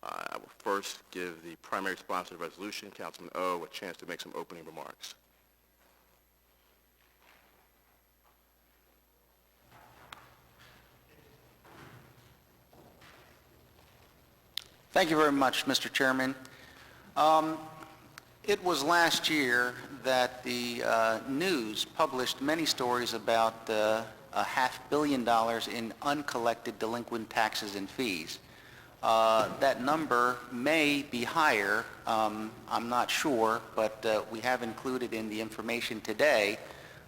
I will first give the primary sponsor of the resolution, Councilman O, a chance to make some opening remarks. Thank you very much, Mr. Chairman. It was last year that the news published many stories about $500 million in uncollected delinquent taxes and fees. That number may be higher, I'm not sure, but we have included in the information today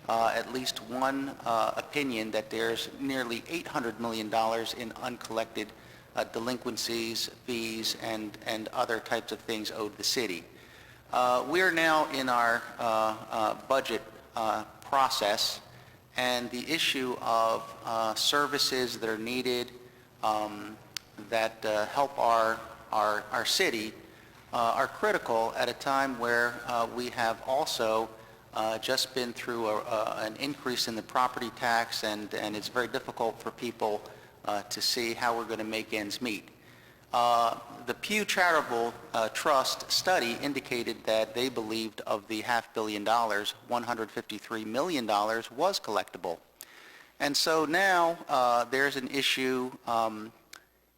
at least one opinion that there's nearly $800 million in uncollected delinquencies, fees, and other types of things owed the city. We are now in our budget process, and the issue of services that are needed that help our city are critical at a time where we have also just been through an increase in the property tax, and it's very difficult for people to see how we're going to make ends meet. The Pew Charitable Trust study indicated that they believed of the $500 million, $153 million was collectible. And so now there's an issue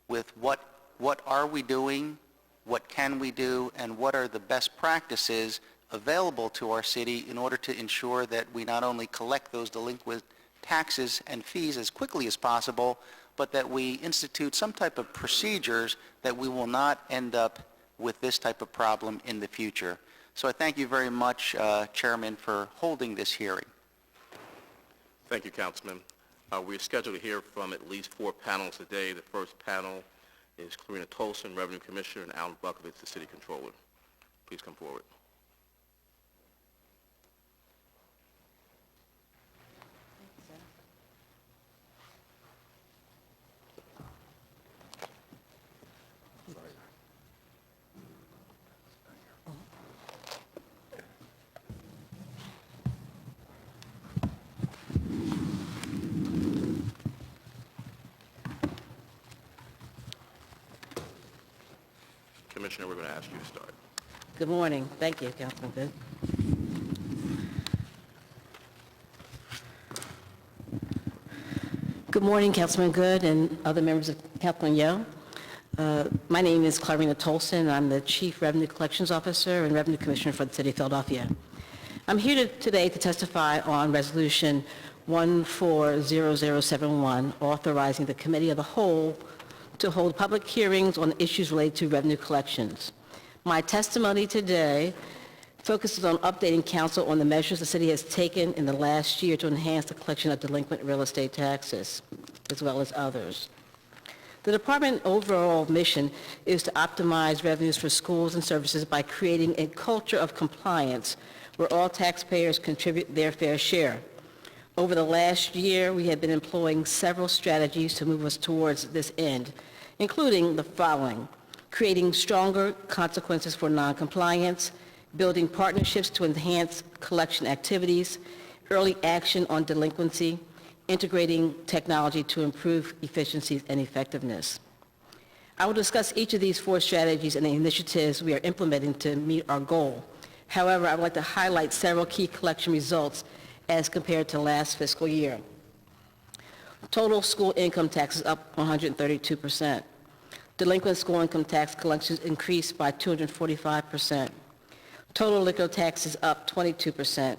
with what are we doing, what can we do, and what are the best practices available to our city in order to ensure that we not only collect those delinquent taxes and fees as quickly as possible, but that we institute some type of procedures that we will not end up with this type of problem in the future. So I thank you very much, Chairman, for holding this hearing. Thank you, Councilman. We're scheduled to hear from at least 4 panels today. The first panel is Clarina Tolson, Revenue Commissioner, and Alan Buckovich, the City Controller. Please come forward. Commissioner, we're going to ask you to start. Good morning. Thank you, Councilman Good. Good morning, Councilman Good and other members of Councilman Yo. My name is Clarina Tolson. I'm the Chief Revenue Collections Officer and Revenue Commissioner for the City of Philadelphia. I'm here today to testify on Resolution 140071, authorizing the Committee of the Whole to hold public hearings on issues related to revenue collections. My testimony today focuses on updating council on the measures the city has taken in the last year to enhance the collection of delinquent real estate taxes, as well as others. The department's overall mission is to optimize revenues for schools and services by creating a culture of compliance where all taxpayers contribute their fair share. Over the last year, we have been employing several strategies to move us towards this end, including the following: creating stronger consequences for noncompliance, building partnerships to enhance collection activities, early action on delinquency, integrating technology to improve efficiencies and effectiveness. I will discuss each of these 4 strategies and the initiatives we are implementing to meet our goal. However, I would like to highlight several key collection results as compared to last fiscal year. Total school income taxes up 132%. Delinquent school income tax collections increased by 245%. Total liquor taxes up 22%.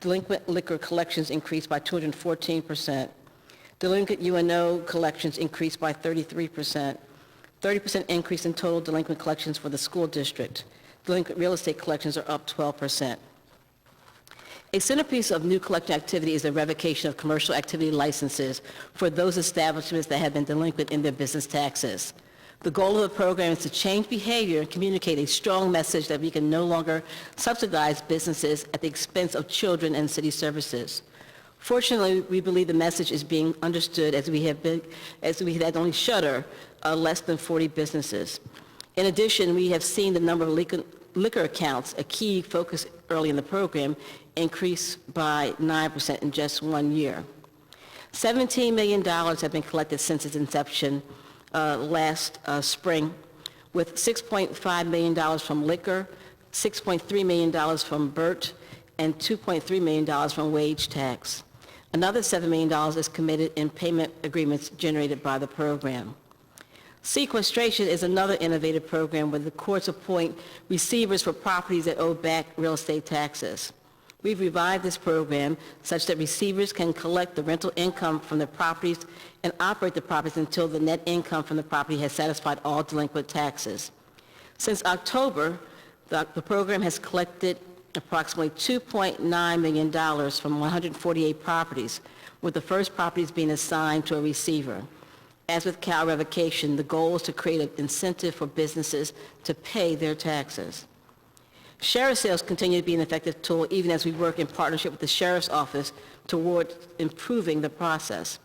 Delinquent liquor collections increased by 214%. Delinquent UNO collections increased by 33%. 30% increase in total delinquent collections for the school district. Delinquent real estate collections are up 12%. A centerpiece of new collection activity is the revocation of commercial activity licenses for those establishments that have been delinquent in their business taxes. The goal of the program is to change behavior and communicate a strong message that we can no longer subsidize businesses at the expense of children and city services. Fortunately, we believe the message is being understood as we had only shutter less than 40 businesses. In addition, we have seen the number of liquor accounts, a key focus early in the program, increase by 9% in just 1 year. $17 million have been collected since its inception last spring, with $6.5 million from liquor, $6.3 million from BERT, and $2.3 million from wage tax. Another $7 million is committed in payment agreements generated by the program. Sequestration is another innovative program where the courts appoint receivers for properties that owe back real estate taxes. We've revived this program such that receivers can collect the rental income from the properties and operate the properties until the net income from the property has satisfied all delinquent taxes. Since October, the program has collected approximately $2.9 million from 148 properties, with the first properties being assigned to a receiver. As with CAL revocation, the goal is to create an incentive for businesses to pay their taxes. Sheriff sales continue to be an effective tool even as we work in partnership with the Sheriff's Office toward improving the process.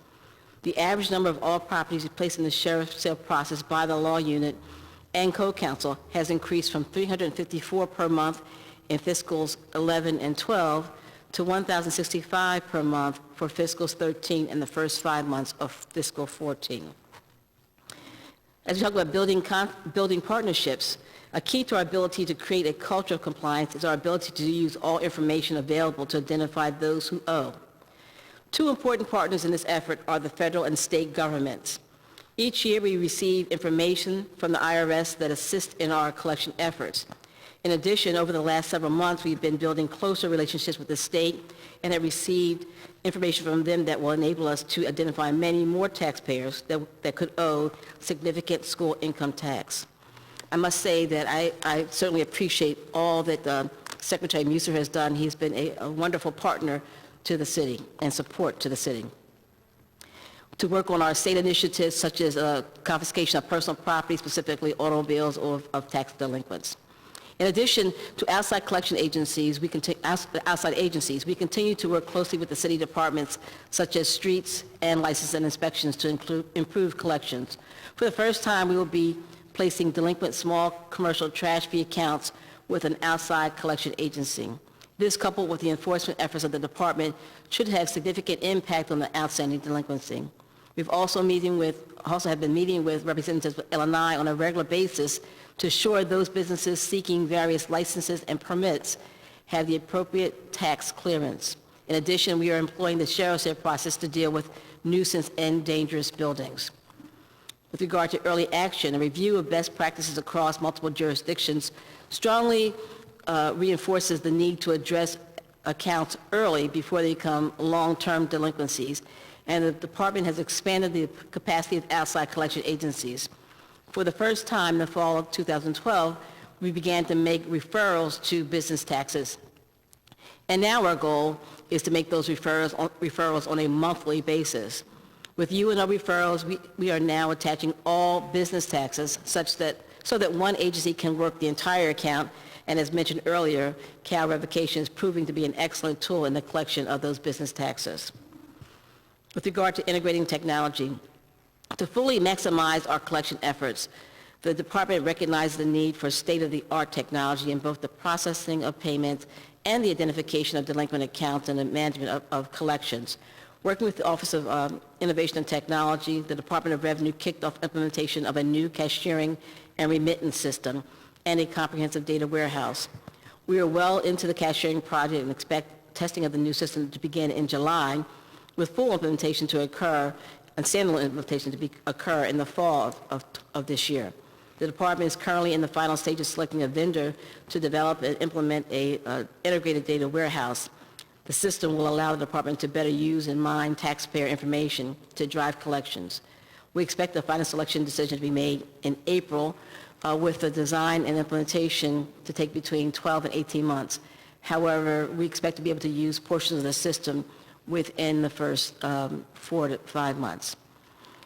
The average number of all properties placed in the Sheriff's sale process by the Law Unit and Co-Counsel has increased from 354 per month in fiscals 11 and 12 to 1,065 per month for fiscals 13 and the first 5 months of fiscal 14. As we talk about building partnerships, a key to our ability to create a culture of compliance is our ability to use all information available to identify those who owe. Two important partners in this effort are the federal and state governments. Each year we receive information from the IRS that assists in our collection efforts. In addition, over the last several months, we've been building closer relationships with the state and have received information from them that will enable us to identify many more taxpayers that could owe significant school income tax. I must say that I certainly appreciate all that Secretary Muser has done. He's been a wonderful partner to the city and support to the city. To work on our state initiatives such as confiscation of personal property, specifically automobiles or of tax delinquents. In addition to outside collection agencies, we continue to work closely with the city departments such as streets and license and inspections to improve collections. For the first time, we will be placing delinquent small commercial trash fee accounts with an outside collection agency. This, coupled with the enforcement efforts of the department, should have significant impact on the outstanding delinquency. We've also have been meeting with representatives of Illinois on a regular basis to ensure those businesses seeking various licenses and permits have the appropriate tax clearance. In addition, we are employing the sheriff's sale process to deal with nuisance and dangerous buildings. With regard to early action, a review of best practices across multiple jurisdictions strongly reinforces the need to address accounts early before they become long-term delinquencies, and the department has expanded the capacity of outside collection agencies. For the first time in the fall of 2012, we began to make referrals to business taxes. And now our goal is to make those referrals on a monthly basis. With you and our referrals, we are now attaching all business taxes so that one agency can work the entire account, and as mentioned earlier, CAL revocation is proving to be an excellent tool in the collection of those business taxes. With regard to integrating technology, to fully maximize our collection efforts, the department recognizes the need for state-of-the-art technology in both the processing of payments and the identification of delinquent accounts and the management of collections. Working with the Office of Innovation and Technology, the Department of Revenue kicked off implementation of a new cashiering and remittance system and a comprehensive data warehouse. We are well into the cashiering project and expect testing of the new system to begin in July, with full implementation to occur and standalone implementation to occur in the fall of this year. The department is currently in the final stage of selecting a vendor to develop and implement a integrated data warehouse. The system will allow the department to better use and mine taxpayer information to drive collections. We expect the final selection decision to be made in April, with the design and implementation to take between 12 and 18 months. However, we expect to be able to use portions of the system within the first 4 to 5 months.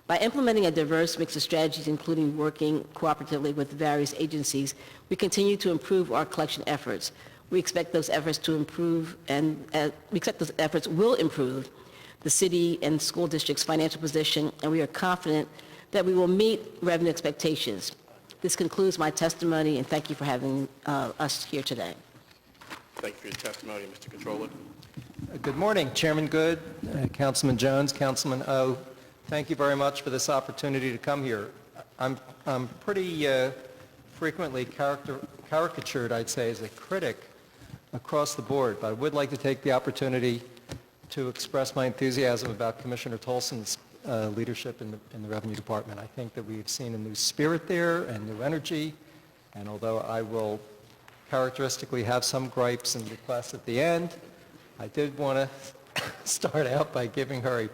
By implementing a diverse mix of strategies, including working cooperatively with various agencies, we continue to improve our collection efforts. We expect those efforts to improve, and we expect those efforts will improve the city and school district's financial position, and we are confident that we will meet revenue expectations. This concludes my testimony, and thank you for having us here today. Thank you for your testimony, Mr. Controller. Good morning, Chairman Good, Councilman Jones, Councilman O. Thank you very much for this opportunity to come here. I'm pretty frequently caricatured, I'd say, as a critic across the board, but I would like to take the opportunity to express my enthusiasm about Commissioner Tolson's leadership in the Revenue Department. I think that we've seen a new spirit there and new energy, and although I will characteristically have some gripes and requests at the end, I did want to start out by giving her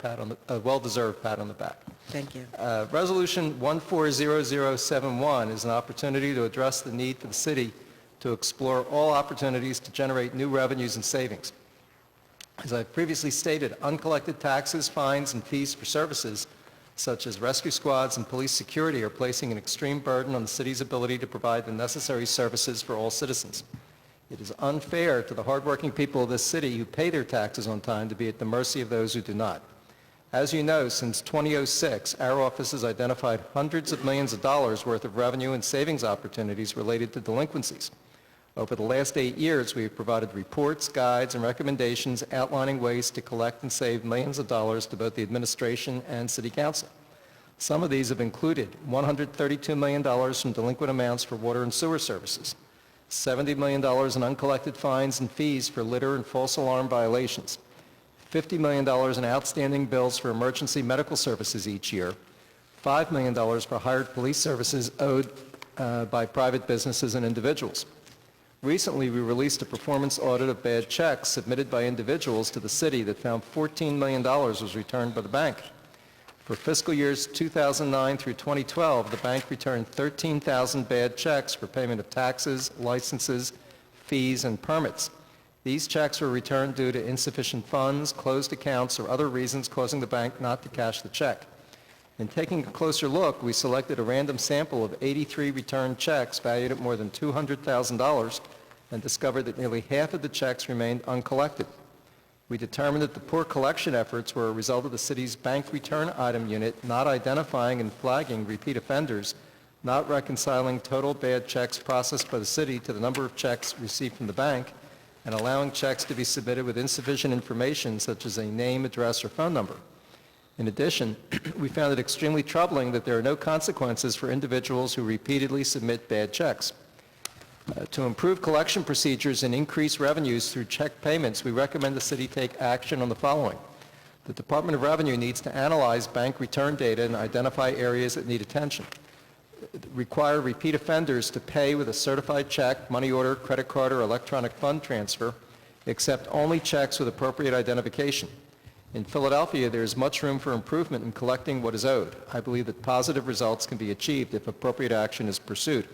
a well-deserved pat on the back. Thank you. Resolution 140071 is an opportunity to address the need for the city to explore all opportunities to generate new revenues and savings. As I previously stated, uncollected taxes, fines, and fees for services such as rescue squads and police security are placing an extreme burden on the city's ability to provide the necessary services for all citizens. It is unfair to the hardworking people of this city who pay their taxes on time to be at the mercy of those who do not. As you know, since 2006, our office has identified hundreds of millions of dollars worth of revenue and savings opportunities related to delinquencies. Over the last 8 years, we have provided reports, guides, and recommendations outlining ways to collect and save millions of dollars to both the administration and City Council. Some of these have included $132 million from delinquent amounts for water and sewer services, $70 million in uncollected fines and fees for litter and false alarm violations, $50 million in outstanding bills for emergency medical services each year, $5 million for hired police services owed by private businesses and individuals. Recently, we released a performance audit of bad checks submitted by individuals to the city that found $14 million was returned by the bank. For fiscal years 2009 through 2012, the bank returned 13,000 bad checks for payment of taxes, licenses, fees, and permits. These checks were returned due to insufficient funds, closed accounts, or other reasons causing the bank not to cash the check. In taking a closer look, we selected a random sample of 83 returned checks valued at more than $200,000 and discovered that nearly half of the checks remained uncollected. We determined that the poor collection efforts were a result of the city's bank return item unit not identifying and flagging repeat offenders, not reconciling total bad checks processed by the city to the number of checks received from the bank, and allowing checks to be submitted with insufficient information such as a name, address, or phone number. In addition, we found it extremely troubling that there are no consequences for individuals who repeatedly submit bad checks. To improve collection procedures and increase revenues through check payments, we recommend the city take action on the following. The Department of Revenue needs to analyze bank return data and identify areas that need attention. Require repeat offenders to pay with a certified check, money order, credit card, or electronic fund transfer, accept only checks with appropriate identification. In Philadelphia, there is much room for improvement in collecting what is owed. I believe that positive results can be achieved if appropriate action is pursued.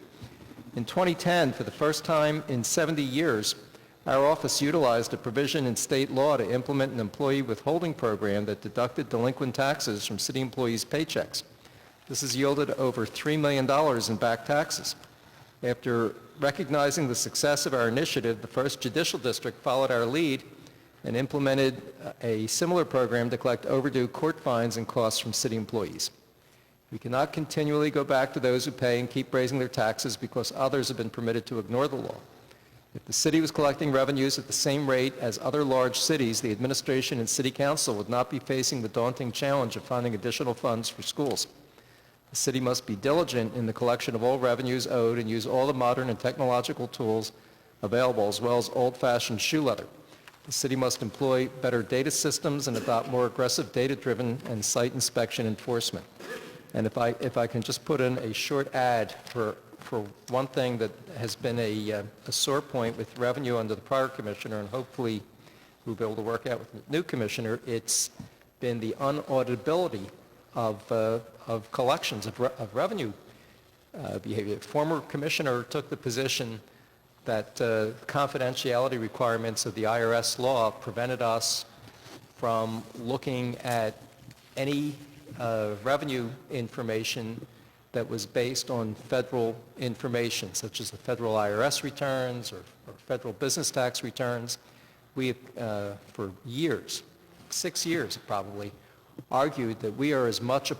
In 2010, for the first time in 70 years, our office utilized a provision in state law to implement an employee withholding program that deducted delinquent taxes from city employees' paychecks. This has yielded over $3 million in back taxes. After recognizing the success of our initiative, the First Judicial District followed our lead and implemented a similar program to collect overdue court fines and costs from city employees. We cannot continually go back to those who pay and keep raising their taxes because others have been permitted to ignore the law. If the city was collecting revenues at the same rate as other large cities, the administration and city council would not be facing the daunting challenge of finding additional funds for schools. The city must be diligent in the collection of all revenues owed and use all the modern and technological tools available, as well as old-fashioned shoe leather. The city must employ better data systems and adopt more aggressive data-driven and site inspection enforcement. And if I can just put in a short ad for one thing that has been a sore point with revenue under the prior commissioner, and hopefully we'll be able to work out with the new commissioner, it's been the unauditability of collections, of revenue behavior. Former commissioner took the position that confidentiality requirements of the IRS law prevented us from looking at any revenue information that was based on federal information, such as the federal IRS returns or federal business tax returns. We have, for years, 6 years probably, argued that we are as much a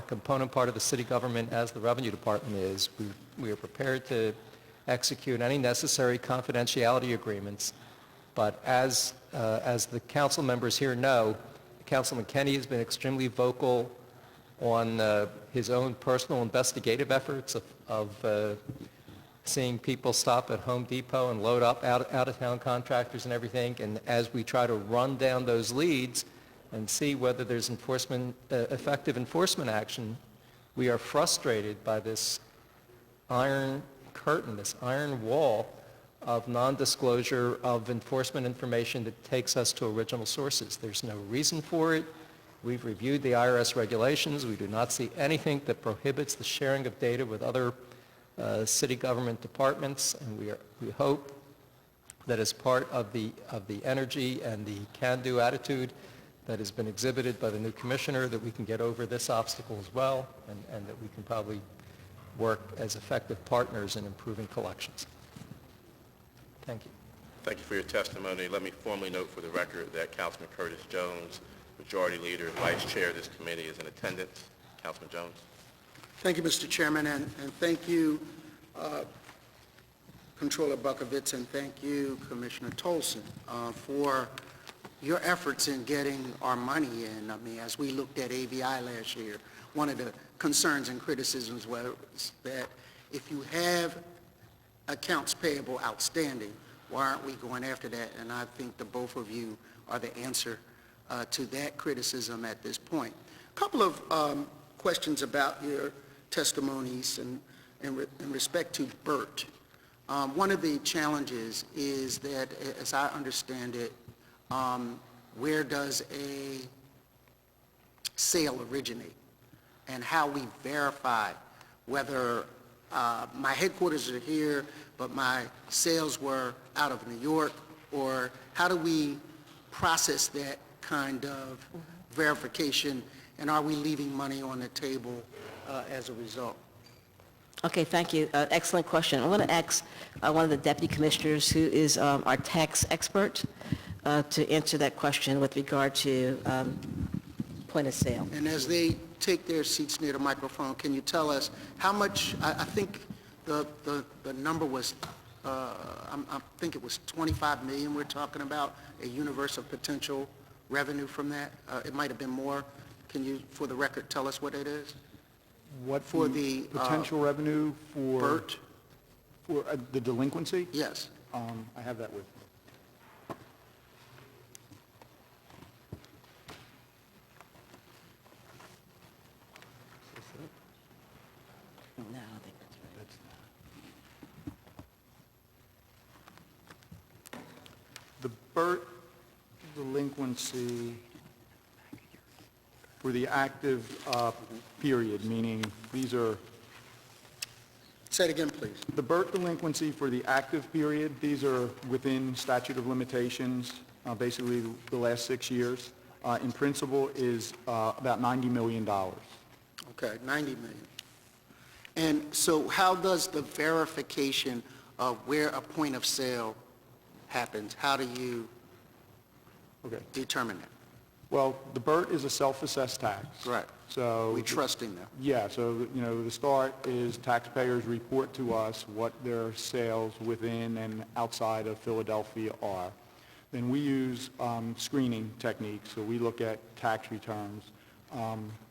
component part of the city government as the Revenue Department is. We are prepared to execute any necessary confidentiality agreements, but as the council members here know, Councilman Kenny has been extremely vocal on his own personal investigative efforts of seeing people stop at Home Depot and load up out-of-town contractors and everything, and as we try to run down those leads and see whether there's effective enforcement action, we are frustrated by this iron curtain, this iron wall of non-disclosure of enforcement information that takes us to original sources. There's no reason for it. We've reviewed the IRS regulations. We do not see anything that prohibits the sharing of data with other city government departments, and we hope that as part of the energy and the can-do attitude that has been exhibited by the new commissioner, that we can get over this obstacle as well, and that we can probably work as effective partners in improving collections. Thank you. Thank you for your testimony. Let me formally note for the record that Councilman Curtis Jones, Majority Leader and Vice Chair of this committee, is in attendance. Councilman Jones. Thank you, Mr. Chairman, and thank you, Controller Buckovich, and thank you, Commissioner Tolson, for your efforts in getting our money in. I mean, as we looked at AVI last year, one of the concerns and criticisms was that if you have accounts payable outstanding, why aren't we going after that? And I think the both of you are the answer to that criticism at this point. A couple of questions about your testimonies in respect to BERT. One of the challenges is that, as I understand it, where does a sale originate and how we verify whether my headquarters are here, but my sales were out of New York, or how do we process that kind of verification, and are we leaving money on the table as a result? Okay, thank you. Excellent question. I want to ask one of the deputy commissioners, who is our tax expert, to answer that question with regard to point of sale. And as they take their seats near the microphone, can you tell us how much, I think the number was, I think it was 25 million we're talking about, a universe of potential revenue from that? It might have been more. Can you, for the record, tell us what it is? What For the potential revenue for BERT? for the delinquency? Yes. I have that with me. No, I think that's right. The BERT delinquency for the active period, meaning these are, Say it again, please. the BERT delinquency for the active period, these are within statute of limitations, basically the last 6 years. In principle is about $90 million. Okay, 90 million. And so how does the verification of where a point of sale happens, how do you Okay. determine that? Well, the BERT is a self-assessed tax. Right. So We trusting them. Yeah, so, the start is taxpayers report to us what their sales within and outside of Philadelphia are. Then we use screening techniques, so we look at tax returns.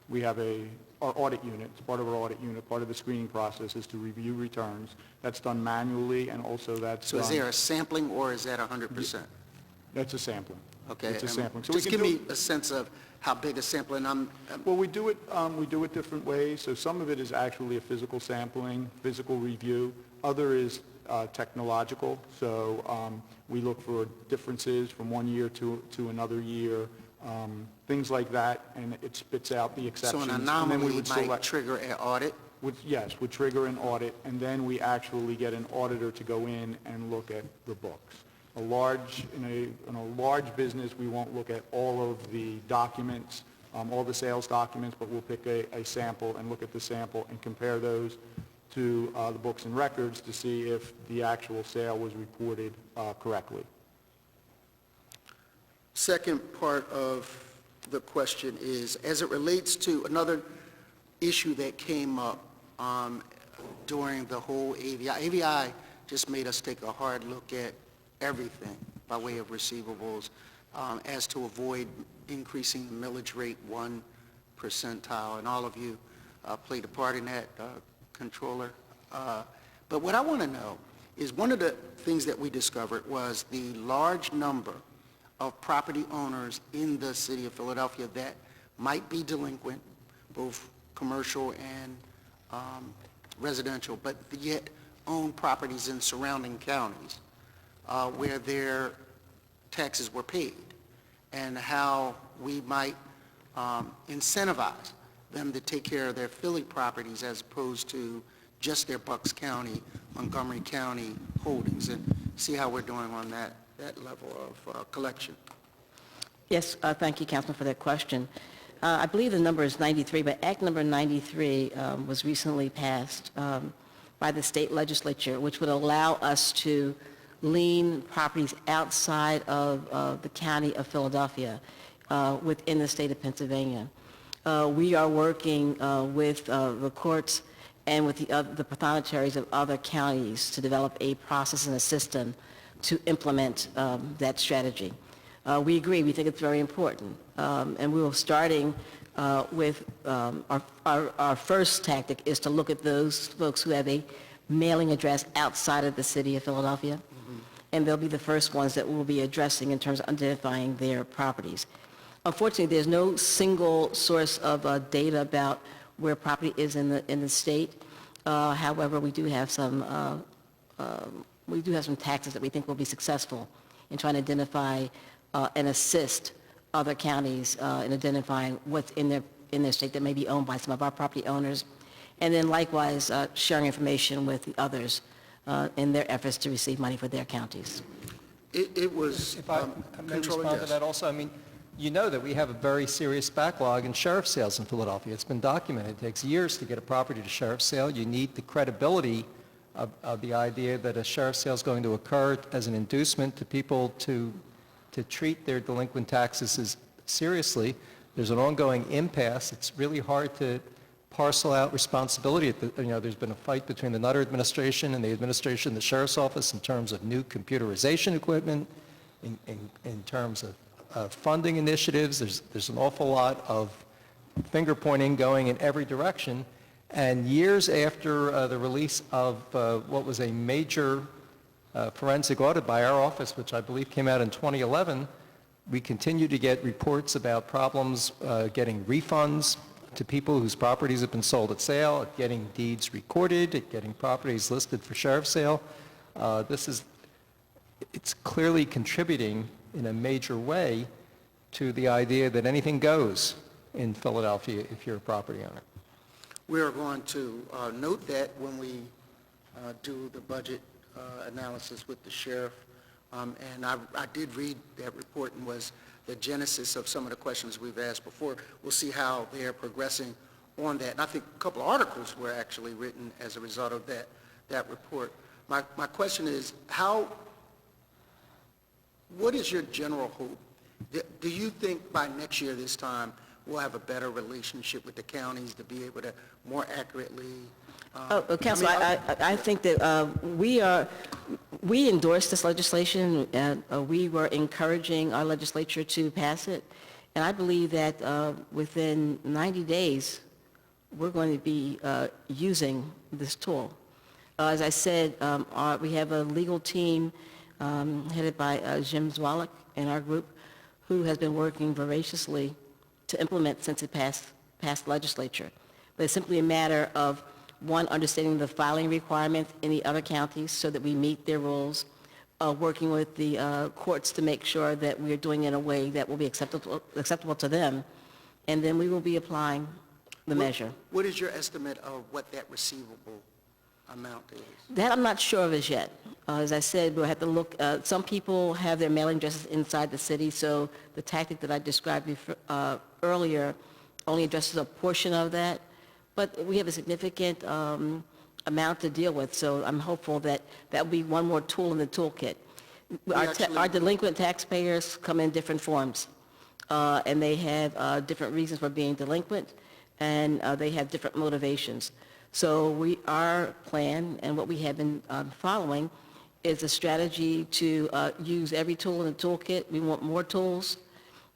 We have our audit unit, it's part of our audit unit, part of the screening process is to review returns. That's done manually, and also that's So is done- there a sampling, or is that 100%? That's a sampling. Okay. It's a and sampling. So Just we give can me do- a sense of how big a sampling. Well, we do it different ways. So some of it is actually a physical sampling, physical review. Other is technological. So we look for differences from one year to another year, things like that, and it spits out the So exceptions. an And then we anomaly would might select- trigger an audit? Yes, would trigger an audit, and then we actually get an auditor to go in and look at the books. In a large business, we won't look at all of the documents, all the sales documents, but we'll pick a sample and look at the sample and compare those to the books and records to see if the actual sale was reported correctly. Second part of the question is, as it relates to another issue that came up during the whole AVI. AVI just made us take a hard look at everything by way of receivables as to avoid increasing the millage rate 1 percentile, and all of you played a part in that, Controller. But what I want to know is one of the things that we discovered was the large number of property owners in the city of Philadelphia that might be delinquent, both commercial and residential, but yet own properties in surrounding counties where their taxes were paid, and how we might incentivize them to take care of their Philly properties as opposed to just their Bucks County, Montgomery County holdings, and see how we're doing on that level of collection. Yes, thank you, Councilman, for that question. I believe the number is 93, but Act number 93 was recently passed by the state legislature, which would allow us to lien properties outside of the county of Philadelphia within the state of Pennsylvania. We are working with the courts and with the pathonetaries of other counties to develop a process and a system to implement that strategy. We agree, we think it's very important. And we will starting with our first tactic is to look at those folks who have a mailing address outside of the city of Philadelphia. And they'll be the first ones that we'll be addressing in terms of identifying their properties. Unfortunately, there's no single source of data about where property is in the state. However, we do have some taxes that we think will be successful in trying to identify and assist other counties in identifying what's in their state that may be owned by some of our property owners, and then likewise sharing information with the others in their efforts to receive money for their counties. It was, If I may Controller, respond to yes. that also, I mean, you know that we have a very serious backlog in sheriff sales in Philadelphia. It's been documented. It takes years to get a property to sheriff sale. You need the credibility of the idea that a sheriff sale is going to occur as an inducement to people to treat their delinquent taxes as seriously. There's an ongoing impasse. It's really hard to parcel out responsibility. There's been a fight between the Nutter administration and the administration of the sheriff's office in terms of new computerization equipment, in terms of funding initiatives. There's an awful lot of finger pointing going in every direction. And years after the release of what was a major forensic audit by our office, which I believe came out in 2011, we continue to get reports about problems getting refunds to people whose properties have been sold at sale, at getting deeds recorded, at getting properties listed for sheriff's sale. It's clearly contributing in a major way to the idea that anything goes in Philadelphia if you're a property owner. we are going to note that when we do the budget analysis with the sheriff. And I did read that report and was the genesis of some of the questions we've asked before. We'll see how they're progressing on that. And I think a couple of articles were actually written as a result of that report. My question is, what is your general hope? Do you think by next year this time we'll have a better relationship with the counties to be able to more accurately? Council, I think that we endorsed this legislation, and we were encouraging our legislature to pass it, and I believe that within 90 days, we're going to be using this tool. As I said, we have a legal team headed by Jim Zwalik in our group, who has been working voraciously to implement since it passed legislature. But it's simply a matter of, one, understanding the filing requirements in the other counties so that we meet their rules, working with the courts to make sure that we are doing it in a way that will be acceptable to them, and then we will be applying the measure. What is your estimate of what that receivable amount is? That I'm not sure of as yet. As I said, we'll have to look. Some people have their mailing addresses inside the city, so the tactic that I described earlier only addresses a portion of that. But we have a significant amount to deal with, so I'm hopeful that that will be one more tool in the toolkit. Our delinquent taxpayers come in different forms, and they have different reasons for being delinquent, and they have different motivations. So our plan and what we have been following is a strategy to use every tool in the toolkit. We want more tools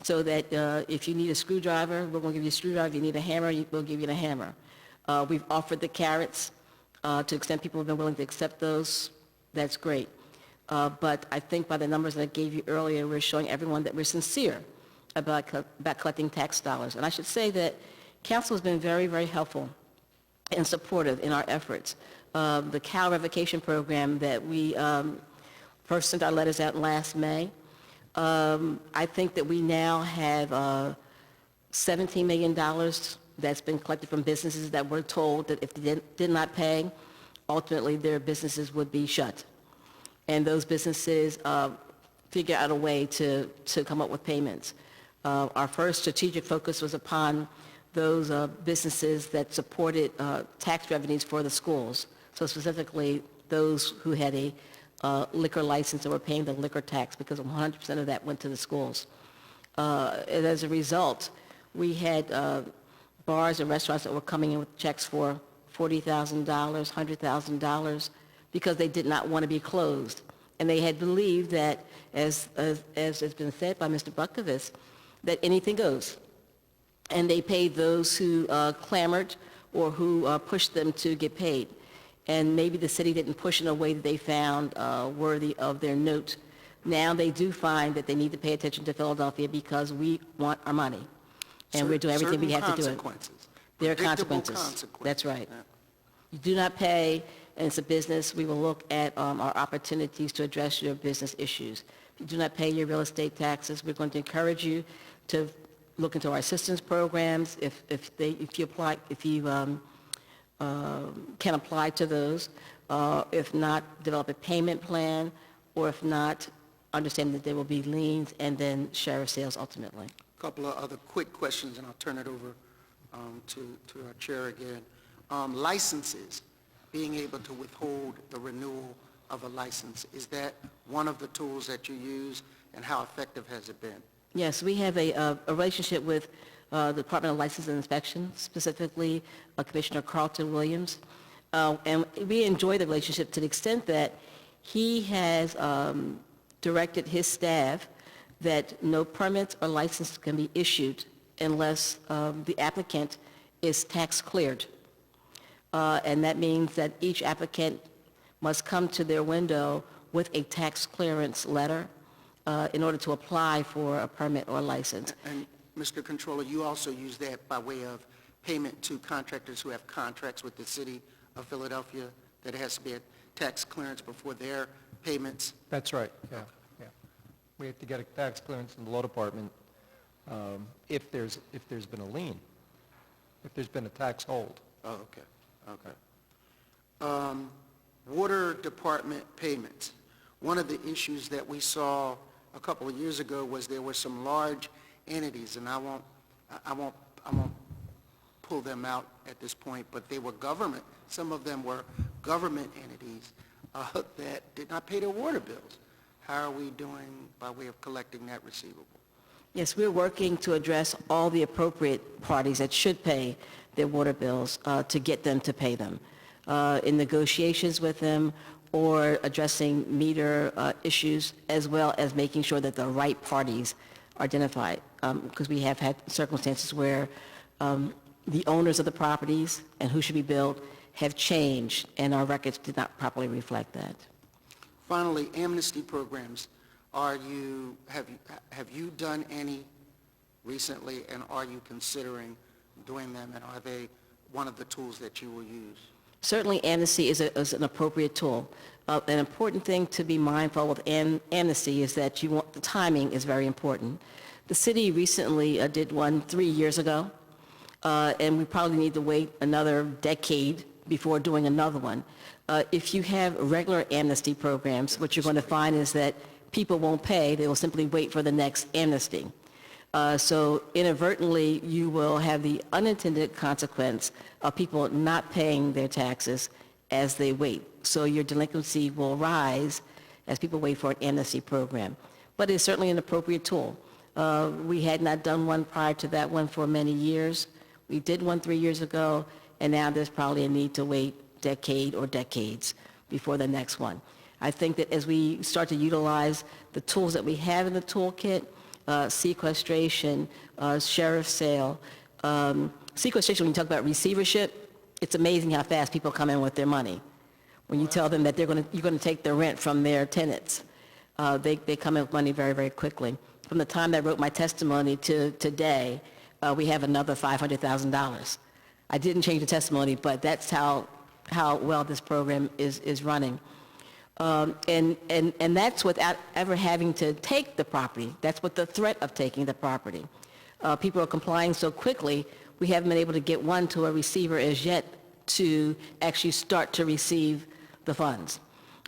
so that if you need a screwdriver, we're going to give you a screwdriver. If you need a hammer, we'll give you a hammer. We've offered the carrots To the extent people have been willing to accept those, that's great. But I think by the numbers that I gave you earlier, we're showing everyone that we're sincere about collecting tax dollars. And I should say that council has been very, very helpful and supportive in our efforts. The CAL revocation program that we first sent our letters out last May, I think that we now have $17 million that's been collected from businesses that were told that if they did not pay, ultimately their businesses would be shut. And those businesses figure out a way to come up with payments. Our first strategic focus was upon those businesses that supported tax revenues for the schools. So specifically, those who had a liquor license and were paying the liquor tax, because 100% of that went to the schools. And as a result, we had bars and restaurants that were coming in with checks for $40,000, $100,000, because they did not want to be closed. And they had believed that, as has been said by Mr. Buckovich, that anything goes. And they paid those who clamored or who pushed them to get paid. And maybe the city didn't push in a way that they found worthy of their note. Now they do find that they need to pay attention to Philadelphia because we want our money. And we're doing everything we have to do it. There are consequences. That's right. Yeah. You do not pay, and it's a business, we will look at our opportunities to address your business issues. If you do not pay your real estate taxes, we're going to encourage you to look into our assistance programs if you can apply to those. If not, develop a payment plan, or if not, understand that there will be liens and then sheriff sales ultimately. A couple of other quick questions, and I'll turn it over to our chair again. Licenses, being able to withhold the renewal of a license, is that one of the tools that you use, and how effective has it been? Yes, we have a relationship with the Department of License and Inspection, specifically Commissioner Carlton Williams. And we enjoy the relationship to the extent that he has directed his staff that no permits or license can be issued unless the applicant is tax cleared. And that means that each applicant must come to their window with a tax clearance letter in order to apply for a permit or license. And Mr. Controller, you also use that by way of payment to contractors who have contracts with the city of Philadelphia, that it has to be a tax clearance before their payments? That's right, yeah. We have to get a tax clearance from the law department if there's been a lien, if there's been a tax hold. Oh, okay. Water department payments. One of the issues that we saw a couple of years ago was there were some large entities, and I won't pull them out at this point, but they were government. Some of them were government entities that did not pay their water bills. How are we doing by way of collecting that receivable? Yes, we're working to address all the appropriate parties that should pay their water bills to get them to pay them. In negotiations with them, or addressing meter issues, as well as making sure that the right parties are identified. Because we have had circumstances where the owners of the properties and who should be billed have changed, and our records did not properly reflect that. Finally, amnesty programs. Have you done any recently, and are you considering doing them, and are they one of the tools that you will use? Certainly, amnesty is an appropriate tool. An important thing to be mindful with amnesty is that the timing is very important. The city recently did one 3 years ago, and we probably need to wait another decade before doing another one. If you have regular amnesty programs, what you're going to find is that people won't pay. They will simply wait for the next amnesty. So inadvertently, you will have the unintended consequence of people not paying their taxes as they wait. So your delinquency will rise as people wait for an amnesty program. But it's certainly an appropriate tool. We had not done one prior to that one for many years. We did one 3 years ago, and now there's probably a need to wait decade or decades before the next one. I think that as we start to utilize the tools that we have in the toolkit, sequestration, sheriff sale. Sequestration, when you talk about receivership, it's amazing how fast people come in with their money. When you tell them that you're going to take the rent from their tenants, they come in with money very, very quickly. From the time that I wrote my testimony to today, we have another $500,000. I didn't change the testimony, but that's how well this program is running. And that's without ever having to take the property. That's with the threat of taking the property. People are complying so quickly, we haven't been able to get one to a receiver as yet to actually start to receive the funds.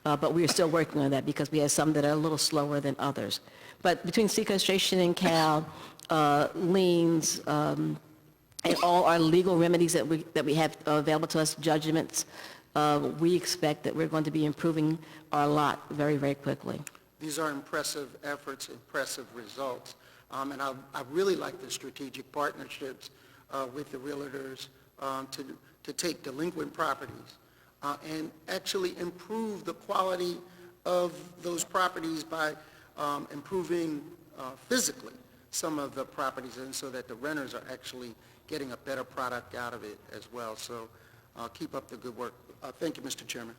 But we are still working on that because we have some that are a little slower than others. But between sequestration and CAL, liens, and all our legal remedies that we have available to us, judgments, we expect that we're going to be improving our lot very, very quickly. These are impressive efforts, impressive results. And I really like the strategic partnerships with the realtors to take delinquent properties and actually improve the quality of those properties by improving physically some of the properties, and so that the renters are actually getting a better product out of it as well. So keep up the good work. Thank you, Mr. Chairman.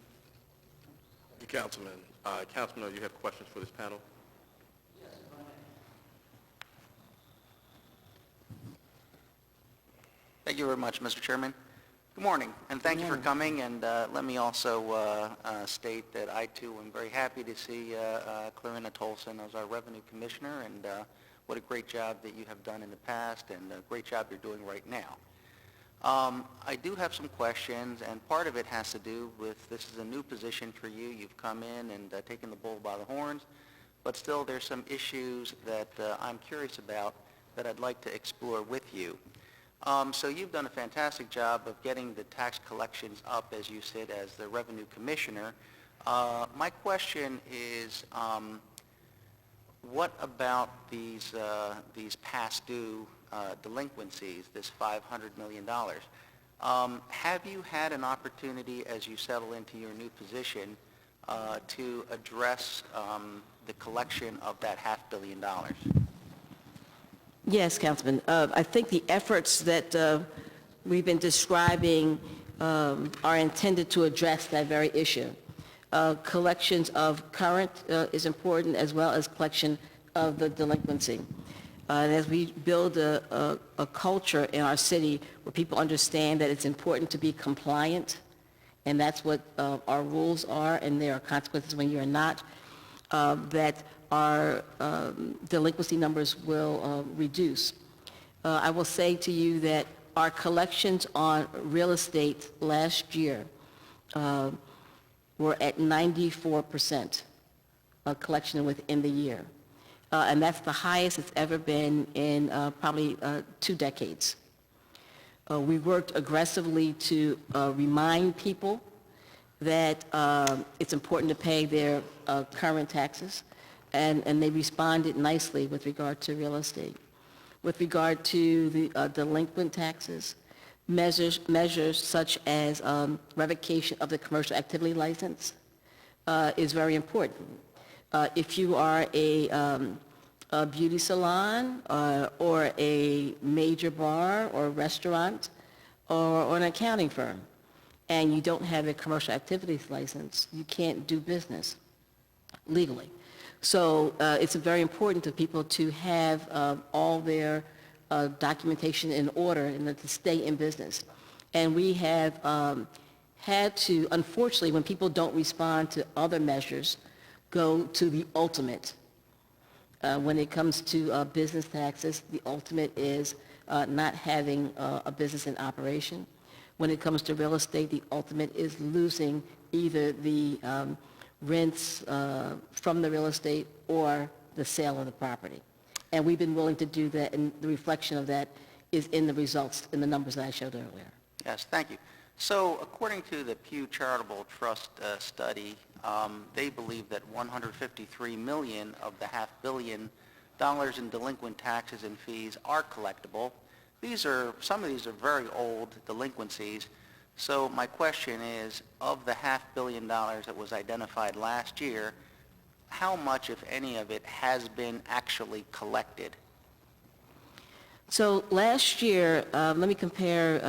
Thank you, Councilman. Councilman, do you have questions for this panel? Thank you very much, Mr. Chairman. Good morning, and thank you for coming, and let me also state that I, too, am very happy to see Clarina Tolson as our Revenue Commissioner, and what a great job that you have done in the past, and a great job you're doing right now. I do have some questions, and part of it has to do with, this is a new position for you. You've come in and taken the bull by the horns, but still there's some issues that I'm curious about that I'd like to explore with you. So you've done a fantastic job of getting the tax collections up, as you said, as the Revenue Commissioner. My question is, what about these past due delinquencies, this $500 million? Have you had an opportunity, as you settle into your new position, to address the collection of that $500 million? Yes, Councilman. I think the efforts that we've been describing are intended to address that very issue. Collections of current is important, as well as collection of the delinquency. And as we build a culture in our city where people understand that it's important to be compliant, and that's what our rules are, and there are consequences when you're not, that our delinquency numbers will reduce. I will say to you that our collections on real estate last year were at 94% of collection within the year. And that's the highest it's ever been in probably 2 decades. We worked aggressively to remind people that it's important to pay their current taxes, and they responded nicely with regard to real estate. With regard to the delinquent taxes, measures such as revocation of the commercial activity license is very important. If you are a beauty salon or a major bar or restaurant or an accounting firm, and you don't have a commercial activities license, you can't do business legally. So it's very important to people to have all their documentation in order and to stay in business. And we have had to, unfortunately, when people don't respond to other measures, go to the ultimate. When it comes to business taxes, the ultimate is not having a business in operation. When it comes to real estate, the ultimate is losing either the rents from the real estate or the sale of the property. And we've been willing to do that, and the reflection of that is in the results, in the numbers that I showed earlier. Yes, thank you. So according to the Pew Charitable Trust study, they believe that $153 million of the $500 million in delinquent taxes and fees are collectible. Some of these are very old delinquencies. So my question is, of the $500 million that was identified last year, how much, if any of it, has been actually collected? So last year, let me compare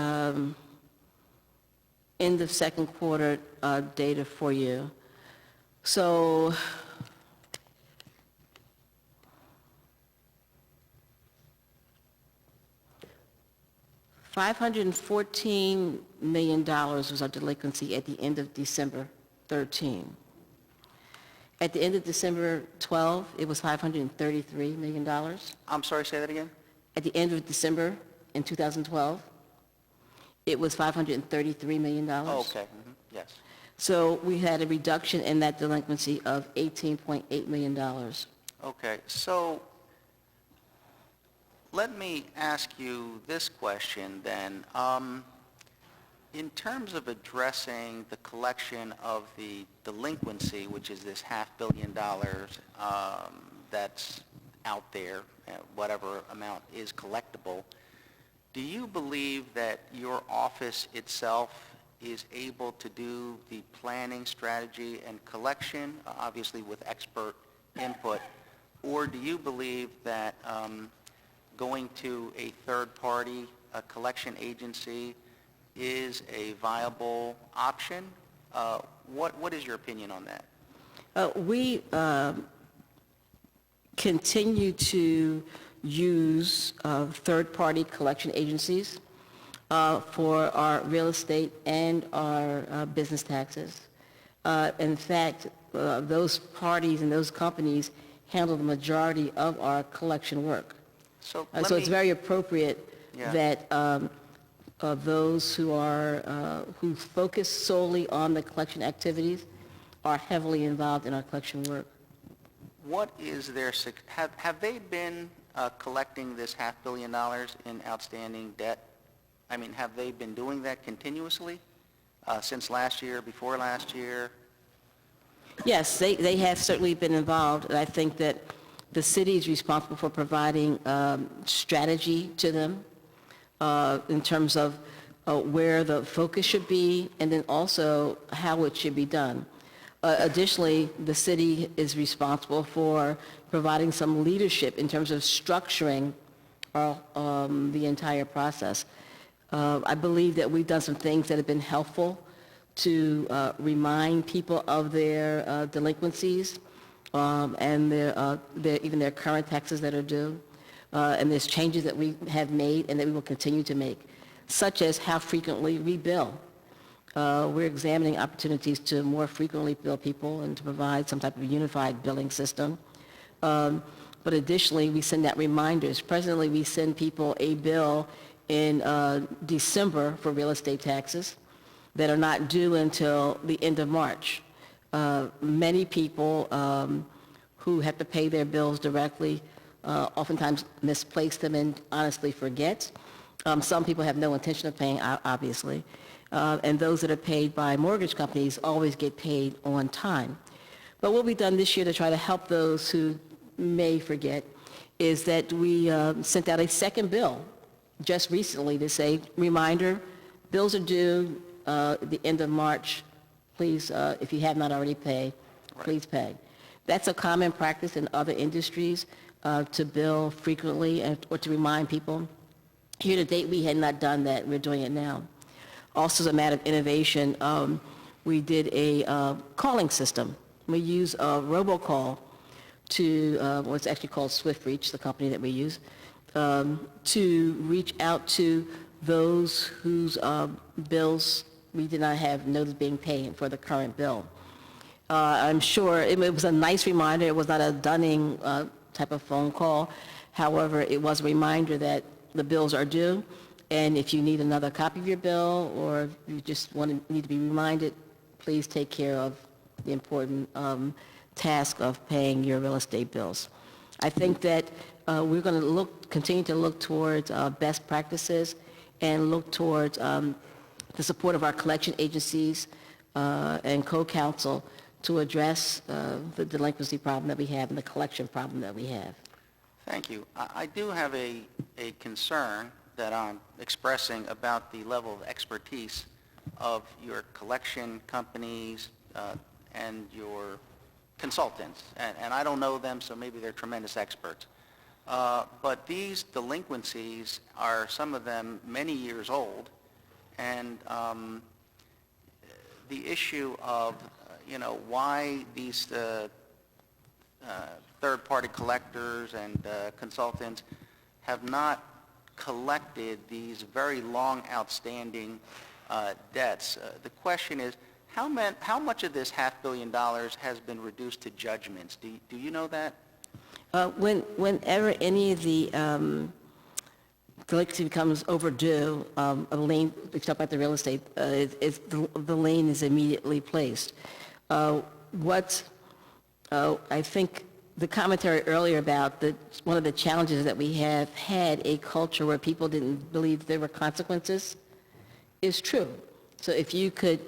end of second quarter data for you. So $514 million was our delinquency at the end of December 13. At the end of December 12, it was $533 million. I'm sorry, say that again? At the end of December in 2012, it was $533 million. Oh, okay, yes. So we had a reduction in that delinquency of $18.8 million. Okay, so let me ask you this question then. In terms of addressing the collection of the delinquency, which is this $500 million that's out there, whatever amount is collectible, do you believe that your office itself is able to do the planning, strategy, and collection, obviously with expert input, or do you believe that going to a third-party collection agency is a viable option? What is your opinion on that? We continue to use third-party collection agencies for our real estate and our business taxes. In fact, those parties and those companies handle the majority of our collection work. So So it's very appropriate Yeah. that those who focus solely on the collection activities are heavily involved in our collection work. what is their, have they been collecting this $500 million in outstanding debt? I mean, have they been doing that continuously since last year, before last year? Yes, they have certainly been involved, and I think that the city is responsible for providing strategy to them in terms of where the focus should be, and then also how it should be done. Additionally, the city is responsible for providing some leadership in terms of structuring the entire process. I believe that we've done some things that have been helpful to remind people of their delinquencies and even their current taxes that are due. And there's changes that we have made and that we will continue to make, such as how frequently we bill. We're examining opportunities to more frequently bill people and to provide some type of unified billing system. But additionally, we send out reminders. Presently, we send people a bill in December for real estate taxes that are not due until the end of March. Many people who have to pay their bills directly oftentimes misplace them and honestly forget. Some people have no intention of paying, obviously. And those that are paid by mortgage companies always get paid on time. But what we've done this year to try to help those who may forget is that we sent out a second bill just recently to say, reminder, bills are due at the end of March. Please, if you have not already paid, please pay. That's a common practice in other industries to bill frequently or to remind people. Here to date, we had not done that. We're doing it now. Also, as a matter of innovation, we did a calling system. We use a robocall to what's actually called Swift Reach, the company that we use, to reach out to those whose bills we did not have notice being paid for the current bill. I'm sure it was a nice reminder. It was not a dunning type of phone call. However, it was a reminder that the bills are due, and if you need another copy of your bill or if you just need to be reminded, please take care of the important task of paying your real estate bills. I think that we're going to continue to look towards best practices and look towards the support of our collection agencies and co-counsel to address the delinquency problem that we have and the collection problem that we have. Thank you. I do have a concern that I'm expressing about the level of expertise of your collection companies and your consultants. And I don't know them, so maybe they're tremendous experts. But these delinquencies are, some of them, many years old. And the issue of, why these third-party collectors and consultants have not collected these very long outstanding debts. The question is, how much of this $500 million has been reduced to judgments? Do you know that? Whenever any of the delinquency becomes overdue, a lien, we talk about the real estate, the lien is immediately placed. I think the commentary earlier about one of the challenges that we have had a culture where people didn't believe there were consequences is true. So if you could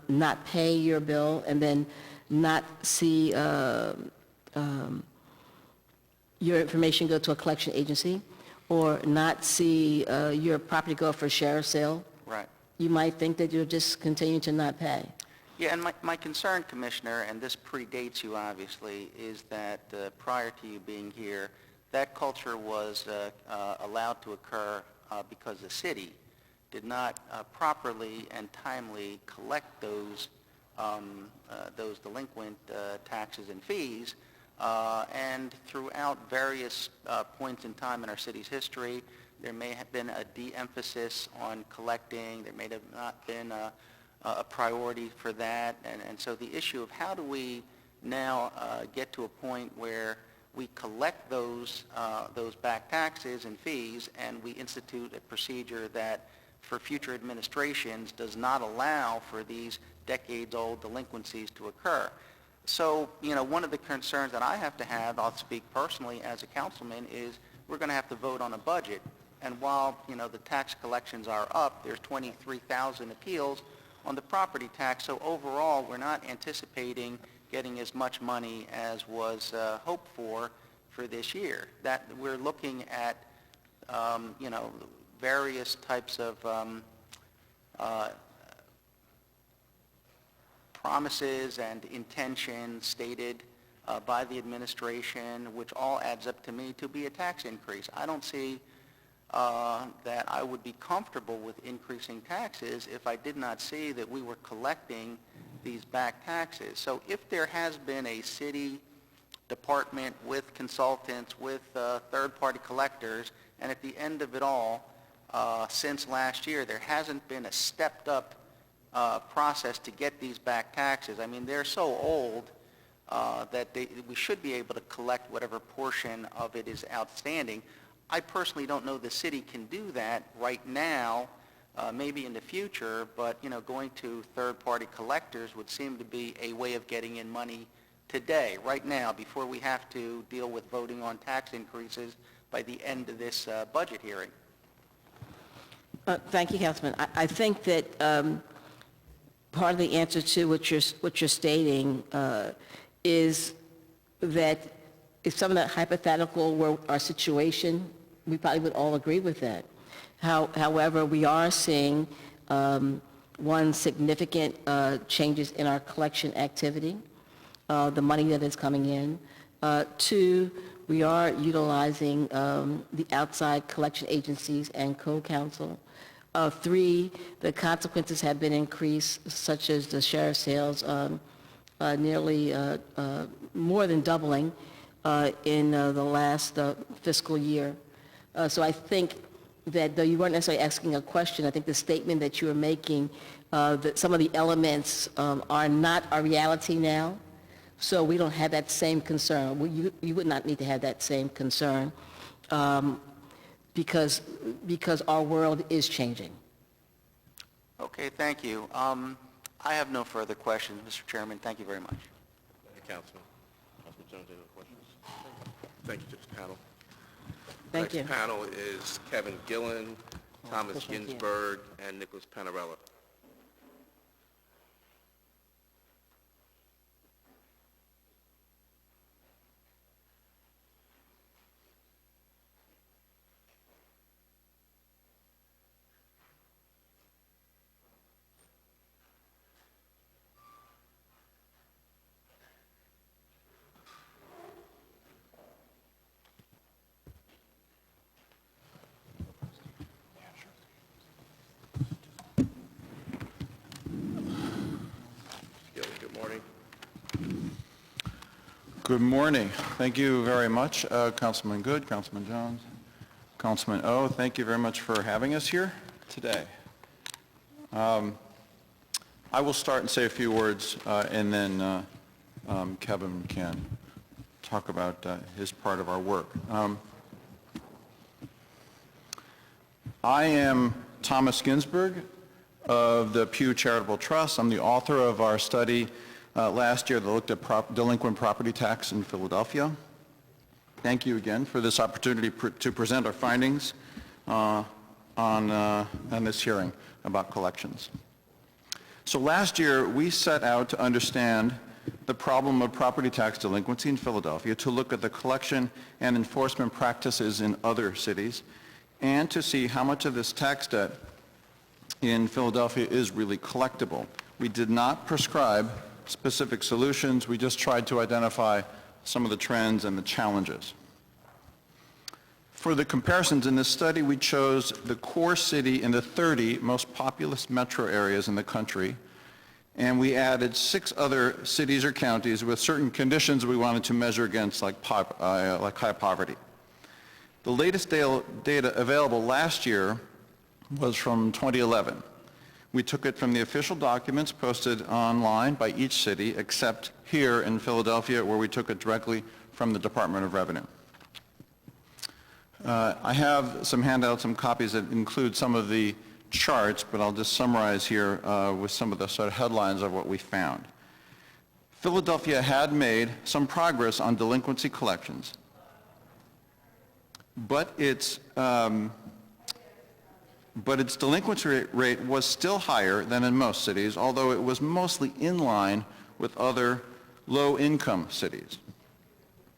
not pay your bill and then not see your information go to a collection agency, or not see your property go up for sheriff sale, Right. you might think that you'll just continue to not pay. Yeah, and my concern, Commissioner, and this predates you obviously, is that prior to you being here, that culture was allowed to occur because the city did not properly and timely collect those delinquent taxes and fees. And throughout various points in time in our city's history, there may have been a de-emphasis on collecting. There may have not been a priority for that. And so the issue of how do we now get to a point where we collect those back taxes and fees, and we institute a procedure that for future administrations does not allow for these decades-old delinquencies to occur. So, one of the concerns that I have to have, I'll speak personally as a councilman, is we're going to have to vote on a budget. And while, the tax collections are up, there's 23,000 appeals on the property tax. So overall, we're not anticipating getting as much money as was hoped for this year. That we're looking at, various types of promises and intentions stated by the administration, which all adds up to me to be a tax increase. I don't see that I would be comfortable with increasing taxes if I did not see that we were collecting these back taxes. So if there has been a city department with consultants, with third-party collectors, and at the end of it all, since last year, there hasn't been a stepped-up process to get these back taxes. I mean, they're so old that we should be able to collect whatever portion of it is outstanding. I personally don't know the city can do that right now, maybe in the future, but, going to third-party collectors would seem to be a way of getting in money today, right now, before we have to deal with voting on tax increases by the end of this budget hearing. Thank you, Councilman. I think that part of the answer to what you're stating is that if some of that hypothetical were our situation, we probably would all agree with that. However, we are seeing one, significant changes in our collection activity, the money that is coming in. Two, we are utilizing the outside collection agencies and co-counsel. Three, the consequences have been increased, such as the sheriff's sales nearly more than doubling in the last fiscal year. So I think that though you weren't necessarily asking a question, I think the statement that you were making, that some of the elements are not our reality now, so we don't have that same concern. You would not need to have that same concern because our world is changing. Okay, thank you. I have no further questions, Mr. Chairman. Thank you very much. Thank you, Councilman. Councilman Jones, any other questions? Thank you to the panel. Thank you. Next panel is Kevin Gillen, Thomas Ginsberg, and Nicholas Panarella. Good morning. Thank you very much, Councilman Good, Councilman Jones, Councilman O. Thank you very much for having us here today. I will start and say a few words, and then Kevin can talk about his part of our work. I am Thomas Ginsberg of the Pew Charitable Trust. I'm the author of our study last year that looked at delinquent property tax in Philadelphia. Thank you again for this opportunity to present our findings on this hearing about collections. So last year, we set out to understand the problem of property tax delinquency in Philadelphia, to look at the collection and enforcement practices in other cities, and to see how much of this tax debt in Philadelphia is really collectible. We did not prescribe specific solutions. We just tried to identify some of the trends and the challenges. For the comparisons in this study, we chose the core city in the 30 most populous metro areas in the country, and we added 6 other cities or counties with certain conditions we wanted to measure against, like high poverty. The latest data available last year was from 2011. We took it from the official documents posted online by each city, except here in Philadelphia, where we took it directly from the Department of Revenue. I have some handouts, some copies that include some of the charts, but I'll just summarize here with some of the sort of headlines of what we found. Philadelphia had made some progress on delinquency collections, but its delinquency rate was still higher than in most cities, although it was mostly in line with other low-income cities.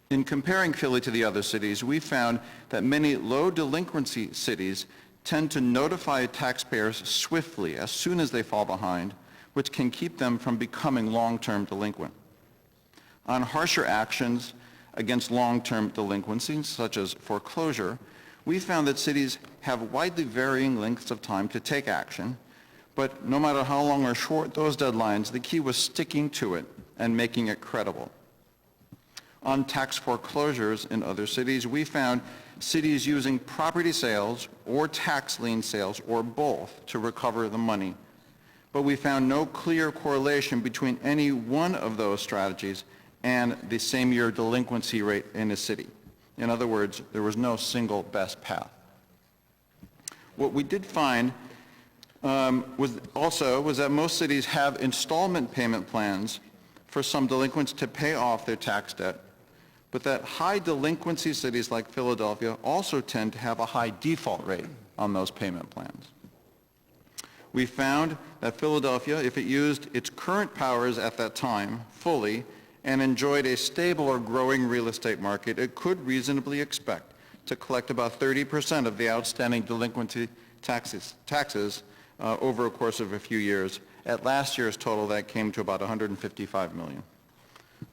In comparing Philly to the other cities, we found that many low delinquency cities tend to notify taxpayers swiftly as soon as they fall behind, which can keep them from becoming long-term delinquent. On harsher actions against long-term delinquencies, such as foreclosure, we found that cities have widely varying lengths of time to take action, but no matter how long or short those deadlines, the key was sticking to it and making it credible. On tax foreclosures in other cities, we found cities using property sales or tax lien sales or both to recover the money. But we found no clear correlation between any one of those strategies and the same-year delinquency rate in a city. In other words, there was no single best path. What we did find was that most cities have installment payment plans for some delinquents to pay off their tax debt, but that high delinquency cities like Philadelphia also tend to have a high default rate on those payment plans. We found that Philadelphia, if it used its current powers at that time fully and enjoyed a stable or growing real estate market, it could reasonably expect to collect about 30% of the outstanding delinquency taxes over a course of a few years. At last year's total, that came to about $155 million.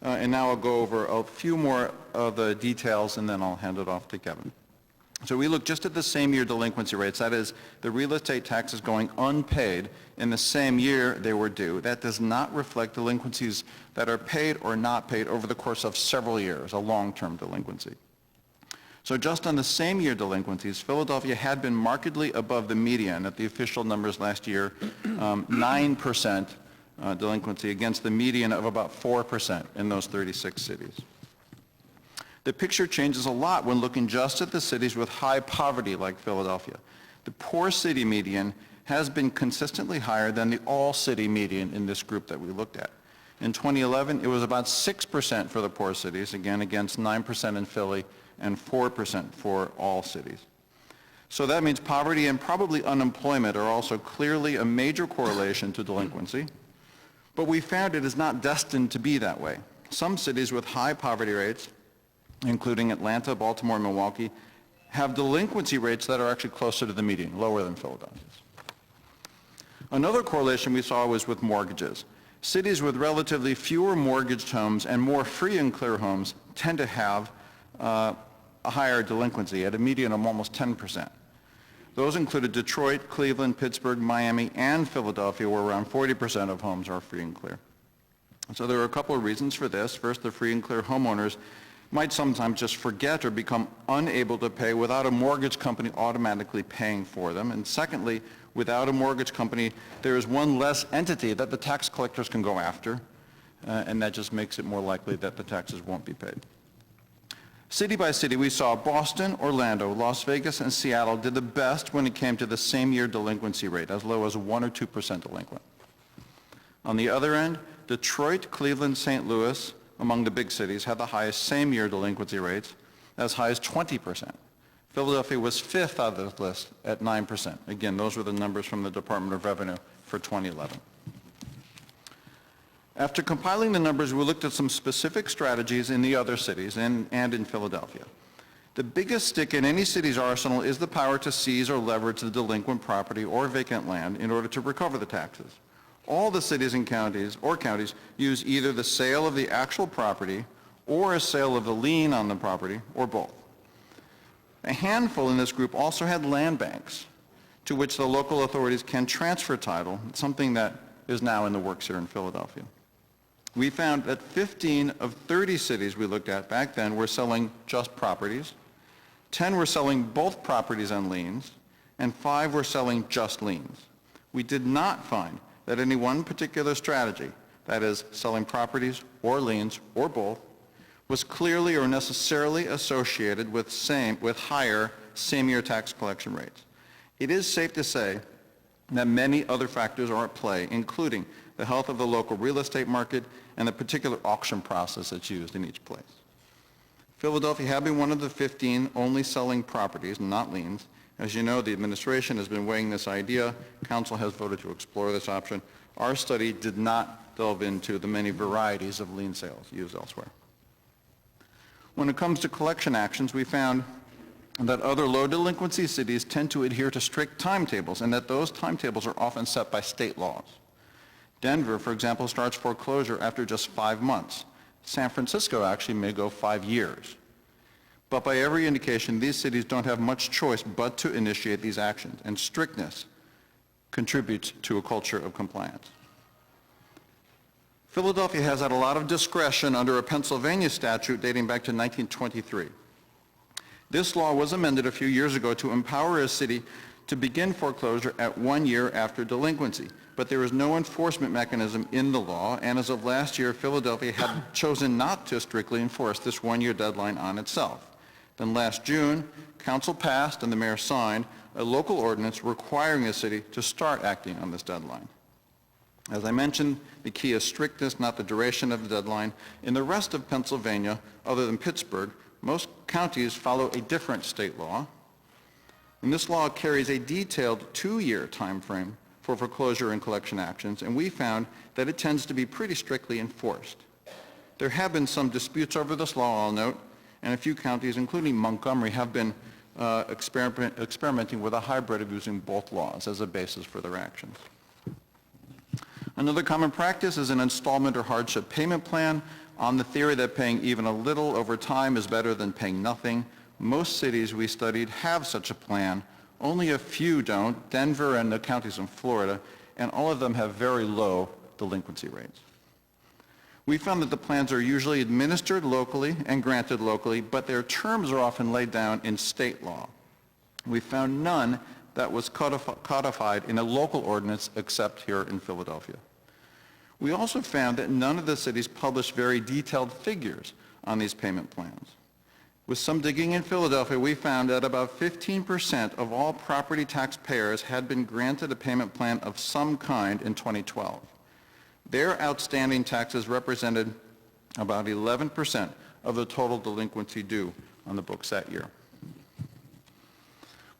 And now I'll go over a few more of the details, and then I'll hand it off to Kevin. So we look just at the same year delinquency rates, that is, the real estate taxes going unpaid in the same year they were due. That does not reflect delinquencies that are paid or not paid over the course of several years, a long-term delinquency. So just on the same year delinquencies, Philadelphia had been markedly above the median at the official numbers last year, 9% delinquency against the median of about 4% in those 36 cities. The picture changes a lot when looking just at the cities with high poverty like Philadelphia. The poor city median has been consistently higher than the all-city median in this group that we looked at. In 2011, it was about 6% for the poor cities, again against 9% in Philly and 4% for all cities. So that means poverty and probably unemployment are also clearly a major correlation to delinquency, but we found it is not destined to be that way. Some cities with high poverty rates, including Atlanta, Baltimore, and Milwaukee, have delinquency rates that are actually closer to the median, lower than Philadelphia's. Another correlation we saw was with mortgages. Cities with relatively fewer mortgaged homes and more free and clear homes tend to have a higher delinquency at a median of almost 10%. Those included Detroit, Cleveland, Pittsburgh, Miami, and Philadelphia, where around 40% of homes are free and clear. So there are a couple of reasons for this. First, the free and clear homeowners might sometimes just forget or become unable to pay without a mortgage company automatically paying for them. And secondly, without a mortgage company, there is one less entity that the tax collectors can go after, and that just makes it more likely that the taxes won't be paid. City by city, we saw Boston, Orlando, Las Vegas, and Seattle did the best when it came to the same year delinquency rate, as low as 1 or 2% delinquent. On the other end, Detroit, Cleveland, St. Louis, among the big cities, had the highest same-year delinquency rates, as high as 20%. Philadelphia was fifth out of this list at 9%. Again, those were the numbers from the Department of Revenue for 2011. After compiling the numbers, we looked at some specific strategies in the other cities and in Philadelphia. The biggest stick in any city's arsenal is the power to seize or leverage the delinquent property or vacant land in order to recover the taxes. All the cities and counties use either the sale of the actual property or a sale of the lien on the property, or both. A handful in this group also had land banks to which the local authorities can transfer title, something that is now in the works here in Philadelphia. We found that 15 of 30 cities we looked at back then were selling just properties, 10 were selling both properties and liens, and 5 were selling just liens. We did not find that any one particular strategy, that is, selling properties or liens or both, was clearly or necessarily associated with higher same-year tax collection rates. It is safe to say that many other factors are at play, including the health of the local real estate market and the particular auction process that's used in each place. Philadelphia had been one of the 15 only selling properties, not liens. As you know, the administration has been weighing this idea. Council has voted to explore this option. Our study did not delve into the many varieties of lien sales used elsewhere. When it comes to collection actions, we found that other low delinquency cities tend to adhere to strict timetables, and that those timetables are often set by state laws. Denver, for example, starts foreclosure after just 5 months. San Francisco actually may go 5 years. But by every indication, these cities don't have much choice but to initiate these actions, and strictness contributes to a culture of compliance. Philadelphia has had a lot of discretion under a Pennsylvania statute dating back to 1923. This law was amended a few years ago to empower a city to begin foreclosure at 1 year after delinquency, but there is no enforcement mechanism in the law, and as of last year, Philadelphia had chosen not to strictly enforce this 1-year deadline on itself. Then last June, council passed and the mayor signed a local ordinance requiring the city to start acting on this deadline. As I mentioned, the key is strictness, not the duration of the deadline. In the rest of Pennsylvania, other than Pittsburgh, most counties follow a different state law, and this law carries a detailed 2-year time frame for foreclosure and collection actions, and we found that it tends to be pretty strictly enforced. There have been some disputes over this law, I'll note, and a few counties, including Montgomery, have been experimenting with a hybrid of using both laws as a basis for their actions. Another common practice is an installment or hardship payment plan on the theory that paying even a little over time is better than paying nothing. Most cities we studied have such a plan. Only a few don't, Denver and the counties in Florida, and all of them have very low delinquency rates. We found that the plans are usually administered locally and granted locally, but their terms are often laid down in state law. We found none that was codified in a local ordinance except here in Philadelphia. We also found that none of the cities published very detailed figures on these payment plans. With some digging in Philadelphia, we found that about 15% of all property tax payers had been granted a payment plan of some kind in 2012. Their outstanding taxes represented about 11% of the total delinquency due on the books that year.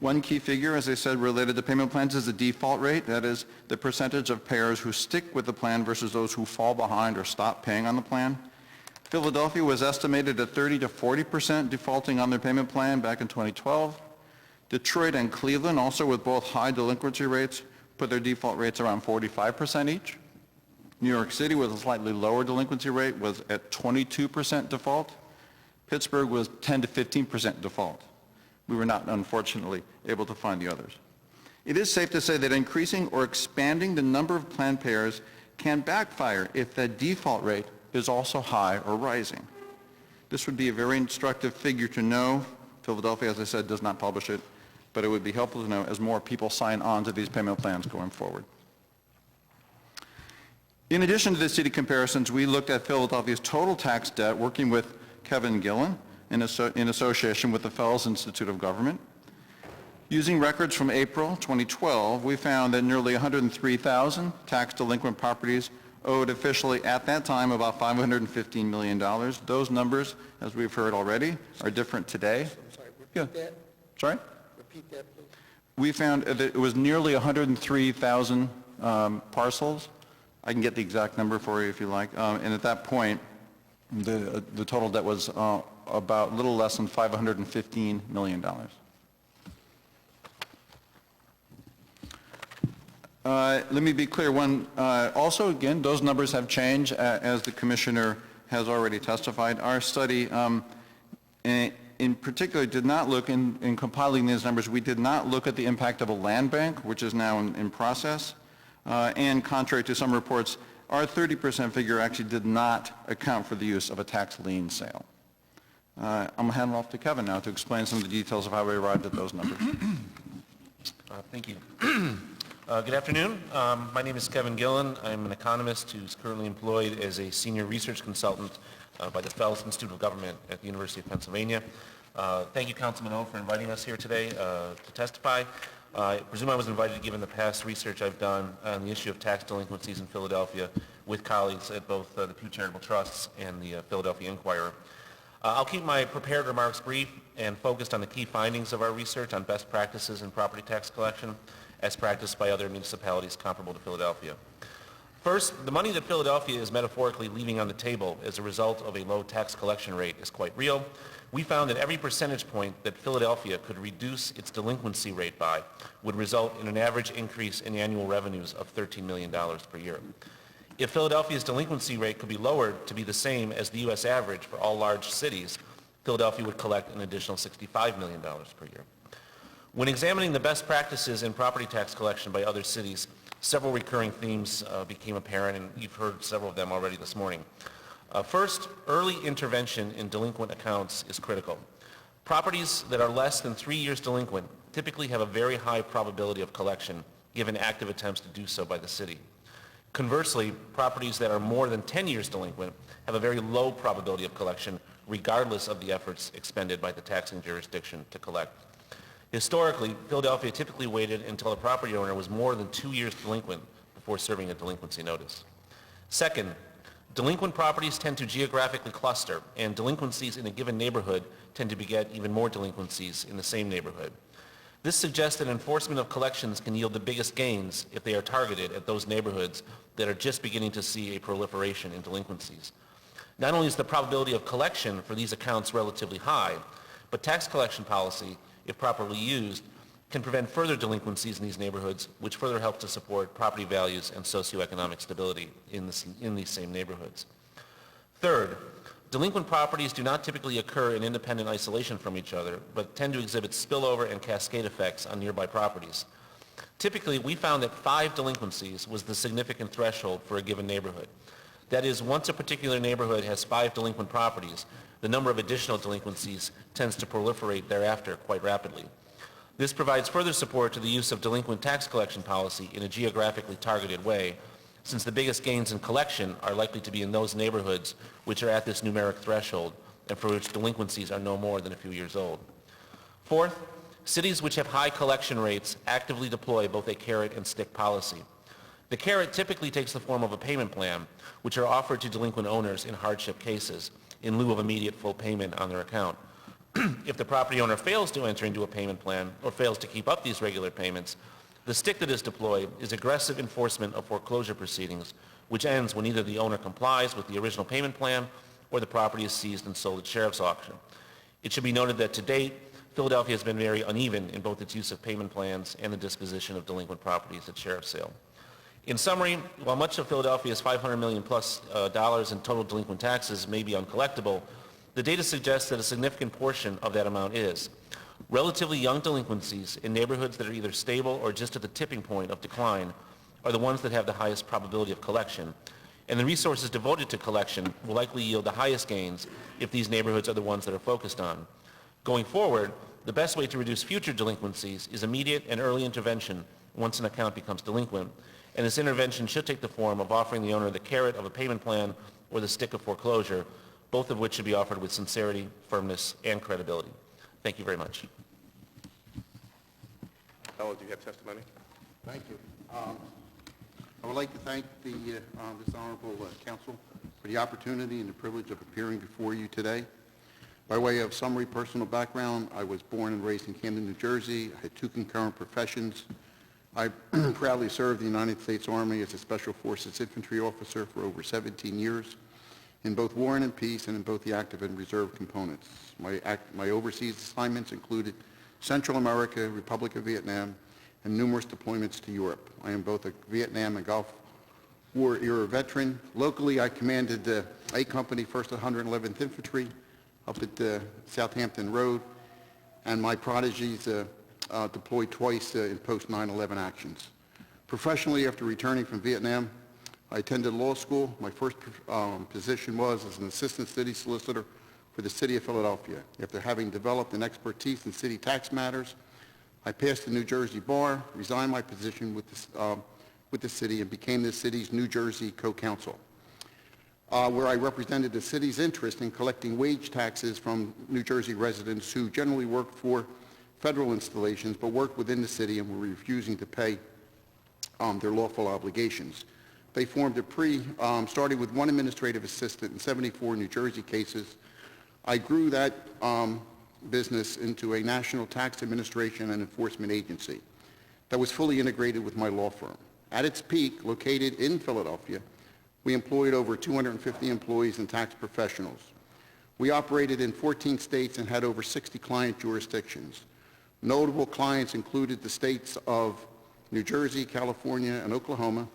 One key figure, as I said, related to payment plans is the default rate. That is, the percentage of payers who stick with the plan versus those who fall behind or stop paying on the plan. Philadelphia was estimated at 30 to 40% defaulting on their payment plan back in 2012. Detroit and Cleveland, also with both high delinquency rates, put their default rates around 45% each. New York City, with a slightly lower delinquency rate, was at 22% default. Pittsburgh was 10 to 15% default. We were not, unfortunately, able to find the others. It is safe to say that increasing or expanding the number of plan payers can backfire if that default rate is also high or rising. This would be a very instructive figure to know. Philadelphia, as I said, does not publish it, but it would be helpful to know as more people sign on to these payment plans going forward. In addition to the city comparisons, we looked at Philadelphia's total tax debt, working with Kevin Gillen in association with the Fells Institute of Government. Using records from April 2012, we found that nearly 103,000 tax delinquent properties owed officially at that time about $515 million. Those numbers, as we've heard already, are different today. I'm sorry, repeat that. Sorry? Repeat that, please. We found that it was nearly 103,000 parcels. I can get the exact number for you if you like. And at that point, the total debt was about a little less than $515 million. Let me be clear. Also, again, those numbers have changed as the Commissioner has already testified. Our study in particular did not look, in compiling these numbers, we did not look at the impact of a land bank, which is now in process. And contrary to some reports, our 30% figure actually did not account for the use of a tax lien sale. I'm going to hand it off to Kevin now to explain some of the details of how we arrived at those numbers. Thank you. Good afternoon. My name is Kevin Gillen. I'm an economist who's currently employed as a senior research consultant by the Fells Institute of Government at the University of Pennsylvania. Thank you, Councilman O, for inviting us here today to testify. I presume I was invited given the past research I've done on the issue of tax delinquencies in Philadelphia with colleagues at both the Pew Charitable Trusts and the Philadelphia Inquirer. I'll keep my prepared remarks brief and focused on the key findings of our research on best practices in property tax collection as practiced by other municipalities comparable to Philadelphia. First, the money that Philadelphia is metaphorically leaving on the table as a result of a low tax collection rate is quite real. We found that every percentage point that Philadelphia could reduce its delinquency rate by would result in an average increase in annual revenues of $13 million per year. If Philadelphia's delinquency rate could be lowered to be the same as the U.S. average for all large cities, Philadelphia would collect an additional $65 million per year. When examining the best practices in property tax collection by other cities, several recurring themes became apparent, and you've heard several of them already this morning. First, early intervention in delinquent accounts is critical. Properties that are less than 3 years delinquent typically have a very high probability of collection, given active attempts to do so by the city. Conversely, properties that are more than 10 years delinquent have a very low probability of collection, regardless of the efforts expended by the taxing jurisdiction to collect. Historically, Philadelphia typically waited until a property owner was more than 2 years delinquent before serving a delinquency notice. Second, delinquent properties tend to geographically cluster, and delinquencies in a given neighborhood tend to beget even more delinquencies in the same neighborhood. This suggests that enforcement of collections can yield the biggest gains if they are targeted at those neighborhoods that are just beginning to see a proliferation in delinquencies. Not only is the probability of collection for these accounts relatively high, but tax collection policy, if properly used, can prevent further delinquencies in these neighborhoods, which further help to support property values and socioeconomic stability in these same neighborhoods. Third, delinquent properties do not typically occur in independent isolation from each other, but tend to exhibit spillover and cascade effects on nearby properties. Typically, we found that 5 delinquencies was the significant threshold for a given neighborhood. That is, once a particular neighborhood has 5 delinquent properties, the number of additional delinquencies tends to proliferate thereafter quite rapidly. This provides further support to the use of delinquent tax collection policy in a geographically targeted way, since the biggest gains in collection are likely to be in those neighborhoods which are at this numeric threshold and for which delinquencies are no more than a few years old. Fourth, cities which have high collection rates actively deploy both a carrot and stick policy. The carrot typically takes the form of a payment plan, which are offered to delinquent owners in hardship cases in lieu of immediate full payment on their account. If the property owner fails to enter into a payment plan or fails to keep up these regular payments, the stick that is deployed is aggressive enforcement of foreclosure proceedings, which ends when either the owner complies with the original payment plan or the property is seized and sold at sheriff's auction. It should be noted that to date, Philadelphia has been very uneven in both its use of payment plans and the disposition of delinquent properties at sheriff's sale. In summary, while much of Philadelphia's $500 million plus dollars in total delinquent taxes may be uncollectible, the data suggests that a significant portion of that amount is. Relatively young delinquencies in neighborhoods that are either stable or just at the tipping point of decline are the ones that have the highest probability of collection, and the resources devoted to collection will likely yield the highest gains if these neighborhoods are the ones that are focused on. Going forward, the best way to reduce future delinquencies is immediate and early intervention once an account becomes delinquent, and this intervention should take the form of offering the owner the carrot of a payment plan or the stick of foreclosure, both of which should be offered with sincerity, firmness, and credibility. Thank you very much. Ella, do you have testimony? Thank you. I would like to thank this honorable council for the opportunity and the privilege of appearing before you today. By way of summary personal background, I was born and raised in Camden, New Jersey. I had 2 concurrent professions. I proudly served the United States Army as a Special Forces infantry officer for over 17 years in both war and in peace and in both the active and reserve components. My overseas assignments included Central America, Republic of Vietnam, and numerous deployments to Europe. I am both a Vietnam and Gulf War era veteran. Locally, I commanded the A Company, 1st 111th Infantry, up at Southampton Road, and my prodigies deployed twice in post 9/11 actions. Professionally, after returning from Vietnam, I attended law school. My first position was as an assistant city solicitor for the city of Philadelphia. After having developed an expertise in city tax matters, I passed the New Jersey bar, resigned my position with the city, and became the city's New Jersey co-counsel, where I represented the city's interest in collecting wage taxes from New Jersey residents who generally worked for federal installations but worked within the city and were refusing to pay their lawful obligations. They formed starting with 1 administrative assistant in 74 New Jersey cases. I grew that business into a national tax administration and enforcement agency that was fully integrated with my law firm. At its peak, located in Philadelphia, we employed over 250 employees and tax professionals. We operated in 14 states and had over 60 client jurisdictions. Notable clients included the states of New Jersey, California, and Oklahoma,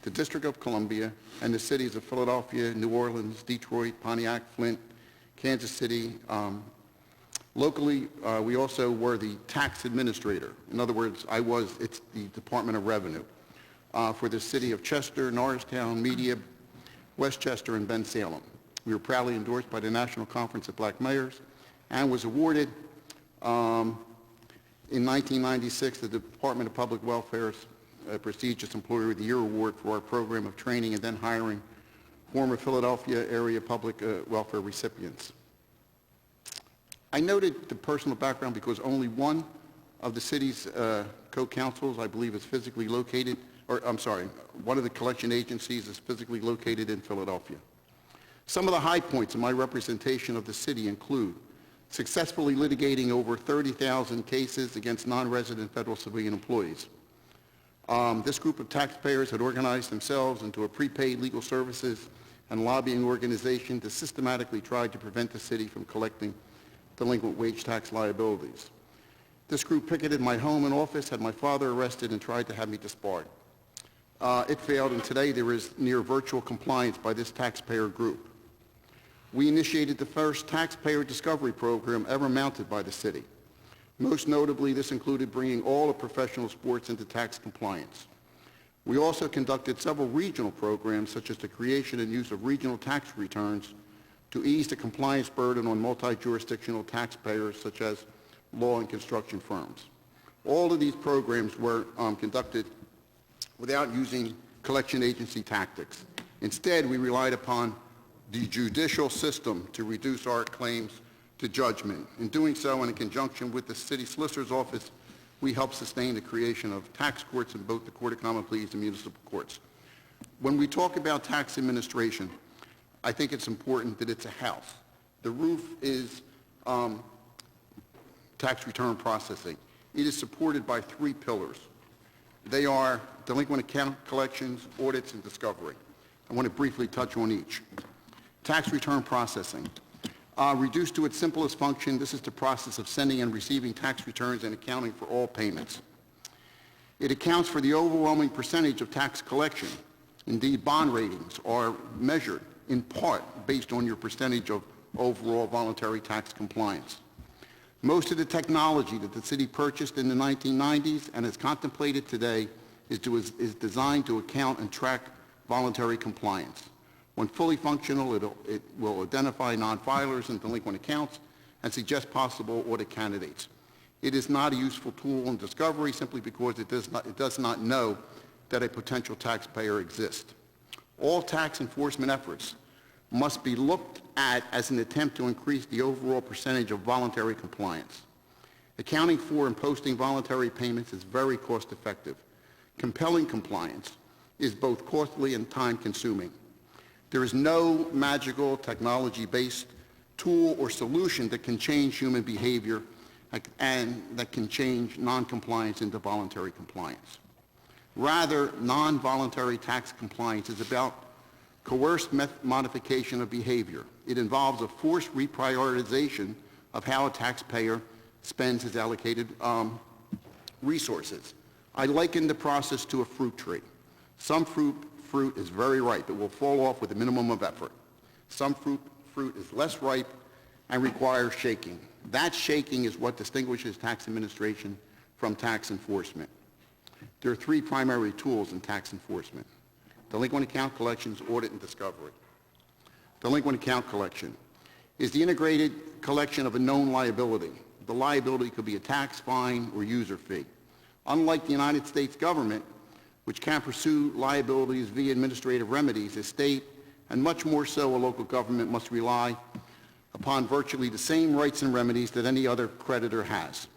the District of Columbia, and the cities of Philadelphia, New Orleans, Detroit, Pontiac, Flint, Kansas City. Locally, we also were the tax administrator. In other words, it's the Department of Revenue for the city of Chester, Norristown, Media, Westchester, and Ben Salem. We were proudly endorsed by the National Conference of Black Mayors and was awarded in 1996 the Department of Public Welfare's prestigious Employer of the Year Award for our program of training and then hiring former Philadelphia area public welfare recipients. I noted the personal background because only one of the city's co-councils, I believe, is physically located, one of the collection agencies is physically located in Philadelphia. Some of the high points in my representation of the city include successfully litigating over 30,000 cases against non-resident federal civilian employees. This group of taxpayers had organized themselves into a prepaid legal services and lobbying organization to systematically try to prevent the city from collecting delinquent wage tax liabilities. This group picketed my home and office, had my father arrested, and tried to have me disbarred. It failed, and today there is near virtual compliance by this taxpayer group. We initiated the first taxpayer discovery program ever mounted by the city. Most notably, this included bringing all of professional sports into tax compliance. We also conducted several regional programs, such as the creation and use of regional tax returns to ease the compliance burden on multi-jurisdictional taxpayers, such as law and construction firms. All of these programs were conducted without using collection agency tactics. Instead, we relied upon the judicial system to reduce our claims to judgment. In doing so, and in conjunction with the city solicitor's office, we helped sustain the creation of tax courts in both the Court of Common Pleas and municipal courts. When we talk about tax administration, I think it's important that it's a house. The roof is tax return processing. It is supported by 3 pillars. They are delinquent account collections, audits, and discovery. I want to briefly touch on each. Tax return processing. Reduced to its simplest function, this is the process of sending and receiving tax returns and accounting for all payments. It accounts for the overwhelming percentage of tax collection. Indeed, bond ratings are measured in part based on your percentage of overall voluntary tax compliance. Most of the technology that the city purchased in the 1990s and is contemplated today is designed to account and track voluntary compliance. When fully functional, it will identify non-filers and delinquent accounts and suggest possible audit candidates. It is not a useful tool in discovery simply because it does not know that a potential taxpayer exists. All tax enforcement efforts must be looked at as an attempt to increase the overall percentage of voluntary compliance. Accounting for and posting voluntary payments is very cost-effective. Compelling compliance is both costly and time-consuming. There is no magical technology-based tool or solution that can change human behavior and that can change non-compliance into voluntary compliance. Rather, non-voluntary tax compliance is about coerced modification of behavior. It involves a forced reprioritization of how a taxpayer spends his allocated resources. I liken the process to a fruit tree. Some fruit is very ripe. It will fall off with a minimum of effort. Some fruit is less ripe and requires shaking. That shaking is what distinguishes tax administration from tax enforcement. There are three primary tools in tax enforcement: delinquent account collections, audit, and discovery. Delinquent account collection is the integrated collection of a known liability. The liability could be a tax, fine, or user fee. Unlike the United States government, which can pursue liabilities via administrative remedies, a state, and much more so a local government, must rely upon virtually the same rights and remedies that any other creditor has.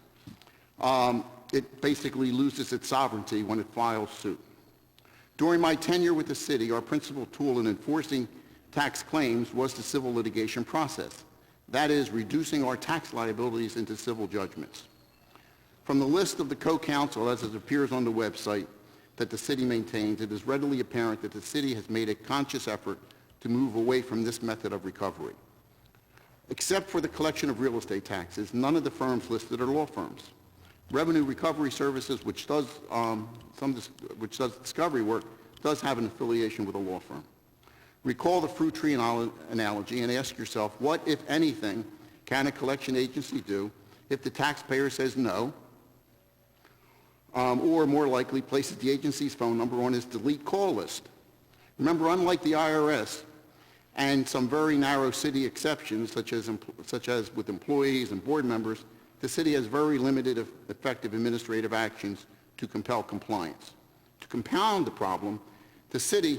It basically loses its sovereignty when it files suit. During my tenure with the city, our principal tool in enforcing tax claims was the civil litigation process. That is, reducing our tax liabilities into civil judgments. From the list of the co-counsel, as it appears on the website that the city maintains, it is readily apparent that the city has made a conscious effort to move away from this method of recovery. Except for the collection of real estate taxes, none of the firms listed are law firms. Revenue Recovery Services, which does discovery work, does have an affiliation with a law firm. Recall the fruit tree analogy and ask yourself, what, if anything, can a collection agency do if the taxpayer says no, or more likely places the agency's phone number on his delete call list? Remember, unlike the IRS and some very narrow city exceptions, such as with employees and board members, the city has very limited effective administrative actions to compel compliance. To compound the problem, the city,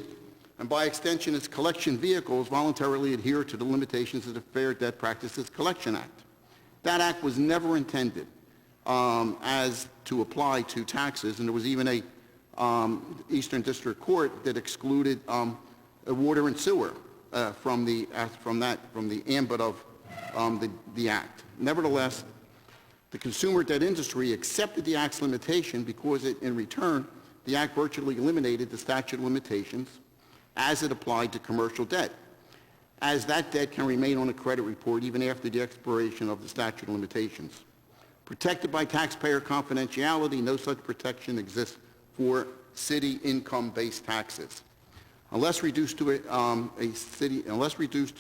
and by extension its collection vehicles, voluntarily adhere to the limitations of the Fair Debt Practices Collection Act. That act was never intended as to apply to taxes, and there was even a Eastern District Court that excluded water and sewer from the ambit of the act. Nevertheless, the consumer debt industry accepted the act's limitation because in return, the act virtually eliminated the statute of limitations as it applied to commercial debt, as that debt can remain on a credit report even after the expiration of the statute of limitations. Protected by taxpayer confidentiality, no such protection exists for city income-based taxes. Unless reduced to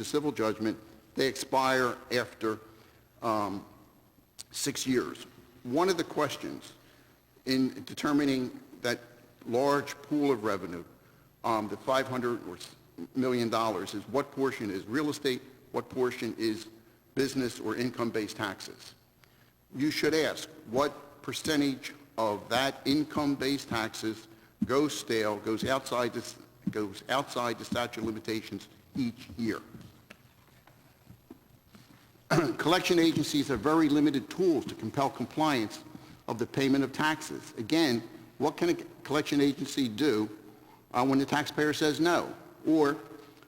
civil judgment, they expire after 6 years. One of the questions in determining that large pool of revenue, the $500 million, is what portion is real estate, what portion is business or income-based taxes. You should ask what percentage of that income-based taxes goes stale, goes outside the statute of limitations each year. Collection agencies have very limited tools to compel compliance of the payment of taxes. Again, what can a collection agency do when the taxpayer says no? Or,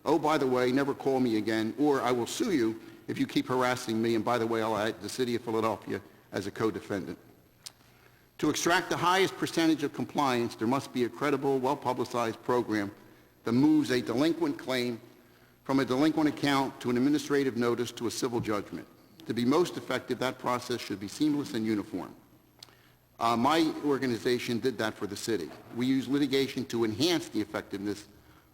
oh, by the way, never call me again, or I will sue you if you keep harassing me, and by the way, I'll add the city of Philadelphia as a co-defendant. To extract the highest percentage of compliance, there must be a credible, well-publicized program that moves a delinquent claim from a delinquent account to an administrative notice to a civil judgment. To be most effective, that process should be seamless and uniform. My organization did that for the city. We use litigation to enhance the effectiveness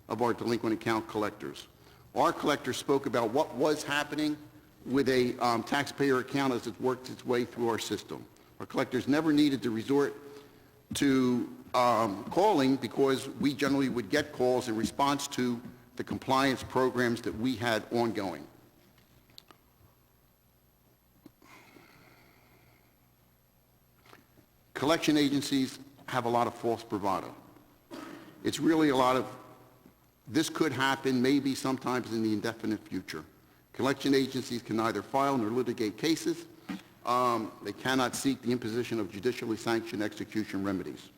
of our delinquent account collectors. Our collectors spoke about what was happening with a taxpayer account as it worked its way through our system. Our collectors never needed to resort to calling because we generally would get calls in response to the compliance programs that we had ongoing. Collection agencies have a lot of false bravado. It's really a lot of, this could happen maybe sometimes in the indefinite future. Collection agencies can neither file nor litigate cases. They cannot seek the imposition of judicially sanctioned execution remedies.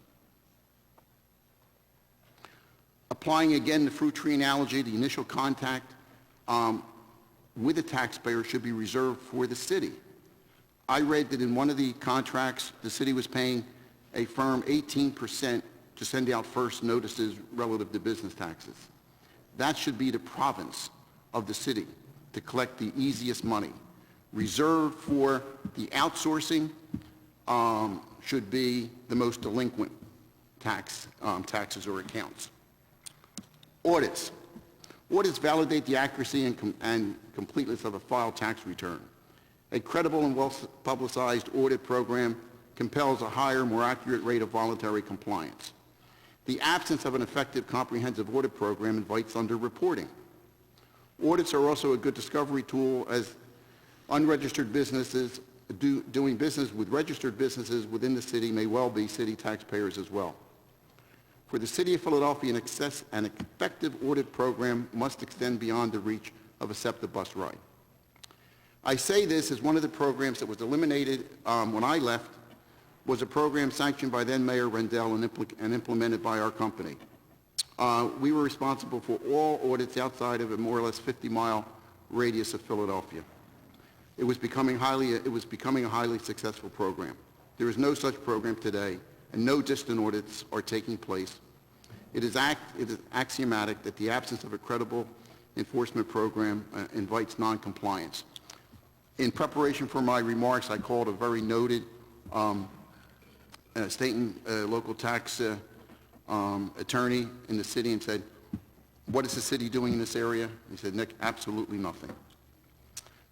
Applying again the fruit tree analogy, the initial contact with the taxpayer should be reserved for the city. I read that in one of the contracts, the city was paying a firm 18% to send out first notices relative to business taxes. That should be the province of the city to collect the easiest money. Reserved for the outsourcing should be the most delinquent taxes or accounts. Audits. Audits validate the accuracy and completeness of a filed tax return. A credible and well-publicized audit program compels a higher, more accurate rate of voluntary compliance. The absence of an effective comprehensive audit program invites underreporting. Audits are also a good discovery tool as unregistered businesses doing business with registered businesses within the city may well be city taxpayers as well. For the City of Philadelphia, an effective audit program must extend beyond the reach of a SEPTA bus ride. I say this as one of the programs that was eliminated when I left was a program sanctioned by then Mayor Rendell and implemented by our company. We were responsible for all audits outside of a more or less 50-mile radius of Philadelphia. It was becoming a highly successful program. There is no such program today, and no distant audits are taking place. It is axiomatic that the absence of a credible enforcement program invites noncompliance. In preparation for my remarks, I called a very noted state and local tax attorney in the city and said, "What is the city doing in this area?" He said, "Nick, absolutely nothing."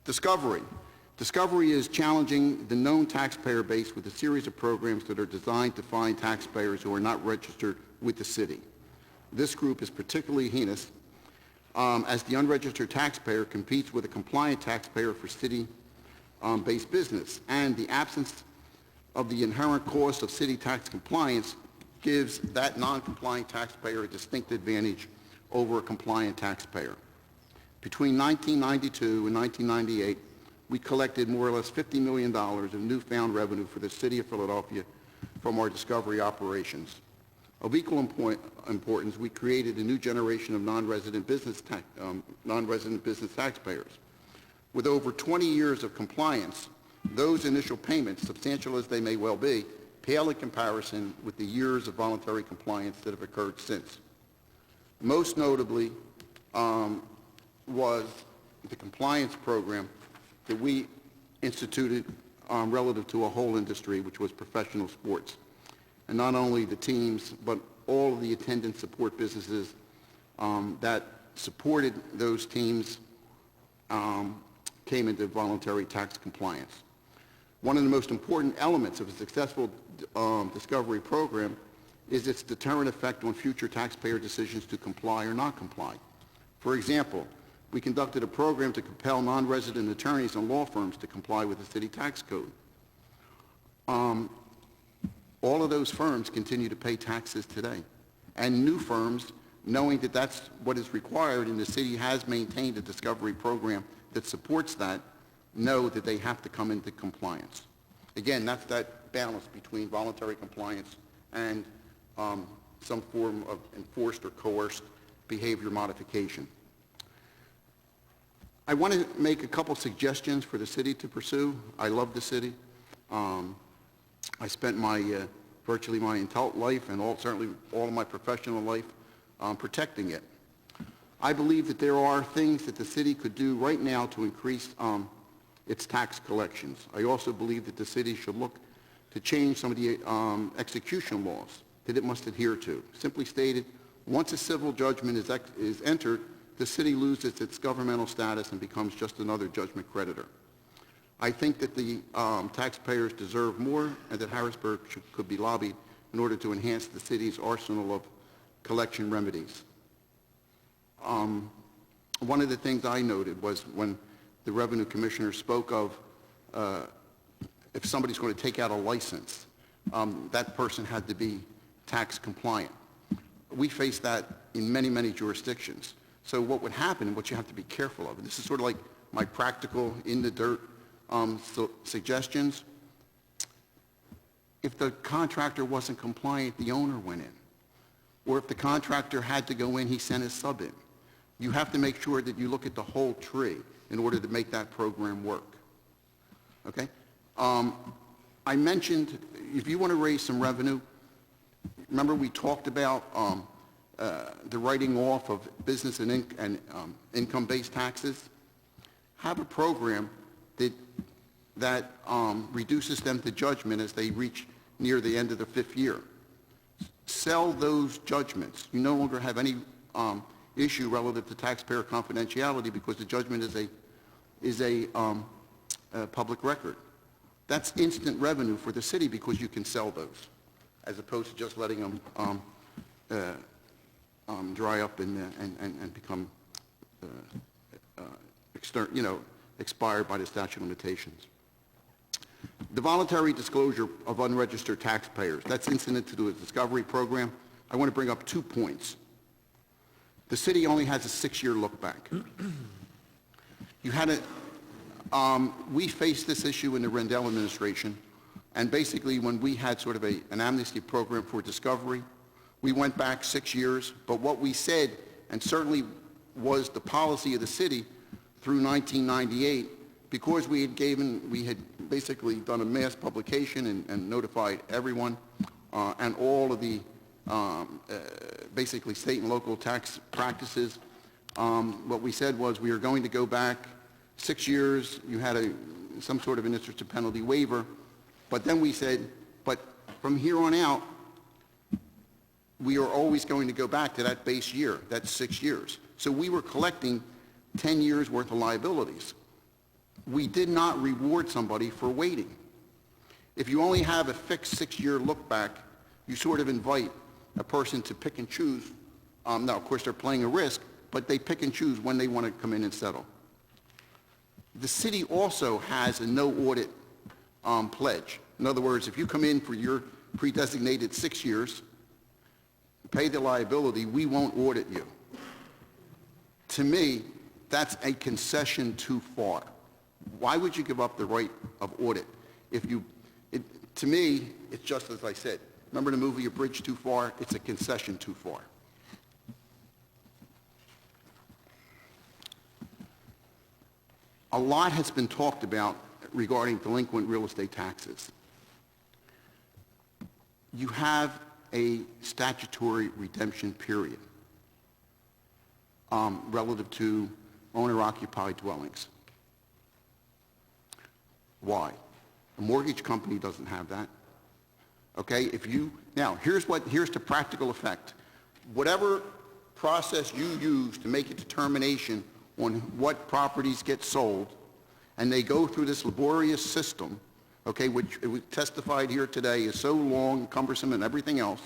Discovery. Discovery is challenging the known taxpayer base with a series of programs that are designed to find taxpayers who are not registered with the city. This group is particularly heinous as the unregistered taxpayer competes with a compliant taxpayer for city-based business, and the absence of the inherent cost of city tax compliance gives that non-compliant taxpayer a distinct advantage over a compliant taxpayer. Between 1992 and 1998, we collected more or less $50 million of newfound revenue for the City of Philadelphia from our discovery operations. Of equal importance, we created a new generation of non-resident business taxpayers. With over 20 years of compliance, those initial payments, substantial as they may well be, pale in comparison with the years of voluntary compliance that have occurred since. Most notably was the compliance program that we instituted relative to a whole industry, which was professional sports. And not only the teams, but all of the attendant support businesses that supported those teams came into voluntary tax compliance. One of the most important elements of a successful discovery program is its deterrent effect on future taxpayer decisions to comply or not comply. For example, we conducted a program to compel non-resident attorneys and law firms to comply with the city tax code. All of those firms continue to pay taxes today. And new firms, knowing that that's what is required and the city has maintained a discovery program that supports that, know that they have to come into compliance. Again, that's that balance between voluntary compliance and some form of enforced or coerced behavior modification. I want to make a couple suggestions for the city to pursue. I love the city. I spent virtually my entire life and certainly all of my professional life protecting it. I believe that there are things that the city could do right now to increase its tax collections. I also believe that the city should look to change some of the execution laws that it must adhere to. Simply stated, once a civil judgment is entered, the city loses its governmental status and becomes just another judgment creditor. I think that the taxpayers deserve more and that Harrisburg could be lobbied in order to enhance the city's arsenal of collection remedies. One of the things I noted was when the Revenue Commissioner spoke of if somebody's going to take out a license, that person had to be tax compliant. We face that in many, many jurisdictions. So what would happen, and what you have to be careful of, and this is sort of like my practical, in-the-dirt suggestions. If the contractor wasn't compliant, the owner went in. Or if the contractor had to go in, he sent his sub in. You have to make sure that you look at the whole tree in order to make that program work. Okay? I mentioned, if you want to raise some revenue, remember we talked about the writing off of business and income-based taxes? Have a program that reduces them to judgment as they reach near the end of the 5th year. Sell those judgments. You no longer have any issue relative to taxpayer confidentiality because the judgment is a public record. That's instant revenue for the city because you can sell those, as opposed to just letting them dry up and become expired by the statute of limitations. The voluntary disclosure of unregistered taxpayers, that's incident to the discovery program. I want to bring up 2 points. The city only has a 6-year look back. You had we faced this issue in the Rendell administration, and basically when we had sort of an amnesty program for discovery, we went back 6 years, but what we said, and certainly was the policy of the city through 1998, because we had basically done a mass publication and notified everyone, and all of the basically state and local tax practices, what we said was we are going to go back 6 years. You had some sort of an interest and penalty waiver, but then we said, but from here on out, we are always going to go back to that base year. That's 6 years. So we were collecting 10 years worth of liabilities. We did not reward somebody for waiting. If you only have a fixed 6-year look back, you sort of invite a person to pick and choose. Now, of course, they're playing a risk, but they pick and choose when they want to come in and settle. The city also has a no audit pledge. In other words, if you come in for your pre-designated 6 years, pay the liability, we won't audit you. To me, that's a concession too far. Why would you give up the right of audit? To me, it's just as I said. Remember the movie A Bridge Too Far? It's a concession too far. A lot has been talked about regarding delinquent real estate taxes. You have a statutory redemption period relative to owner-occupied dwellings. Why? A mortgage company doesn't have that. Okay, now here's the practical effect. Whatever process you use to make a determination on what properties get sold, and they go through this laborious system, okay, which it was testified here today is so long, cumbersome, and everything else,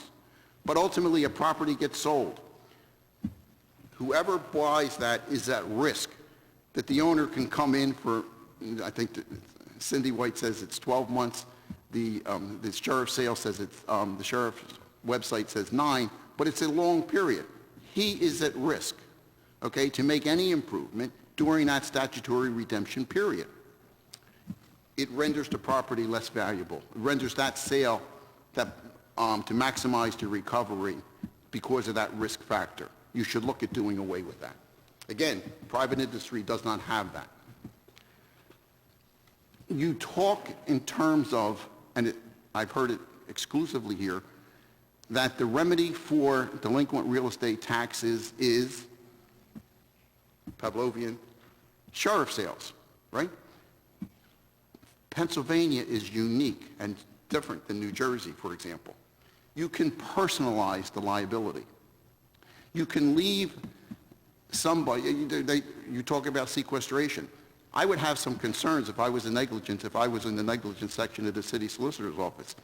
but ultimately a property gets sold. Whoever buys that is at risk that the owner can come in for, I think Cindy White says it's 12 months. The sheriff's sale says the sheriff's website says 9, but it's a long period. He is at risk, okay, to make any improvement during that statutory redemption period. It renders the property less valuable. It renders that sale to maximize the recovery because of that risk factor. You should look at doing away with that. Again, private industry does not have that. You talk in terms of, and I've heard it exclusively here, that the remedy for delinquent real estate taxes is Pavlovian sheriff sales, right? Pennsylvania is unique and different than New Jersey, for example. You can personalize the liability. You can leave somebody, you talk about sequestration. I would have some concerns if I was in the negligence section of the city solicitor's office.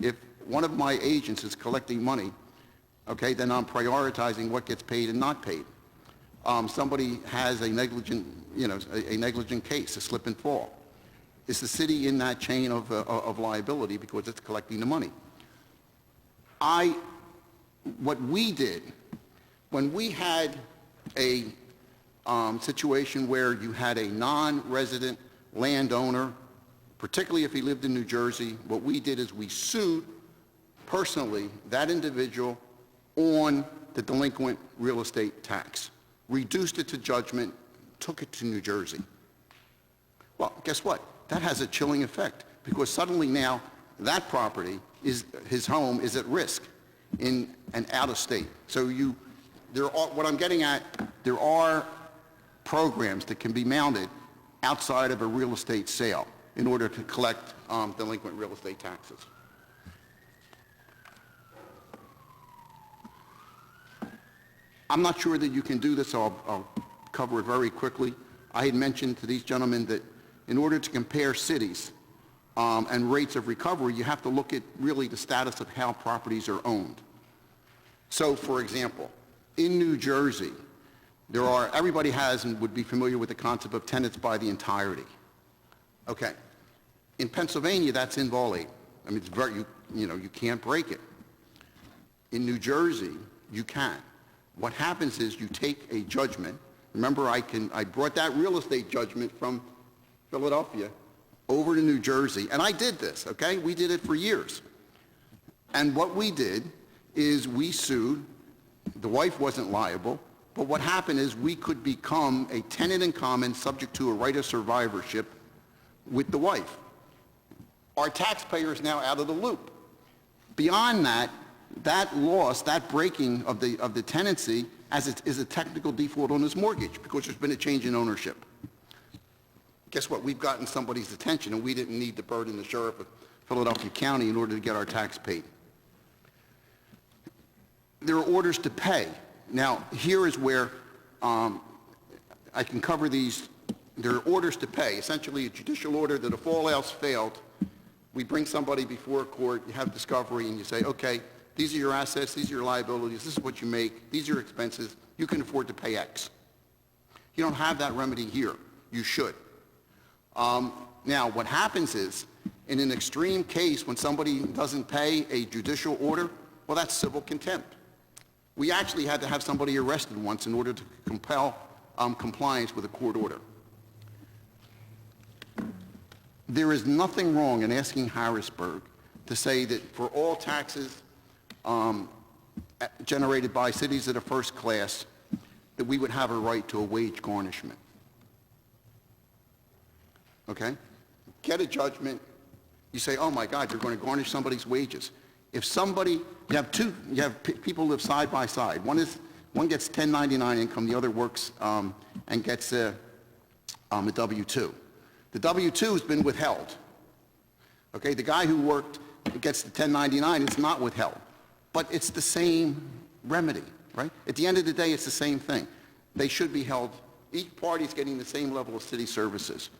If one of my agents is collecting money, okay, then I'm prioritizing what gets paid and not paid. Somebody has a negligent, a negligent case, a slip and fall. Is the city in that chain of liability because it's collecting the money? What we did, when we had a situation where you had a non-resident landowner, particularly if he lived in New Jersey, what we did is we sued personally that individual on the delinquent real estate tax, reduced it to judgment, took it to New Jersey. Well, guess what? That has a chilling effect because suddenly now that property, his home is at risk in and out of state. So what I'm getting at, there are programs that can be mounted outside of a real estate sale in order to collect delinquent real estate taxes. I'm not sure that you can do this, so I'll cover it very quickly. I had mentioned to these gentlemen that in order to compare cities and rates of recovery, you have to look at really the status of how properties are owned. So, for example, in New Jersey, everybody has and would be familiar with the concept of tenants by the entirety. Okay. In Pennsylvania, that's inviolate. I mean, you can't break it. In New Jersey, you can. What happens is you take a judgment. Remember, I brought that real estate judgment from Philadelphia over to New Jersey, and I did this, okay? We did it for years. And what we did is we sued. The wife wasn't liable, but what happened is we could become a tenant in common subject to a right of survivorship with the wife. Our taxpayer is now out of the loop. Beyond that, that loss, that breaking of the tenancy is a technical default on his mortgage because there's been a change in ownership. Guess what? We've gotten somebody's attention, and we didn't need to burden the sheriff of Philadelphia County in order to get our tax paid. There are orders to pay. Now, here is where I can cover these. There are orders to pay, essentially a judicial order that if all else failed, we bring somebody before court, you have discovery, and you say, okay, these are your assets, these are your liabilities, this is what you make, these are your expenses, you can afford to pay X. You don't have that remedy here. You should. Now, what happens is, in an extreme case, when somebody doesn't pay a judicial order, well, that's civil contempt. We actually had to have somebody arrested once in order to compel compliance with a court order. There is nothing wrong in asking Harrisburg to say that for all taxes generated by cities that are first class, that we would have a right to a wage garnishment. Okay? Get a judgment. You say, oh my God, you're going to garnish somebody's wages. If somebody, you have people live side by side. One gets 1099 income, the other works and gets a W-2. The W-2 has been withheld. Okay, the guy who worked gets the 1099, it's not withheld. But it's the same remedy, right? At the end of the day, it's the same thing. They should be held, each party is getting the same level of city services.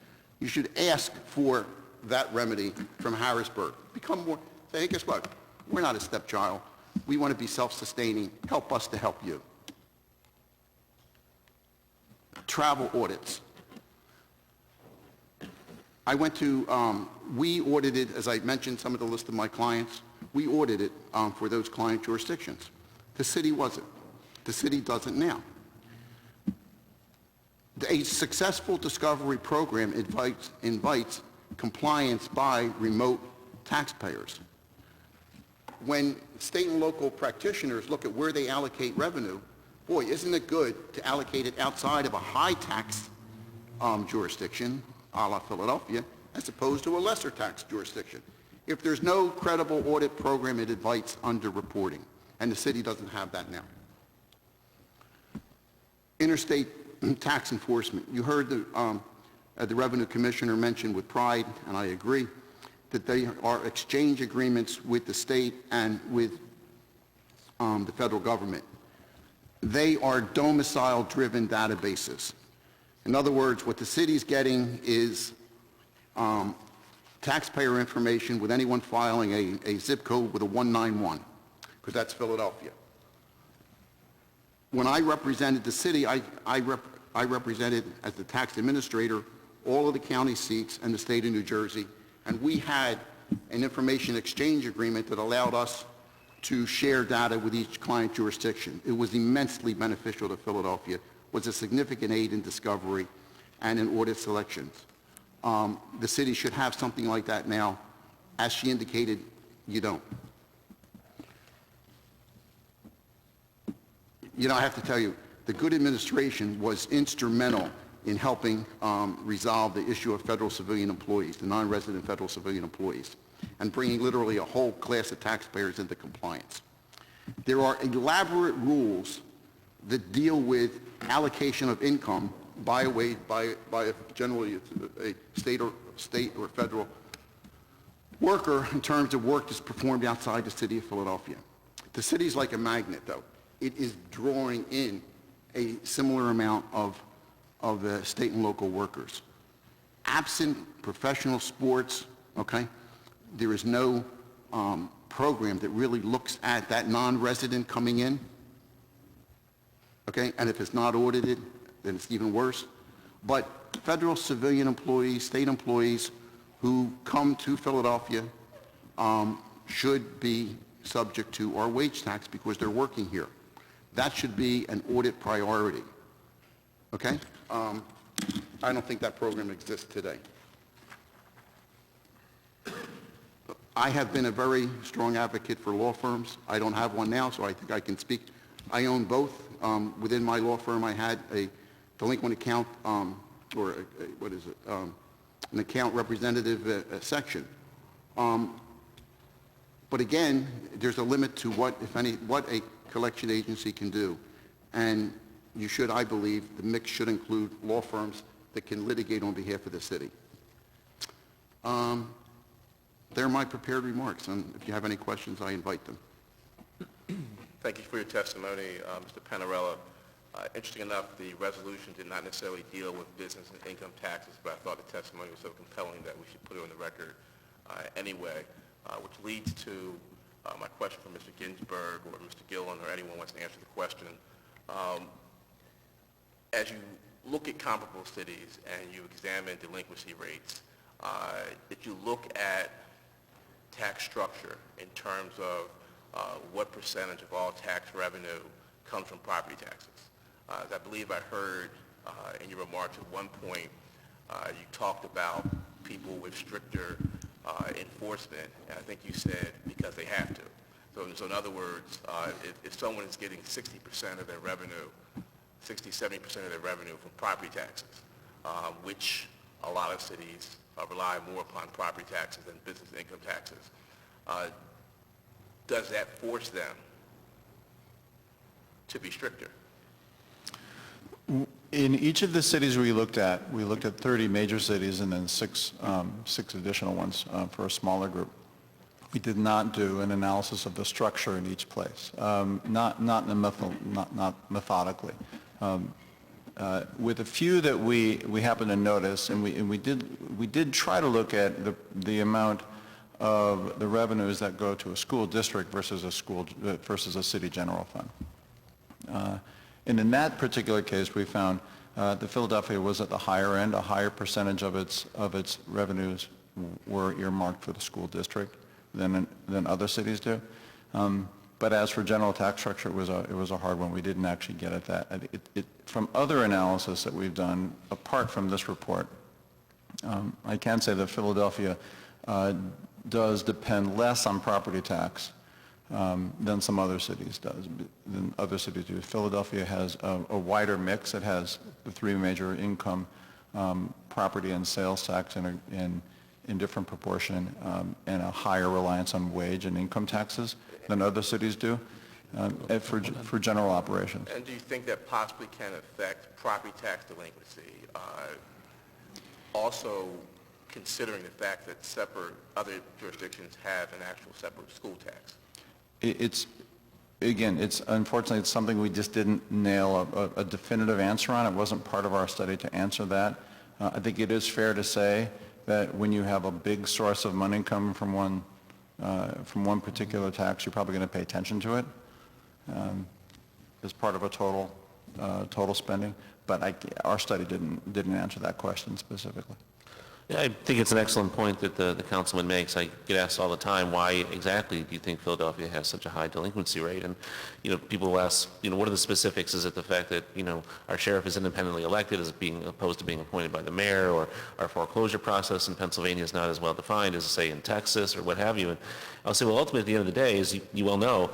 You should ask for that remedy from Harrisburg. Become more, say, hey, guess what? We're not a stepchild. We want to be self-sustaining. Help us to help you. Travel audits. I went to, we audited, as I mentioned, some of the list of my clients. We audited for those client jurisdictions. The city wasn't. The city doesn't now. A successful discovery program invites compliance by remote taxpayers. When state and local practitioners look at where they allocate revenue, boy, isn't it good to allocate it outside of a high tax jurisdiction, a la Philadelphia, as opposed to a lesser tax jurisdiction. If there's no credible audit program, it invites underreporting, and the city doesn't have that now. Interstate tax enforcement. You heard the Revenue Commissioner mention with pride, and I agree, that they are exchange agreements with the state and with the federal government. They are domicile-driven databases. In other words, what the city's getting is taxpayer information with anyone filing a zip code with a 191, because that's Philadelphia. When I represented the city, I represented, as the tax administrator, all of the county seats and the state of New Jersey, and we had an information exchange agreement that allowed us to share data with each client jurisdiction. It was immensely beneficial to Philadelphia, was a significant aid in discovery and in audit selections. The city should have something like that now. As she indicated, you don't. You know, I have to tell you, the good administration was instrumental in helping resolve the issue of federal civilian employees, the non-resident federal civilian employees, and bringing literally a whole class of taxpayers into compliance. There are elaborate rules that deal with allocation of income by generally a state or federal worker in terms of work that's performed outside the city of Philadelphia. The city's like a magnet, though. It is drawing in a similar amount of the state and local workers. Absent professional sports, okay, there is no program that really looks at that non-resident coming in, okay, and if it's not audited, then it's even worse. But federal civilian employees, state employees who come to Philadelphia should be subject to our wage tax because they're working here. That should be an audit priority, okay? I don't think that program exists today. I have been a very strong advocate for law firms. I don't have one now, so I think I can speak. I own both. Within my law firm, I had a delinquent account, an account representative section. But again, there's a limit to what, if any, what a collection agency can do. And you should, I believe, the mix should include law firms that can litigate on behalf of the city. They're my prepared remarks, and if you have any questions, I invite them. Thank you for your testimony, Mr. Panarella. Interesting enough, the resolution did not necessarily deal with business and income taxes, but I thought the testimony was so compelling that we should put it on the record anyway, which leads to my question for Mr. Ginsburg or Mr. Gillen or anyone who wants to answer the question. As you look at comparable cities and you examine delinquency rates, that you look at tax structure in terms of what percentage of all tax revenue comes from property taxes. As I believe I heard in your remarks at one point, you talked about people with stricter enforcement, and I think you said because they have to. So in other words, if someone is getting 60% of their revenue, 60, 70% of their revenue from property taxes, which a lot of cities rely more upon property taxes than business income taxes, does that force them to be stricter? In each of the cities we looked at 30 major cities and then six additional ones for a smaller group. We did not do an analysis of the structure in each place, not methodically. With a few that we happened to notice, and we did try to look at the amount of the revenues that go to a school district versus a city general fund. And in that particular case, we found that Philadelphia was at the higher end. A higher percentage of its revenues were earmarked for the school district than other cities do. But as for general tax structure, it was a hard one. We didn't actually get at that. From other analysis that we've done, apart from this report, I can say that Philadelphia does depend less on property tax than some other cities do. Philadelphia has a wider mix. It has the three major income, property and sales tax in different proportion, and a higher reliance on wage and income taxes than other cities do for general operations. And do you think that possibly can affect property tax delinquency? Also considering the fact that separate other jurisdictions have an actual separate school tax? Unfortunately, it's something we just didn't nail a definitive answer on. It wasn't part of our study to answer that. I think it is fair to say that when you have a big source of money coming from one particular tax, you're probably going to pay attention to it as part of a total spending. But our study didn't answer that question specifically. Yeah, I think it's an excellent point that the councilman makes. I get asked all the time, why exactly do you think Philadelphia has such a high delinquency rate? And, people will ask, what are the specifics? Is it the fact that, our sheriff is independently elected as being opposed to being appointed by the mayor, or our foreclosure process in Pennsylvania is not as well defined as, say, in Texas or what have you? And I'll say, well, ultimately, at the end of the day, as you well know,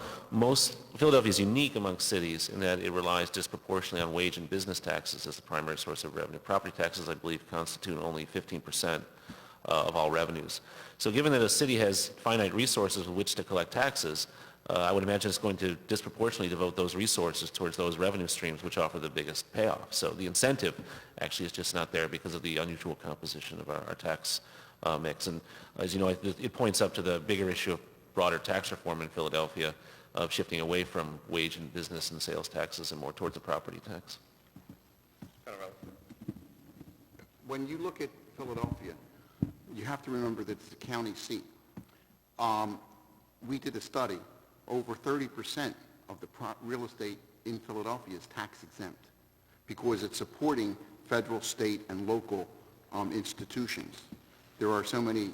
Philadelphia is unique amongst cities in that it relies disproportionately on wage and business taxes as the primary source of revenue. Property taxes, I believe, constitute only 15% of all revenues. So given that a city has finite resources with which to collect taxes, I would imagine it's going to disproportionately devote those resources towards those revenue streams which offer the biggest payoff. So the incentive actually is just not there because of the unusual composition of our tax mix. And as you know, it points up to the bigger issue of broader tax reform in Philadelphia, of shifting away from wage and business and sales taxes and more towards the property tax. When you look at Philadelphia, you have to remember that it's the county seat. We did a study. Over 30% of the real estate in Philadelphia is tax exempt because it's supporting federal, state, and local institutions. There are so many,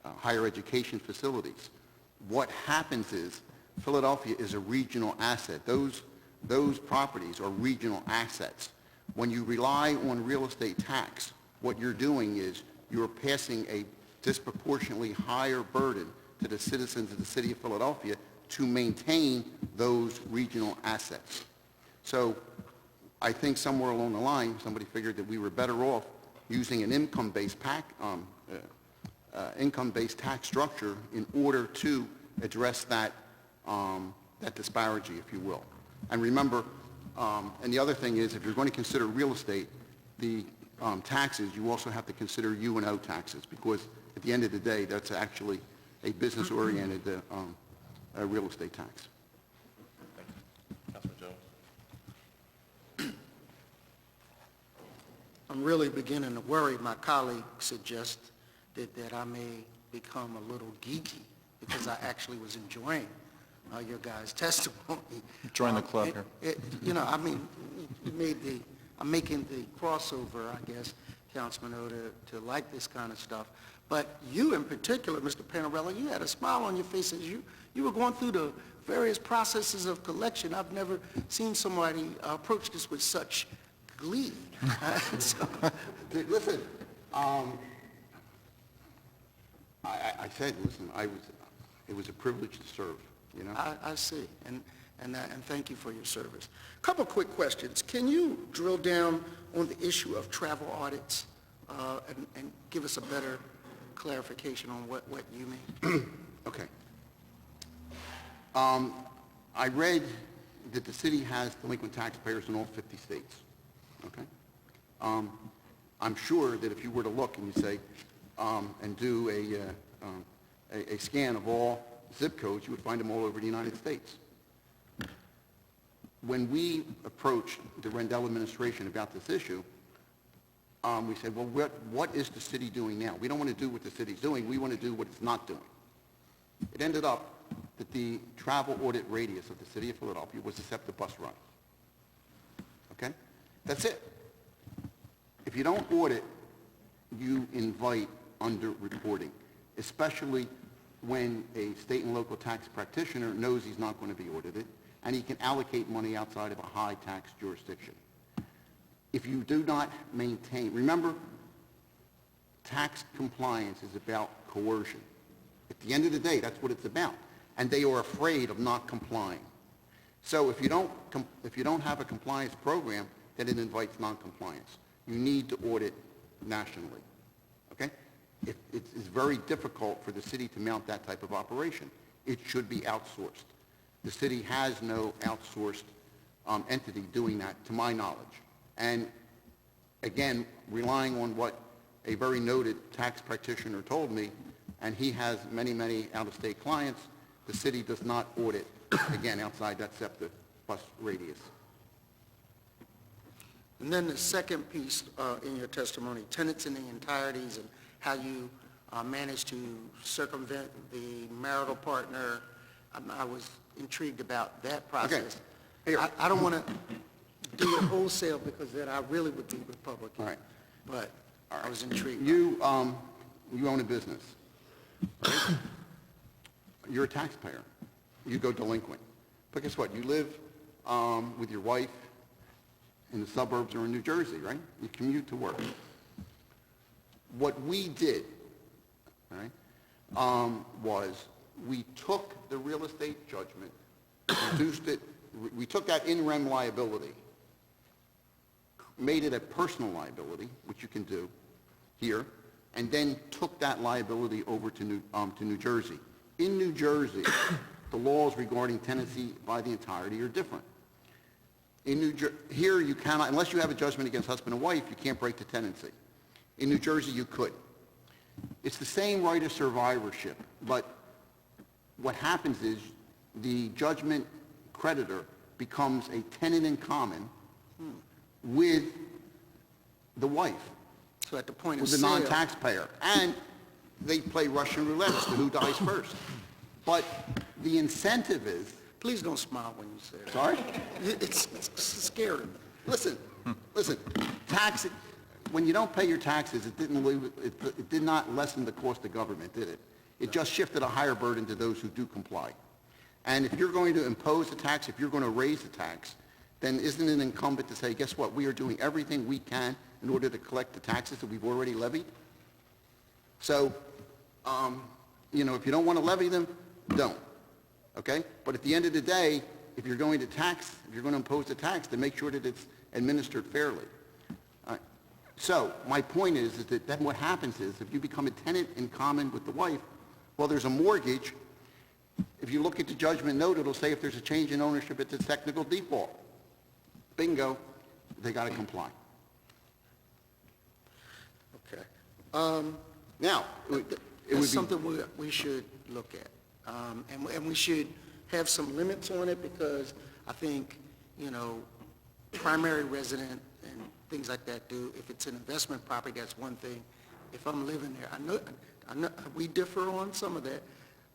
higher education facilities. What happens is Philadelphia is a regional asset. Those properties are regional assets. When you rely on real estate tax, what you're doing is you're passing a disproportionately higher burden to the citizens of the city of Philadelphia to maintain those regional assets. So I think somewhere along the line, somebody figured that we were better off using an income-based tax structure in order to address that disparity, if you will. And remember, and the other thing is, if you're going to consider real estate, the taxes, you also have to consider U&O taxes, because at the end of the day, that's actually a business-oriented real estate tax. Councilman Jones. I'm really beginning to worry. My colleague suggested that I may become a little geeky because I actually was enjoying your guys' testimony. Join the club here. I'm making the crossover, I guess, Councilman O, to like this kind of stuff. But you in particular, Mr. Panarello, you had a smile on your face as you were going through the various processes of collection. I've never seen somebody approach this with such glee. Listen, I said, listen, it was a privilege to serve, I see, and thank you for your service. Couple quick questions. Can you drill down on the issue of travel audits and give us a better clarification on what you mean? Okay. I read that the city has delinquent taxpayers in all 50 states, okay? I'm sure that if you were to look and you say, and do a scan of all zip codes, you would find them all over the United States. When we approached the Rendell administration about this issue, we said, well, what is the city doing now? We don't want to do what the city's doing. We want to do what it's not doing. It ended up that the travel audit radius of the city of Philadelphia was to accept the bus run. Okay? That's it. If you don't audit, you invite under-reporting, especially when a state and local tax practitioner knows he's not going to be audited and he can allocate money outside of a high tax jurisdiction. If you do not maintain, remember, tax compliance is about coercion. At the end of the day, that's what it's about. And they are afraid of not complying. So if you don't have a compliance program, then it invites non-compliance. You need to audit nationally. Okay? It's very difficult for the city to mount that type of operation. It should be outsourced. The city has no outsourced entity doing that, to my knowledge. And again, relying on what a very noted tax practitioner told me, and he has many, many out-of-state clients, the city does not audit, again, outside that SEPTA bus radius. And then the second piece in your testimony, tenants in the entireties and how you managed to circumvent the marital partner. I was intrigued about that process. Here. I don't want to do it wholesale because then I really would be Republican. All right. But I was intrigued. You own a business. Right? You're a taxpayer. You go delinquent. But guess what? You live with your wife in the suburbs or in New Jersey, right? You commute to work. What we did, right, was we took the real estate judgment, reduced it, we took that in rem liability, made it a personal liability, which you can do here, and then took that liability over to New Jersey. In New Jersey, the laws regarding tenancy by the entirety are different. Here you cannot, unless you have a judgment against husband and wife, you can't break the tenancy. In New Jersey, you could. It's the same right of survivorship, but what happens is the judgment creditor becomes a tenant in common with the wife, So at the point of with the sale, non-taxpayer. And they play Russian roulette as to who dies first. But the incentive is, please don't smile when you say it. sorry? It's scary. Listen, when you don't pay your taxes, it did not lessen the cost of government, did it? It just shifted a higher burden to those who do comply. And if you're going to impose a tax, if you're going to raise the tax, then isn't it incumbent to say, guess what, we are doing everything we can in order to collect the taxes that we've already levied? So, if you don't want to levy them, don't, okay? But at the end of the day, if you're going to impose a tax, then make sure that it's administered fairly. So my point is that then what happens is if you become a tenant in common with the wife, well, there's a mortgage. If you look at the judgment note, it'll say if there's a change in ownership, it's a technical default. Bingo, they got to comply. Okay. Now, it would That's be... something we should look at. And we should have some limits on it because I think, primary resident and things like that do. If it's an investment property, that's one thing. If I'm living there, I know we differ on some of that,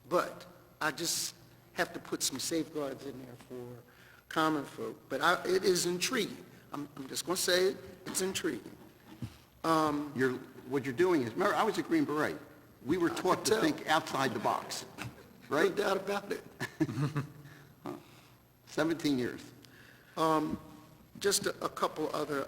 but I just have to put some safeguards in there for common folk. But it is intriguing. I'm just going to say it. It's intriguing. What you're doing is, remember, I was a Green Beret. We were taught to think outside the box, right? No doubt about it. 17 years. Just a couple other,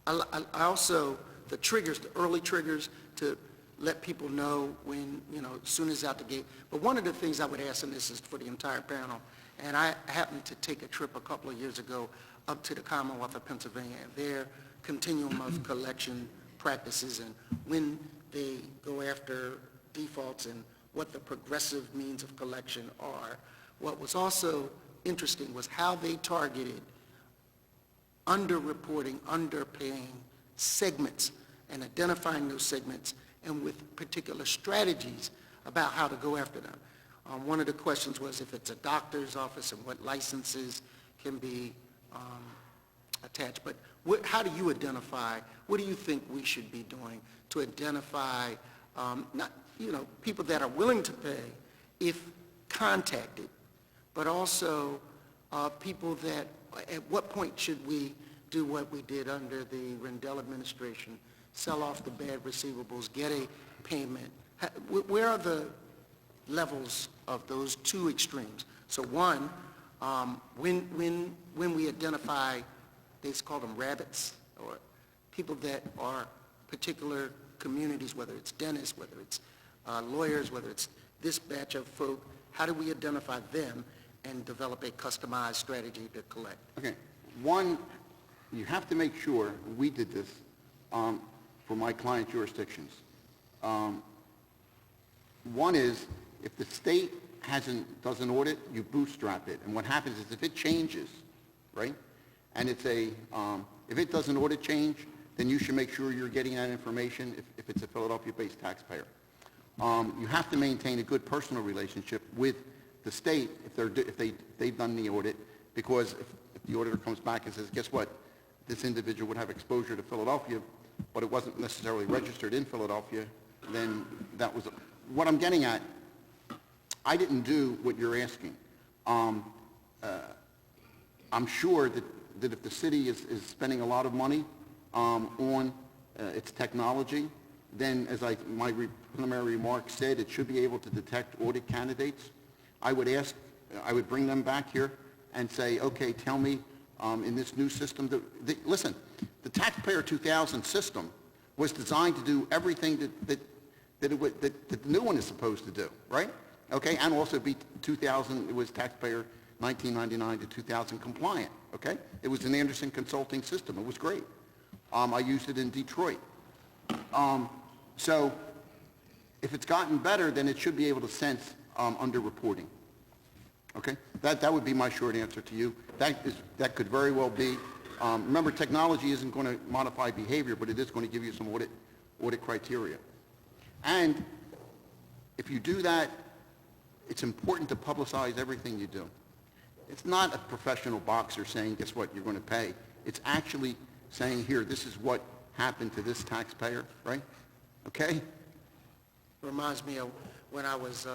I also, the triggers, the early triggers to let people know when, as soon as out the gate. But one of the things I would ask, and this is for the entire panel, and I happened to take a trip a couple of years ago up to the Commonwealth of Pennsylvania and their continuum of collection practices and when they go after defaults and what the progressive means of collection are. What was also interesting was how they targeted underreporting, underpaying segments and identifying those segments and with particular strategies about how to go after them. One of the questions was if it's a doctor's office and what licenses can be attached. But how do you identify, what do you think we should be doing to identify people that are willing to pay if contacted, but also people that, at what point should we do what we did under the Rendell administration, sell off the bad receivables, get a payment? Where are the levels of those two extremes? So one, when we identify, they call them rabbits, or people that are particular communities, whether it's dentists, whether it's lawyers, whether it's this batch of folk, how do we identify them and develop a customized strategy to collect? Okay. One, you have to make sure, we did this for my client jurisdictions. One is, if the state does an audit, you bootstrap it. And what happens is if it changes, right, and it's if it does an audit change, then you should make sure you're getting that information if it's a Philadelphia-based taxpayer. You have to maintain a good personal relationship with the state if they've done the audit, because if the auditor comes back and says, guess what, this individual would have exposure to Philadelphia, but it wasn't necessarily registered in Philadelphia, then that was, what I'm getting at, I didn't do what you're asking. I'm sure that if the city is spending a lot of money on its technology, then as my preliminary remarks said, it should be able to detect audit candidates. I would bring them back here and say, okay, tell me in this new system, listen, the Taxpayer 2000 system was designed to do everything that the new one is supposed to do, right? Okay, and also be 2000, it was Taxpayer 1999 to 2000 compliant, okay? It was an Anderson Consulting system. It was great. I used it in Detroit. So if it's gotten better, then it should be able to sense underreporting. Okay? That would be my short answer to you. That could very well be. Remember, technology isn't going to modify behavior, but it is going to give you some audit criteria. And if you do that, it's important to publicize everything you do. It's not a professional boxer saying, guess what, you're going to pay. It's actually saying, here, this is what happened to this taxpayer, right? Okay? Reminds me of when I was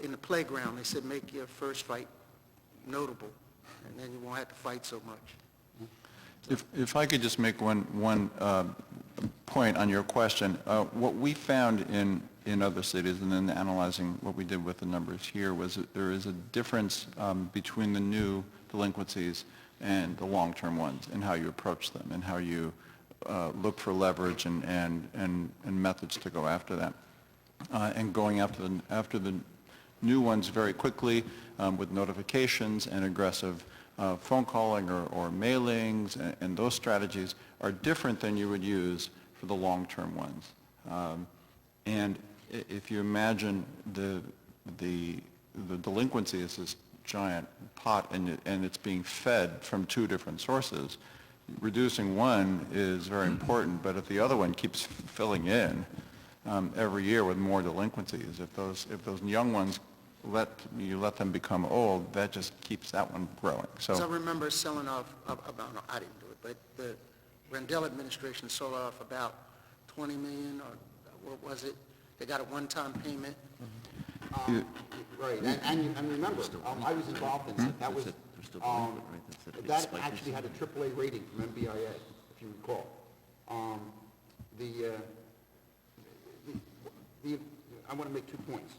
in the playground. They said, make your first fight notable, and then you won't have to fight so much. If I could just make one point on your question, what we found in other cities, and then analyzing what we did with the numbers here, was that there is a difference between the new delinquencies and the long-term ones, and how you approach them, and how you look for leverage and methods to go after that, and going after the new ones very quickly with notifications and aggressive phone calling or mailings, and those strategies are different than you would use for the long-term ones. And if you imagine the delinquency is this giant pot, and it's being fed from two different sources, reducing one is very important, but if the other one keeps filling in every year with more delinquencies, if those young ones you let them become old, that just keeps that one growing. So I remember selling off about, no, I didn't do it, but the Rendell administration sold off about $20 million, or what was it? They got a one-time payment. Right, and remember, I was involved in that. That was, that actually had a AAA rating from MBIA, if you recall. I want to make 2 points.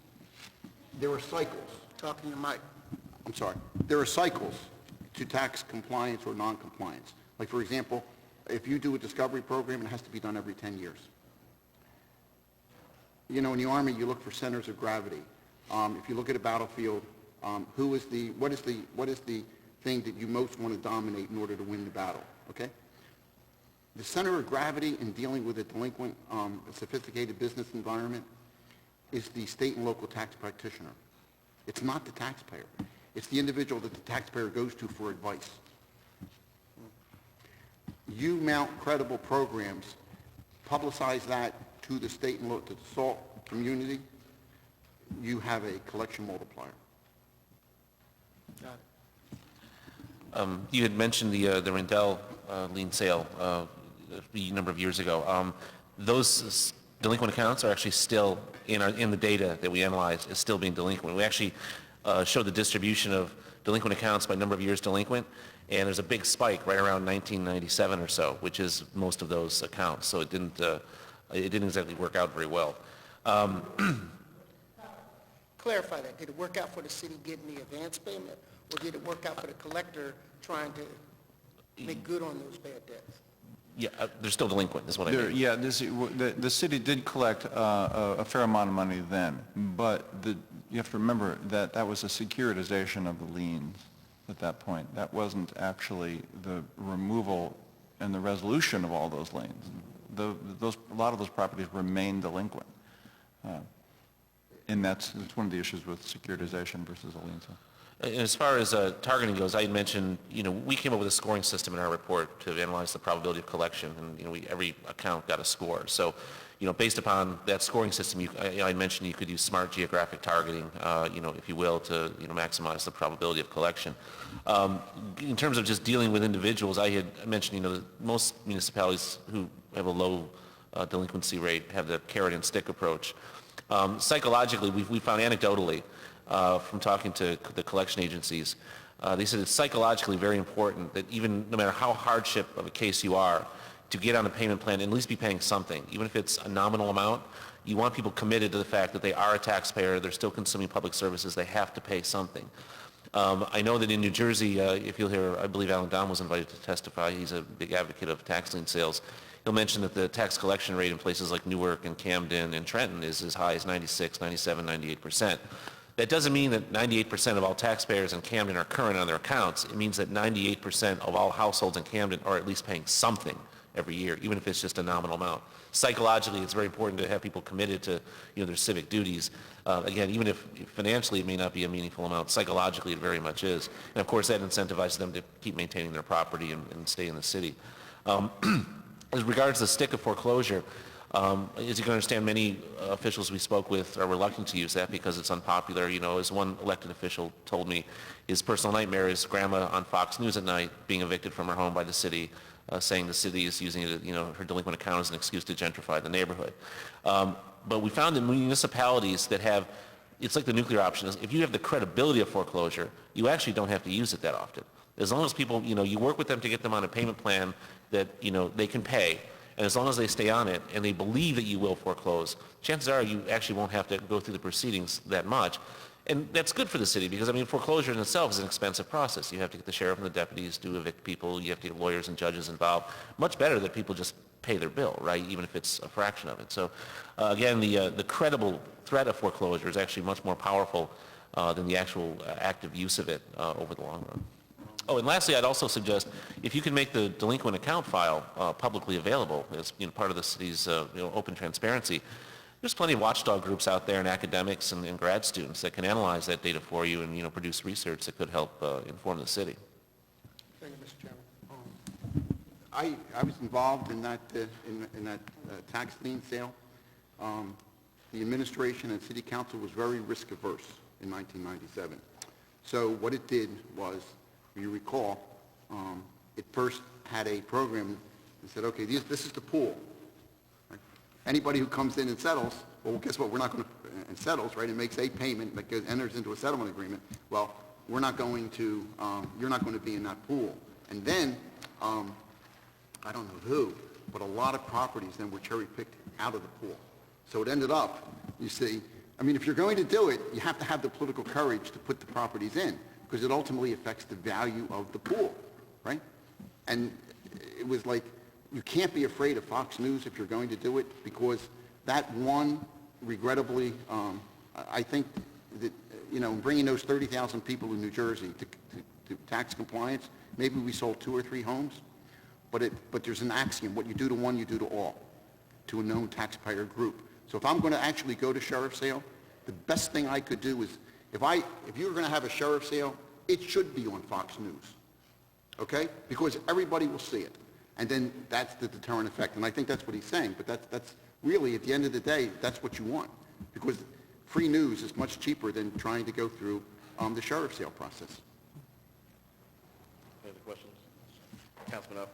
There are cycles. Talking to Mike. I'm sorry. There are cycles to tax compliance or non-compliance. Like, for example, if you do a discovery program, it has to be done every 10 years. You know, in the Army, you look for centers of gravity. If you look at a battlefield, what is the thing that you most want to dominate in order to win the battle? Okay? The center of gravity in dealing with a delinquent, sophisticated business environment is the state and local tax practitioner. It's not the taxpayer. It's the individual that the taxpayer goes to for advice. You mount credible programs, publicize that to the state and to the SALT community, you have a collection multiplier. Got it. You had mentioned the Rendell lien sale a number of years ago. Those delinquent accounts are actually still in the data that we analyzed is still being delinquent. We actually showed the distribution of delinquent accounts by number of years delinquent, and there's a big spike right around 1997 or so, which is most of those accounts. So it didn't exactly work out very well. Clarify that. Did it work out for the city getting the advance payment, or did it work out for the collector trying to make good on those bad debts? Yeah, they're still delinquent, is what I mean. yeah, the city did collect a fair amount of money then, but you have to remember that was a securitization of the liens at that point. That wasn't actually the removal and the resolution of all those liens. A lot of those properties remain delinquent. And that's one of the issues with securitization versus a lien sale. And as far as targeting goes, I had mentioned, we came up with a scoring system in our report to analyze the probability of collection, and every account got a score. So, based upon that scoring system, I mentioned you could use smart geographic targeting, if you will, to maximize the probability of collection. In terms of just dealing with individuals, I had mentioned, that most municipalities who have a low delinquency rate have the carrot and stick approach. Psychologically, we found anecdotally from talking to the collection agencies, they said it's psychologically very important that even no matter how hardship of a case you are, to get on a payment plan and at least be paying something, even if it's a nominal amount. You want people committed to the fact that they are a taxpayer, they're still consuming public services, they have to pay something. I know that in New Jersey, if you'll hear, I believe Alan Don was invited to testify. He's a big advocate of tax lien sales. He'll mention that the tax collection rate in places like Newark and Camden and Trenton is as high as 96, 97, 98%. That doesn't mean that 98% of all taxpayers in Camden are current on their accounts. It means that 98% of all households in Camden are at least paying something every year, even if it's just a nominal amount. Psychologically, it's very important to have people committed to their civic duties. Again, even if financially it may not be a meaningful amount, psychologically it very much is. And of course that incentivizes them to keep maintaining their property and stay in the city. As regards the stick of foreclosure, as you can understand, many officials we spoke with are reluctant to use that because it's unpopular. As one elected official told me, his personal nightmare is grandma on Fox News at night being evicted from her home by the city, saying the city is using it, her delinquent account as an excuse to gentrify the neighborhood. But we found in municipalities that have, it's like the nuclear option, if you have the credibility of foreclosure, you actually don't have to use it that often. As long as people, you work with them to get them on a payment plan that, they can pay, and as long as they stay on it and they believe that you will foreclose, chances are you actually won't have to go through the proceedings that much. And that's good for the city because, foreclosure in itself is an expensive process. You have to get the sheriff and the deputies to evict people. You have to get lawyers and judges involved. Much better that people just pay their bill, right, even if it's a fraction of it. So, again, the credible threat of foreclosure is actually much more powerful than the actual active use of it over the long run. Oh, and lastly, I'd also suggest if you can make the delinquent account file publicly available as part of the city's open transparency, there's plenty of watchdog groups out there and academics and grad students that can analyze that data for you and produce research that could help inform the city. Thank you, Mr. Chairman. I was involved in that tax lien sale. The administration and city council was very risk averse in 1997. So what it did was, if you recall, it first had a program that said, okay, this is the pool. Right? Anybody who comes in and settles, well, guess what? We're not going to, and settles, right, and makes a payment that enters into a settlement agreement. Well, we're not going to, you're not going to be in that pool. And then, I don't know who, but a lot of properties then were cherry-picked out of the pool. So it ended up, you see, if you're going to do it, you have to have the political courage to put the properties in, because it ultimately affects the value of the pool, right? And it was like, you can't be afraid of Fox News if you're going to do it, because that one, regrettably, I think that, bringing those 30,000 people in New Jersey to tax compliance, maybe we sold 2 or 3 homes, but there's an axiom, what you do to one, you do to all, to a known taxpayer group. So if I'm going to actually go to sheriff's sale, the best thing I could do is, if you're going to have a sheriff's sale, it should be on Fox News, okay? Because everybody will see it. And then that's the deterrent effect. And I think that's what he's saying, but that's really, at the end of the day, that's what you want. Because free news is much cheaper than trying to go through the sheriff's sale process. Any other questions? Councilman Up.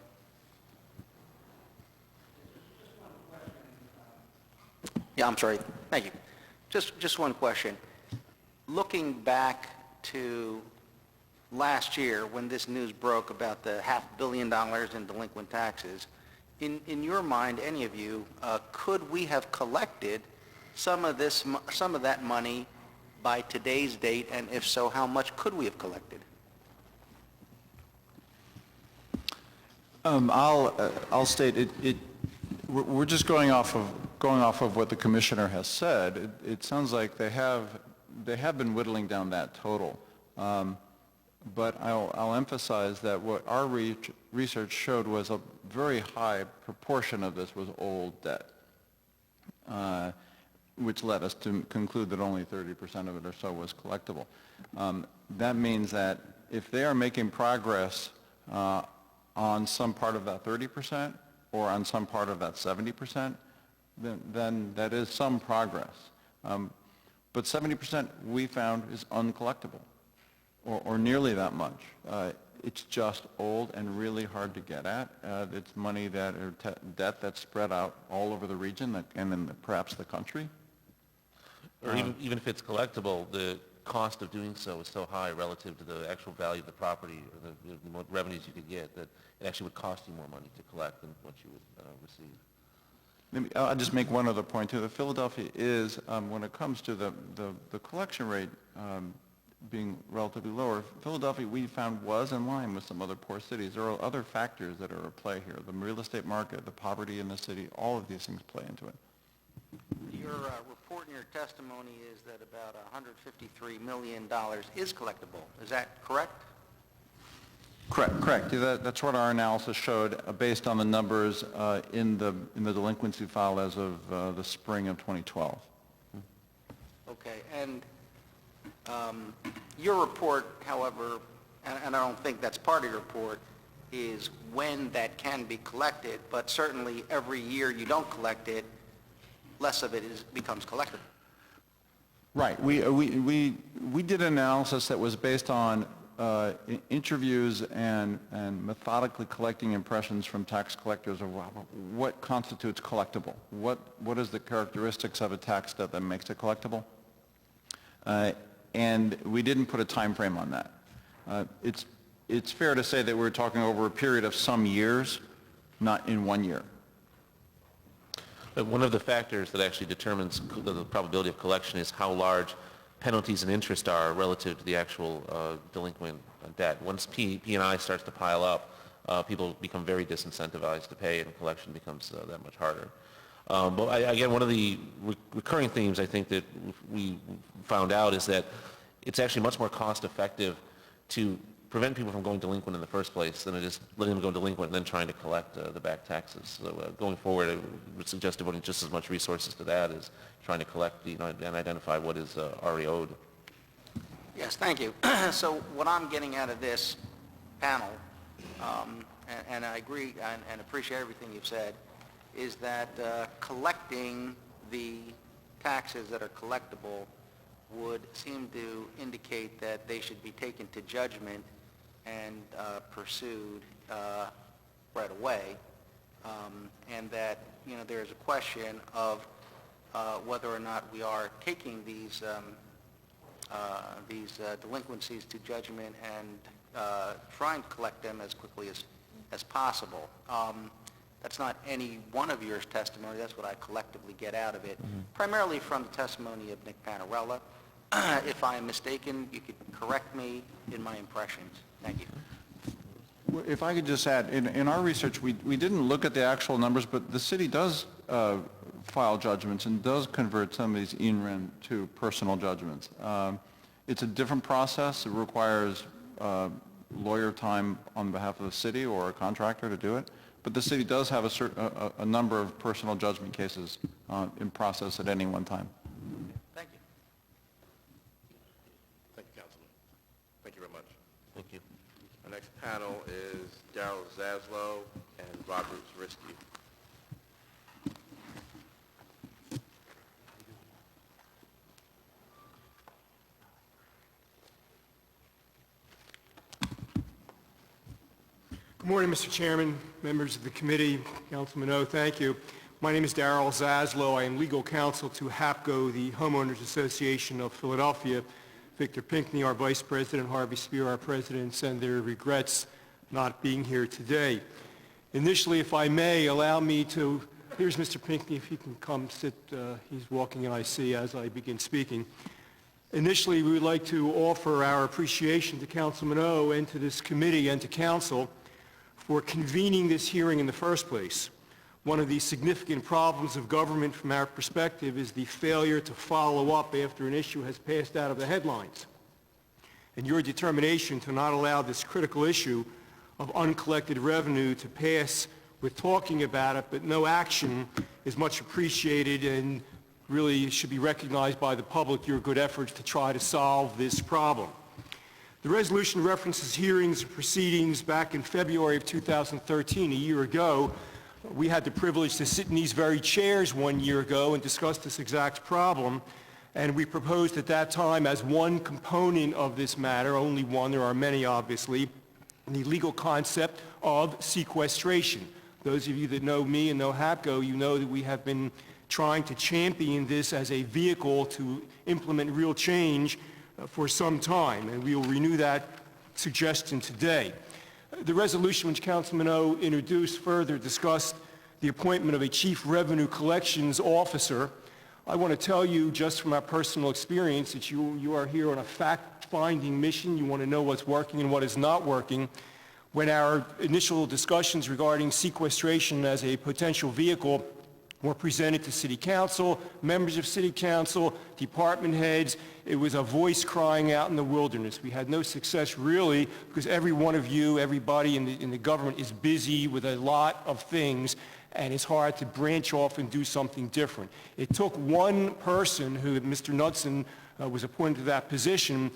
Yeah, I'm sorry. Thank you. Just one question. Looking back to last year when this news broke about the $500 million in delinquent taxes, in your mind, any of you, could we have collected some of that money by today's date, and if so, how much could we have collected? I'll state it. We're just going off of what the commissioner has said. It sounds like they have been whittling down that total. But I'll emphasize that what our research showed was a very high proportion of this was old debt. which led us to conclude that only 30% of it or so was collectible. That means that if they are making progress on some part of that 30% or on some part of that 70%, then that is some progress. But 70% we found is uncollectible, or nearly that much. It's just old and really hard to get at. It's money that, or debt that's spread out all over the region and in perhaps the country. Or even if it's collectible, the cost of doing so is so high relative to the actual value of the property or the revenues you could get that it actually would cost you more money to collect than what you would receive. Maybe I'll just make one other point too. Philadelphia is, when it comes to the collection rate being relatively lower, Philadelphia we found was in line with some other poor cities. There are other factors that are at play here. The real estate market, the poverty in the city, all of these things play into it. Your report in your testimony is that about $153 million is collectible. Is that correct? Correct. That's what our analysis showed based on the numbers in the delinquency file as of the spring of 2012. Okay, and your report, however, and I don't think that's part of your report, is when that can be collected, but certainly every year you don't collect it, less of it becomes collectible. Right. We did an analysis that was based on interviews and methodically collecting impressions from tax collectors of what constitutes collectible. What is the characteristics of a tax debt that makes it collectible? And we didn't put a time frame on that. It's fair to say that we're talking over a period of some years, not in 1 year. But one of the factors that actually determines the probability of collection is how large penalties and interest are relative to the actual delinquent debt. Once P&I starts to pile up, people become very disincentivized to pay, and collection becomes that much harder. But again, one of the recurring themes I think that we found out is that it's actually much more cost-effective to prevent people from going delinquent in the first place than it is letting them go delinquent and then trying to collect the back taxes. So going forward, I would suggest devoting just as much resources to that as trying to collect and identify what is already owed. Yes, thank you. So what I'm getting out of this panel, and I agree and appreciate everything you've said, is that collecting the taxes that are collectible would seem to indicate that they should be taken to judgment and pursued right away, and that there's a question of whether or not we are taking these delinquencies to judgment and trying to collect them as quickly as possible. That's not any one of your testimony. That's what I collectively get out of it, primarily from the testimony of Nick Panarella. If I am mistaken, you could correct me in my impressions. Thank you. If I could just add, in our research, we didn't look at the actual numbers, but the city does file judgments and does convert some of these in-rem to personal judgments. It's a different process. It requires lawyer time on behalf of the city or a contractor to do it. But the city does have a number of personal judgment cases in process at any one time. Thank you. Thank you, Councilman. Thank you very much. Thank you. Our next panel is Darrell Zaslow and Robert Zrisky. Good morning, Mr. Chairman, members of the committee, Councilman O, thank you. My name is Darrell Zaslow. I am legal counsel to HAPCO, the Homeowners Association of Philadelphia. Victor Pinckney, our vice president, Harvey Spear, our president, send their regrets not being here today. Initially, if I may, allow me to, here's Mr. Pinckney, if he can come sit, he's walking in, I see, as I begin speaking. Initially, we would like to offer our appreciation to Councilman O and to this committee and to council for convening this hearing in the first place. One of the significant problems of government from our perspective is the failure to follow up after an issue has passed out of the headlines. And your determination to not allow this critical issue of uncollected revenue to pass with talking about it but no action is much appreciated, and really should be recognized by the public, your good efforts to try to solve this problem. The resolution references hearings and proceedings back in February of 2013, a year ago. We had the privilege to sit in these very chairs 1 year ago and discuss this exact problem, and we proposed at that time as one component of this matter, only one, there are many obviously, the legal concept of sequestration. Those of you that know me and know HAPCO, you know that we have been trying to champion this as a vehicle to implement real change for some time, and we will renew that suggestion today. The resolution which Councilman O introduced further discussed the appointment of a Chief Revenue Collections Officer. I want to tell you, just from our personal experience, that you are here on a fact-finding mission. You want to know what's working and what is not working. When our initial discussions regarding sequestration as a potential vehicle were presented to City Council, members of City Council, department heads, it was a voice crying out in the wilderness. We had no success really because every one of you, everybody in the government is busy with a lot of things, and it's hard to branch off and do something different. It took one person, who Mr. Knudsen was appointed to that position.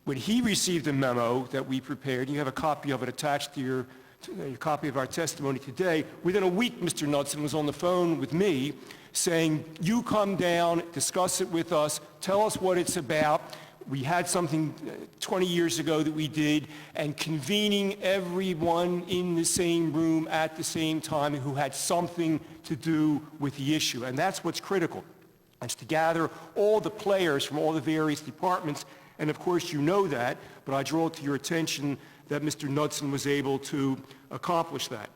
When he received a memo that we prepared, you have a copy of it attached to your copy of our testimony today. Within a week, Mr. Knudsen was on the phone with me saying, you come down, discuss it with us, tell us what it's about. We had something 20 years ago that we did, and convening everyone in the same room at the same time who had something to do with the issue. And that's what's critical. It's to gather all the players from all the various departments, and of course you know that, but I draw to your attention that Mr. Knudsen was able to accomplish that.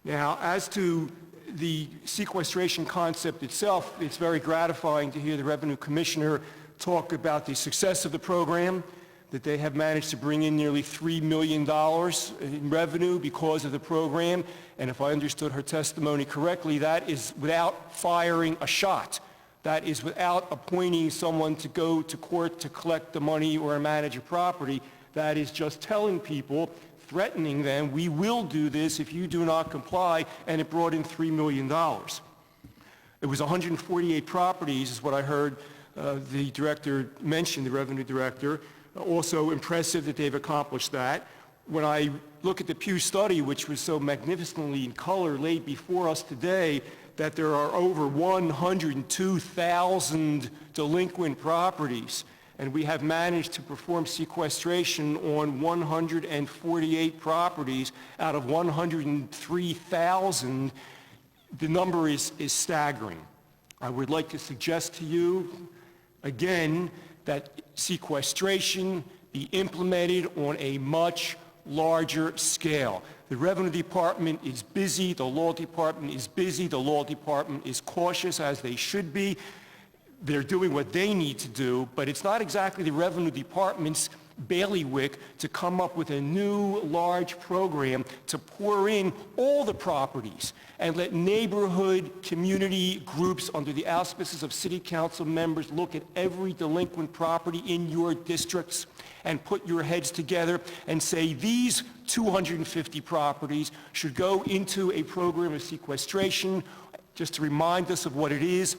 Now, as to the sequestration concept itself, it's very gratifying to hear the Revenue Commissioner talk about the success of the program, that they have managed to bring in nearly $3 million in revenue because of the program, and if I understood her testimony correctly, that is without firing a shot. That is without appointing someone to go to court to collect the money or manage a property. That is just telling people, threatening them, we will do this if you do not comply, and it brought in $3 million. It was 148 properties, is what I heard the director mention, the revenue director. Also impressive that they've accomplished that. When I look at the Pew study, which was so magnificently in color laid before us today, that there are over 102,000 delinquent properties, and we have managed to perform sequestration on 148 properties out of 103,000. The number is staggering. I would like to suggest to you, again, that sequestration be implemented on a much larger scale. The Revenue Department is busy, the Law Department is busy, the Law Department is cautious, as they should be. They're doing what they need to do, but it's not exactly the Revenue Department's bailiwick to come up with a new large program to pour in all the properties and let neighborhood community groups under the auspices of City Council members look at every delinquent property in your districts and put your heads together and say these 250 properties should go into a program of sequestration. Just to remind us of what it is,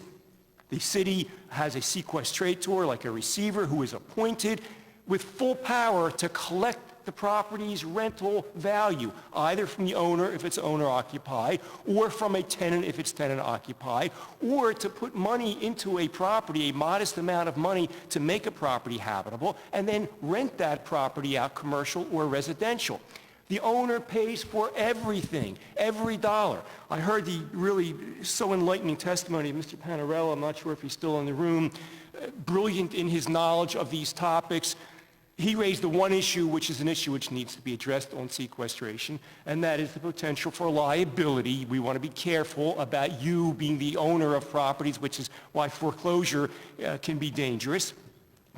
the city has a sequestrator, like a receiver, who is appointed with full power to collect the property's rental value, either from the owner if it's owner-occupied, or from a tenant if it's tenant-occupied, or to put money into a property, a modest amount of money, to make a property habitable, and then rent that property out, commercial or residential. The owner pays for everything, every dollar. I heard the really so enlightening testimony of Mr. Panarello. I'm not sure if he's still in the room. Brilliant in his knowledge of these topics. He raised the one issue, which is an issue which needs to be addressed on sequestration, and that is the potential for liability. We want to be careful about you being the owner of properties, which is why foreclosure can be dangerous.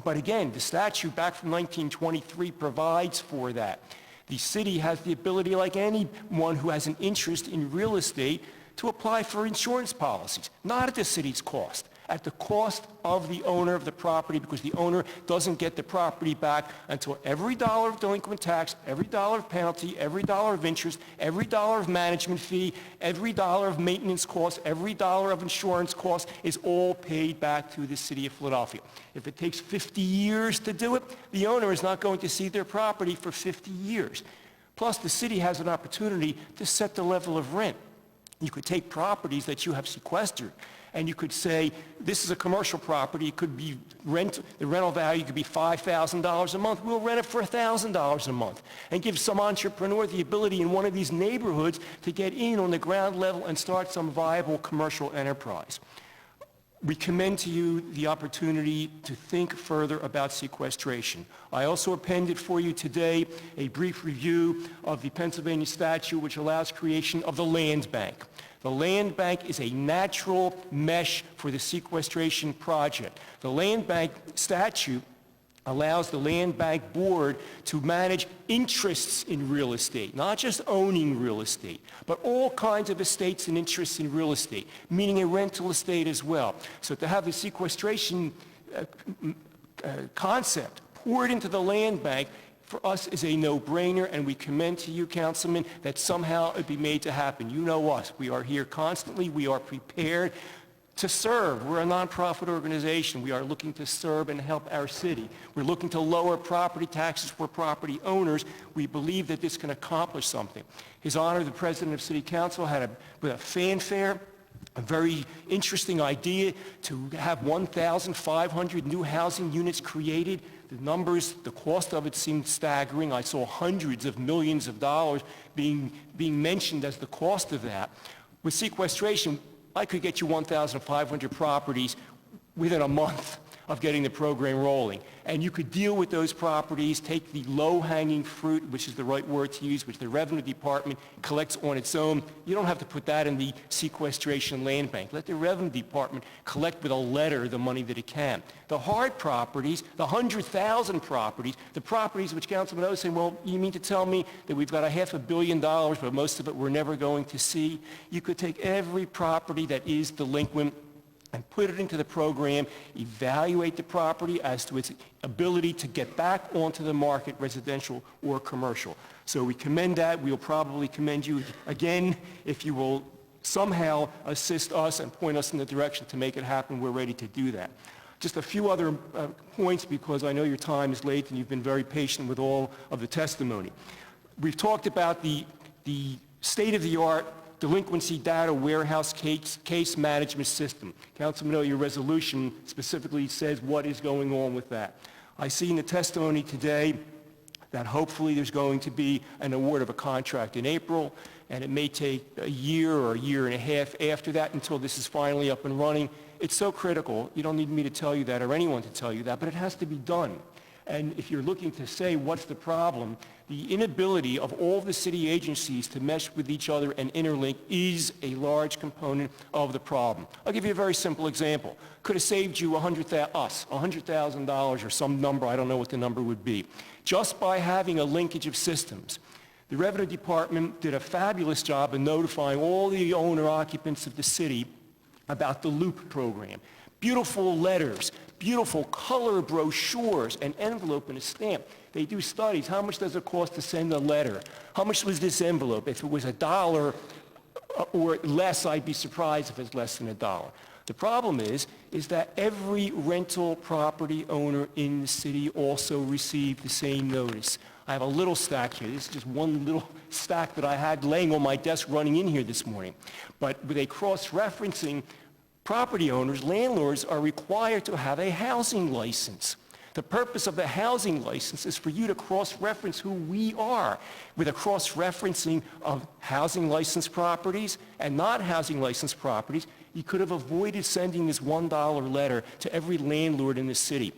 But again, the statute back from 1923 provides for that. The city has the ability, like anyone who has an interest in real estate, to apply for insurance policies, not at the city's cost, at the cost of the owner of the property, because the owner doesn't get the property back until every dollar of delinquent tax, every dollar of penalty, every dollar of interest, every dollar of management fee, every dollar of maintenance costs, every dollar of insurance costs is all paid back to the city of Philadelphia. If it takes 50 years to do it, the owner is not going to see their property for 50 years. Plus, the city has an opportunity to set the level of rent. You could take properties that you have sequestered, and you could say, this is a commercial property, it could be the rental value could be $5,000 a month. We'll rent it for $1,000 a month and give some entrepreneur the ability in one of these neighborhoods to get in on the ground level and start some viable commercial enterprise. We commend to you the opportunity to think further about sequestration. I also appended for you today a brief review of the Pennsylvania statute which allows creation of the land bank. The land bank is a natural mesh for the sequestration project. The land bank statute allows the land bank board to manage interests in real estate, not just owning real estate, but all kinds of estates and interests in real estate, meaning a rental estate as well. So to have the sequestration concept poured into the land bank for us is a no-brainer, and we commend to you, Councilman, that somehow it be made to happen. You know us. We are here constantly. We are prepared to serve. We're a nonprofit organization. We are looking to serve and help our city. We're looking to lower property taxes for property owners. We believe that this can accomplish something. His Honor, the President of City Council, had with a fanfare, a very interesting idea to have 1,500 new housing units created. The numbers, the cost of it seemed staggering. I saw hundreds of millions of dollars being mentioned as the cost of that. With sequestration, I could get you 1,500 properties within a month of getting the program rolling. And you could deal with those properties, take the low-hanging fruit, which is the right word to use, which the Revenue Department collects on its own. You don't have to put that in the sequestration land bank. Let the Revenue Department collect with a letter the money that it can. The hard properties, the 100,000 properties, the properties which Councilman O is saying, well, you mean to tell me that we've got $500 million, but most of it we're never going to see? You could take every property that is delinquent and put it into the program, evaluate the property as to its ability to get back onto the market, residential or commercial. So we commend that. We'll probably commend you again if you will somehow assist us and point us in the direction to make it happen. We're ready to do that. Just a few other points, because I know your time is late and you've been very patient with all of the testimony. We've talked about the state-of-the-art delinquency data warehouse case management system. Councilman O, your resolution specifically says what is going on with that. I see in the testimony today that hopefully there's going to be an award of a contract in April, and it may take a year or a year and a half after that until this is finally up and running. It's so critical. You don't need me to tell you that or anyone to tell you that, but it has to be done. And if you're looking to say what's the problem, the inability of all the city agencies to mesh with each other and interlink is a large component of the problem. I'll give you a very simple example. Could have saved you $100,000 or some number, I don't know what the number would be, just by having a linkage of systems. The Revenue Department did a fabulous job in notifying all the owner-occupants of the city about the LOOP program. Beautiful letters, beautiful color brochures, an envelope and a stamp. They do studies. How much does it cost to send a letter? How much was this envelope? If it was $1 or less, I'd be surprised if it's less than $1. The problem is that every rental property owner in the city also received the same notice. I have a little stack here. This is just one little stack that I had laying on my desk running in here this morning. But with a cross-referencing, property owners, landlords, are required to have a housing license. The purpose of the housing license is for you to cross-reference who we are. With a cross-referencing of housing licensed properties and not housing licensed properties, you could have avoided sending this $1 letter to every landlord in the city.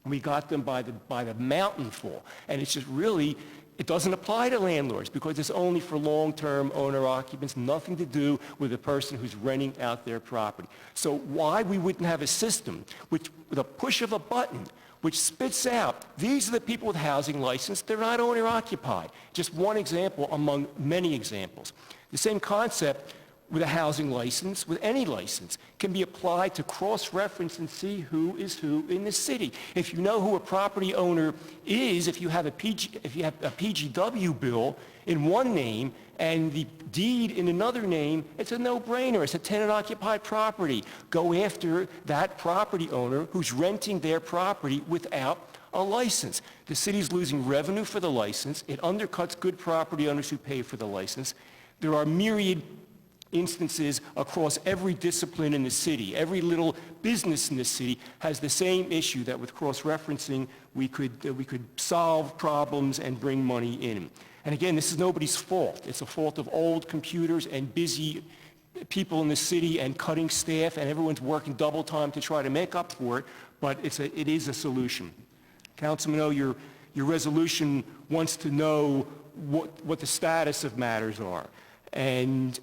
We got them by the mountainful, and it's just really, it doesn't apply to landlords because it's only for long-term owner-occupants, nothing to do with the person who's renting out their property. So why we wouldn't have a system which, with a push of a button, which spits out, these are the people with housing license, they're not owner-occupied. Just one example among many examples. The same concept with a housing license, with any license, can be applied to cross-reference and see who is who in the city. If you know who a property owner is, if you have a PGW bill in one name and the deed in another name, it's a no-brainer. It's a tenant-occupied property. Go after that property owner who's renting their property without a license. The city's losing revenue for the license. It undercuts good property owners who pay for the license. There are myriad instances across every discipline in the city. Every little business in the city has the same issue that with cross-referencing we could solve problems and bring money in. And again, this is nobody's fault. It's a fault of old computers and busy people in the city and cutting staff, and everyone's working double time to try to make up for it, but it is a solution. Councilman O, your resolution wants to know what the status of matters are. And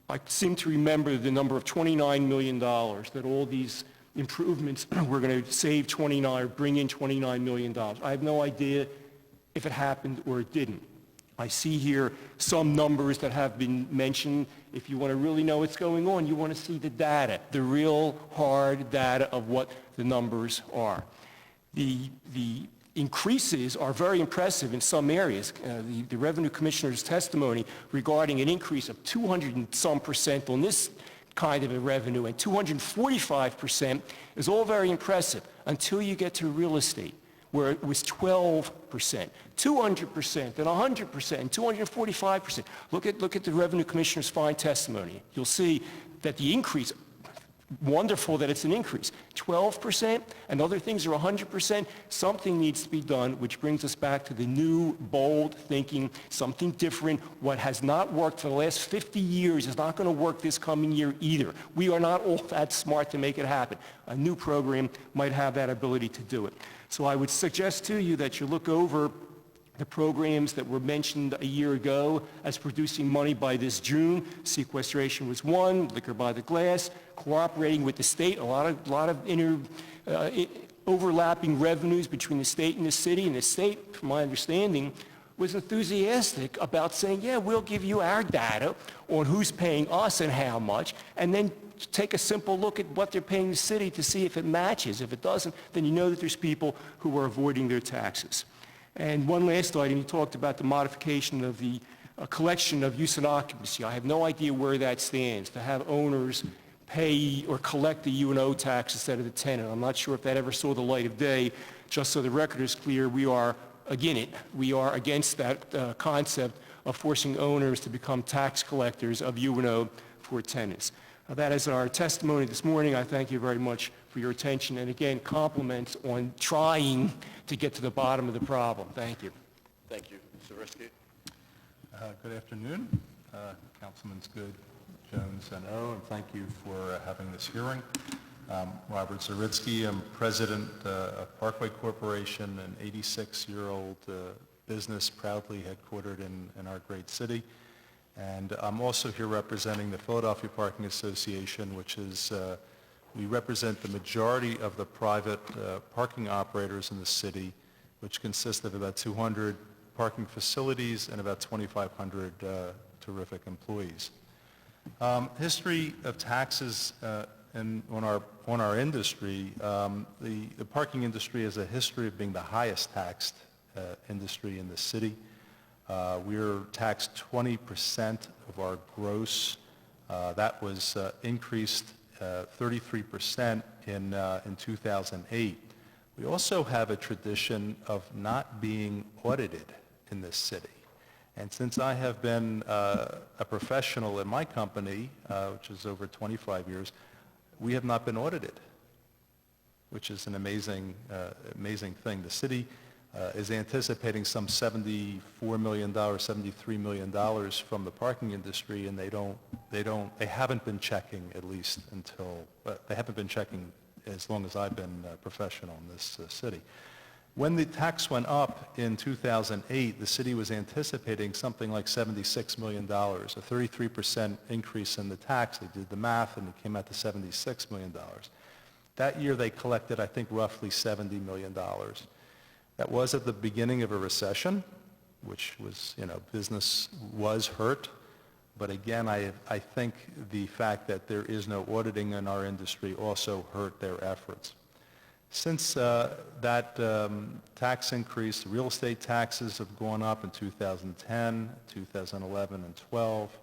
I seem to remember the number of $29 million, that all these improvements were going to save bring in $29 million. I have no idea if it happened or it didn't. I see here some numbers that have been mentioned. If you want to really know what's going on, you want to see the data, the real hard data of what the numbers are. The increases are very impressive in some areas. The Revenue Commissioner's testimony regarding an increase of 200 and some percent on this kind of a revenue and 245% is all very impressive until you get to real estate, where it was 12%, 200%, and 100%, and 245%. Look at the Revenue Commissioner's fine testimony. You'll see that the increase, wonderful that it's an increase. 12% and other things are 100%. Something needs to be done, which brings us back to the new, bold thinking, something different. What has not worked for the last 50 years is not going to work this coming year either. We are not all that smart to make it happen. A new program might have that ability to do it. So I would suggest to you that you look over the programs that were mentioned a year ago as producing money by this June. Sequestration was one, liquor by the glass, cooperating with the state, a lot of overlapping revenues between the state and the city. And the state, from my understanding, was enthusiastic about saying, yeah, we'll give you our data on who's paying us and how much, and then take a simple look at what they're paying the city to see if it matches. If it doesn't, then you know that there's people who are avoiding their taxes. And one last item, you talked about the modification of the collection of use and occupancy. I have no idea where that stands, to have owners pay or collect the U&O tax instead of the tenant. I'm not sure if that ever saw the light of day. Just so the record is clear, we are against that concept of forcing owners to become tax collectors of U&O for tenants. That is our testimony this morning. I thank you very much for your attention, and again, compliments on trying to get to the bottom of the problem. Thank you. Thank you. Mr. Risky? Good afternoon, Councilman Good, Jones, and O, and thank you for having this hearing. Robert Zaritsky, I'm president of Parkway Corporation, an 86-year-old business proudly headquartered in our great city. And I'm also here representing the Philadelphia Parking Association, which is, we represent the majority of the private parking operators in the city, which consist of about 200 parking facilities and about 2,500 terrific employees. History of taxes on our industry, the parking industry has a history of being the highest taxed industry in the city. We're taxed 20% of our gross. That was increased 33% in 2008. We also have a tradition of not being audited in this city. And since I have been a professional in my company, which is over 25 years, we have not been audited, which is an amazing thing. The city is anticipating some $74 million, $73 million from the parking industry, and they haven't been checking they haven't been checking as long as I've been professional in this city. When the tax went up in 2008, the city was anticipating something like $76 million, a 33% increase in the tax. They did the math, and it came out to $76 million. That year, they collected, I think, roughly $70 million. That was at the beginning of a recession, which was, business was hurt. But again, I think the fact that there is no auditing in our industry also hurt their efforts. Since that tax increase, real estate taxes have gone up in 2010, 2011, and 12.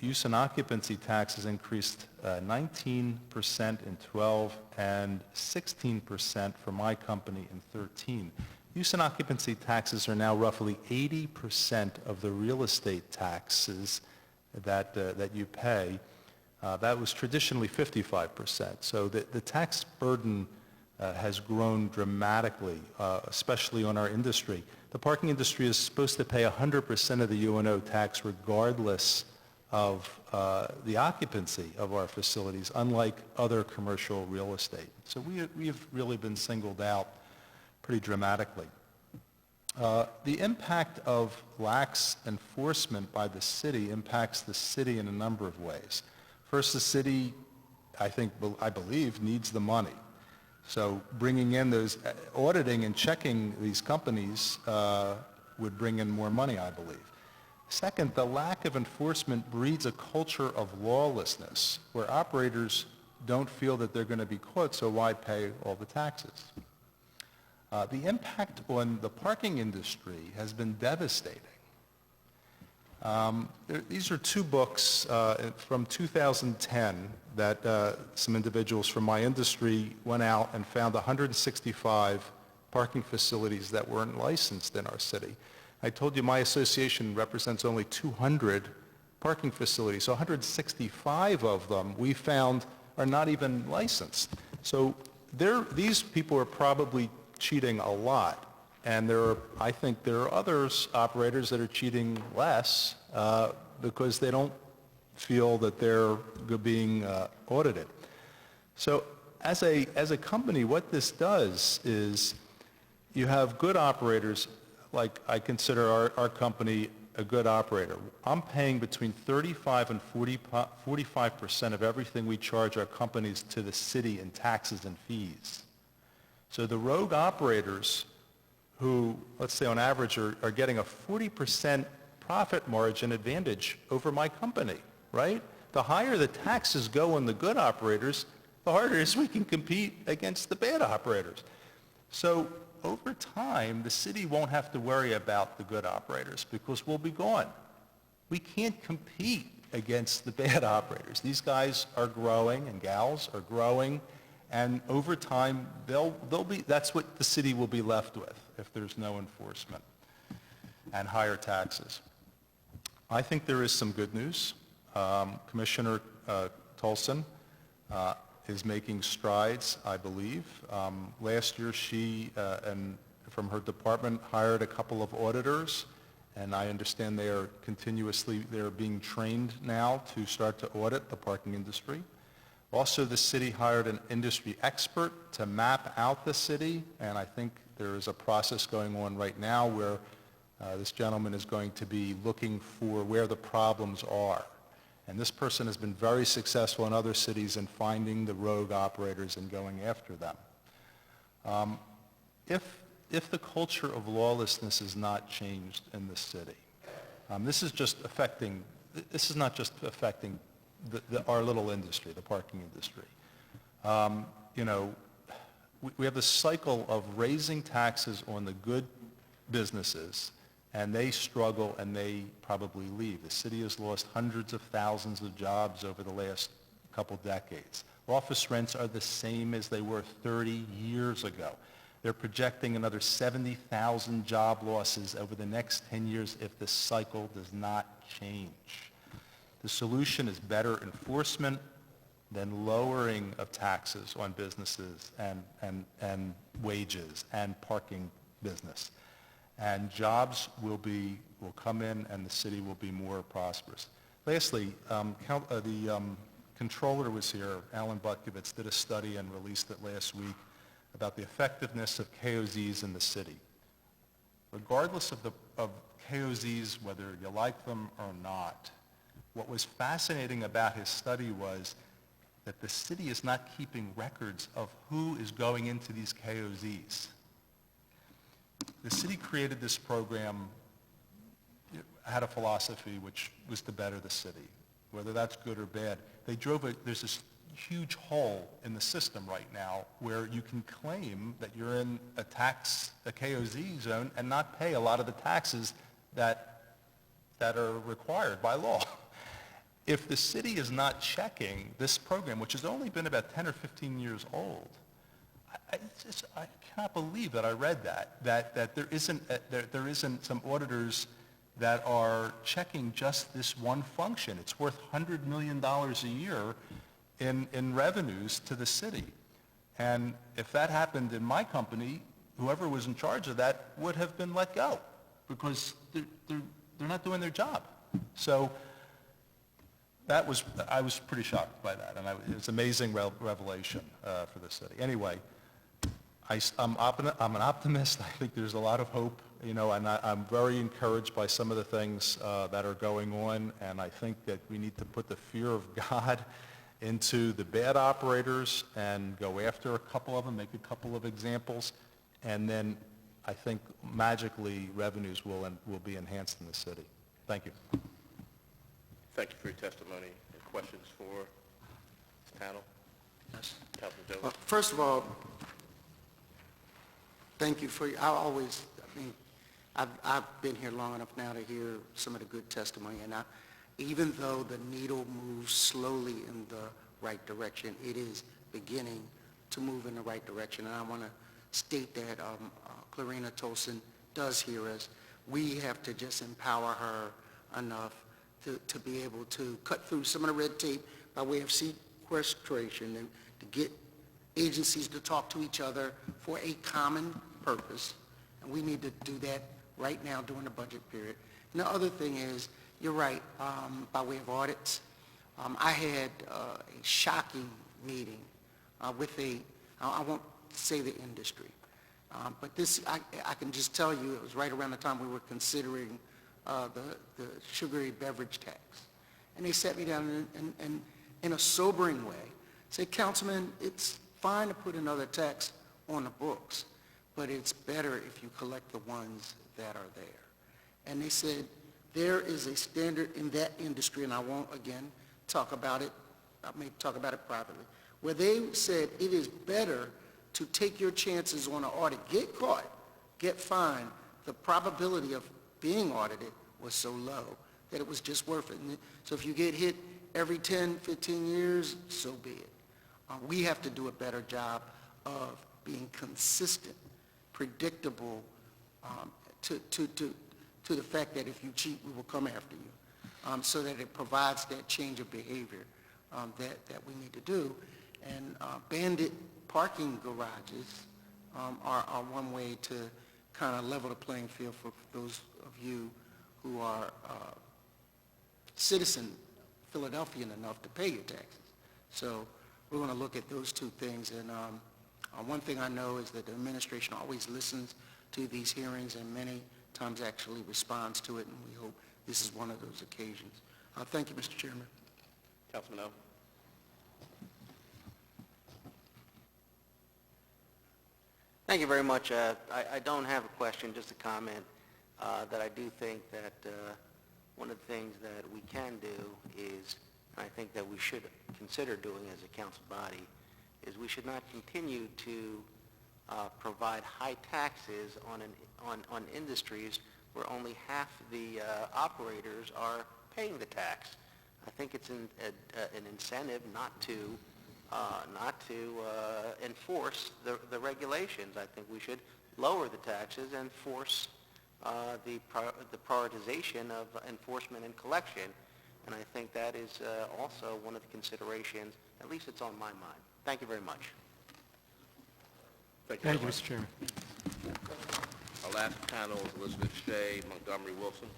Use and occupancy taxes increased 19% in 12 and 16% for my company in 13. Use and occupancy taxes are now roughly 80% of the real estate taxes that you pay. That was traditionally 55%. So the tax burden has grown dramatically, especially on our industry. The parking industry is supposed to pay 100% of the UNO tax regardless of the occupancy of our facilities, unlike other commercial real estate. So we've really been singled out pretty dramatically. The impact of lax enforcement by the city impacts the city in a number of ways. First, the city, I believe, needs the money. So bringing in those, auditing and checking these companies would bring in more money, I believe. Second, the lack of enforcement breeds a culture of lawlessness where operators don't feel that they're going to be caught, so why pay all the taxes? The impact on the parking industry has been devastating. These are two books from 2010 that some individuals from my industry went out and found 165 parking facilities that weren't licensed in our city. I told you my association represents only 200 parking facilities, so 165 of them we found are not even licensed. So these people are probably cheating a lot. And I think there are operators that are cheating less because they don't feel that they're being audited. So as a company, what this does is you have good operators, like I consider our company a good operator. I'm paying between 35 and 45% of everything we charge our companies to the city in taxes and fees. So the rogue operators who, let's say on average, are getting a 40% profit margin advantage over my company, right? The higher the taxes go on the good operators, the harder it is we can compete against the bad operators. So over time, the city won't have to worry about the good operators because we'll be gone. We can't compete against the bad operators. These guys are growing and gals are growing, and over time, that's what the city will be left with if there's no enforcement and higher taxes. I think there is some good news. Commissioner Tolson is making strides, I believe. Last year, she and from her department hired a couple of auditors, and I understand they're being trained now to start to audit the parking industry. Also, the city hired an industry expert to map out the city, and I think there is a process going on right now where this gentleman is going to be looking for where the problems are. And this person has been very successful in other cities in finding the rogue operators and going after them. If the culture of lawlessness is not changed in the city, this is not just affecting our little industry, the parking industry. We have this cycle of raising taxes on the good businesses, and they struggle and they probably leave. The city has lost hundreds of thousands of jobs over the last couple decades. Office rents are the same as they were 30 years ago. They're projecting another 70,000 job losses over the next 10 years if this cycle does not change. The solution is better enforcement than lowering of taxes on businesses and wages and parking business. And jobs will come in and the city will be more prosperous. Lastly, the controller was here, Alan Butkovitz, did a study and released it last week about the effectiveness of KOZs in the city. Regardless of KOZs, whether you like them or not, what was fascinating about his study was that the city is not keeping records of who is going into these KOZs. The city created this program had a philosophy which was to better the city, whether that's good or bad. There's this huge hole in the system right now where you can claim that you're in a KOZ zone and not pay a lot of the taxes that are required by law. If the city is not checking this program, which has only been about 10 or 15 years old, I cannot believe that I read that there isn't some auditors that are checking just this one function. It's worth $100 million a year in revenues to the city. And if that happened in my company, whoever was in charge of that would have been let go because they're not doing their job. So I was pretty shocked by that, and it's an amazing revelation for the city. Anyway, I'm an optimist. I think there's a lot of hope, and I'm very encouraged by some of the things that are going on, and I think that we need to put the fear of God into the bad operators and go after a couple of them, make a couple of examples, and then I think magically revenues will be enhanced in the city. Thank you. Thank you for your testimony. Any questions for this panel? Yes. Councilman Jones? Well, first of all, thank you for, I've been here long enough now to hear some of the good testimony, and even though the needle moves slowly in the right direction, it is beginning to move in the right direction. And I want to state that Clarina Tolson does hear us. We have to just empower her enough to be able to cut through some of the red tape by way of sequestration and to get agencies to talk to each other for a common purpose. And we need to do that right now during the budget period. And the other thing is, you're right, by way of audits, I had a shocking meeting with I won't say the industry, but this, I can just tell you, it was right around the time we were considering the sugary beverage tax. And they sat me down and in a sobering way, said, Councilman, it's fine to put another tax on the books, but it's better if you collect the ones that are there. And they said, there is a standard in that industry, and I won't, again, talk about it, I may talk about it privately, where they said it is better to take your chances on an audit, get caught, get fined. The probability of being audited was so low that it was just worth it. And so if you get hit every 10, 15 years, so be it. We have to do a better job of being consistent, predictable, to the fact that if you cheat, we will come after you, so that it provides that change of behavior that we need to do. And bandit parking garages are one way to kind of level the playing field for those of you who are citizen Philadelphian enough to pay your taxes. So we're going to look at those two things. And one thing I know is that the administration always listens to these hearings and many times actually responds to it, and we hope this is one of those occasions. Thank you, Mr. Chairman. Councilman O. Thank you very much. I don't have a question, just a comment that I do think that one of the things that we can do is, and I think that we should consider doing as a council body, is we should not continue to provide high taxes on industries where only half the operators are paying the tax. I think it's an incentive not to enforce the regulations. I think we should lower the taxes and force the prioritization of enforcement and collection. And I think that is also one of the considerations, at least it's on my mind. Thank you very much. Thank you, Thank very you, much. Mr. Chairman. Our last panel is Elizabeth Shea, Montgomery Wilson.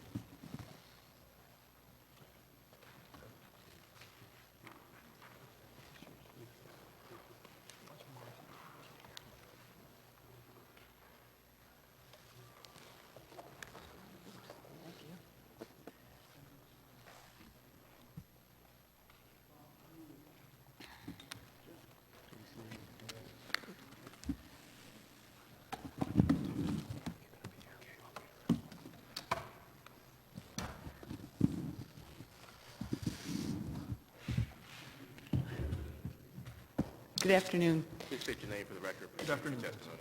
Good afternoon. Please state your name for the record. Good afternoon. Testimony.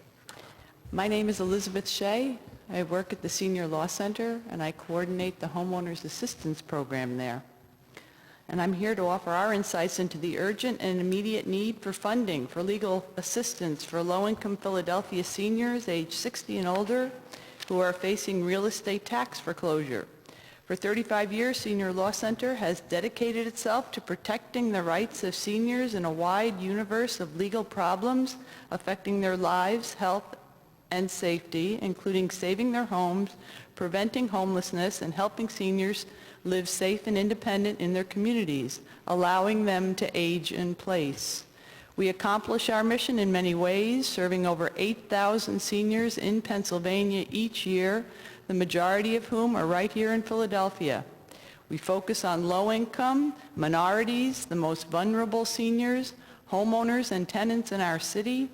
My name is Elizabeth Shea. I work at the Senior Law Center, and I coordinate the Homeowners Assistance Program there. And I'm here to offer our insights into the urgent and immediate need for funding for legal assistance for low-income Philadelphia seniors aged 60 and older who are facing real estate tax foreclosure. For 35 years, Senior Law Center has dedicated itself to protecting the rights of seniors in a wide universe of legal problems affecting their lives, health, and safety, including saving their homes, preventing homelessness, and helping seniors live safe and independent in their communities, allowing them to age in place. We accomplish our mission in many ways, serving over 8,000 seniors in Pennsylvania each year, the majority of whom are right here in Philadelphia. We focus on low-income, minorities, the most vulnerable seniors, homeowners and tenants in our city.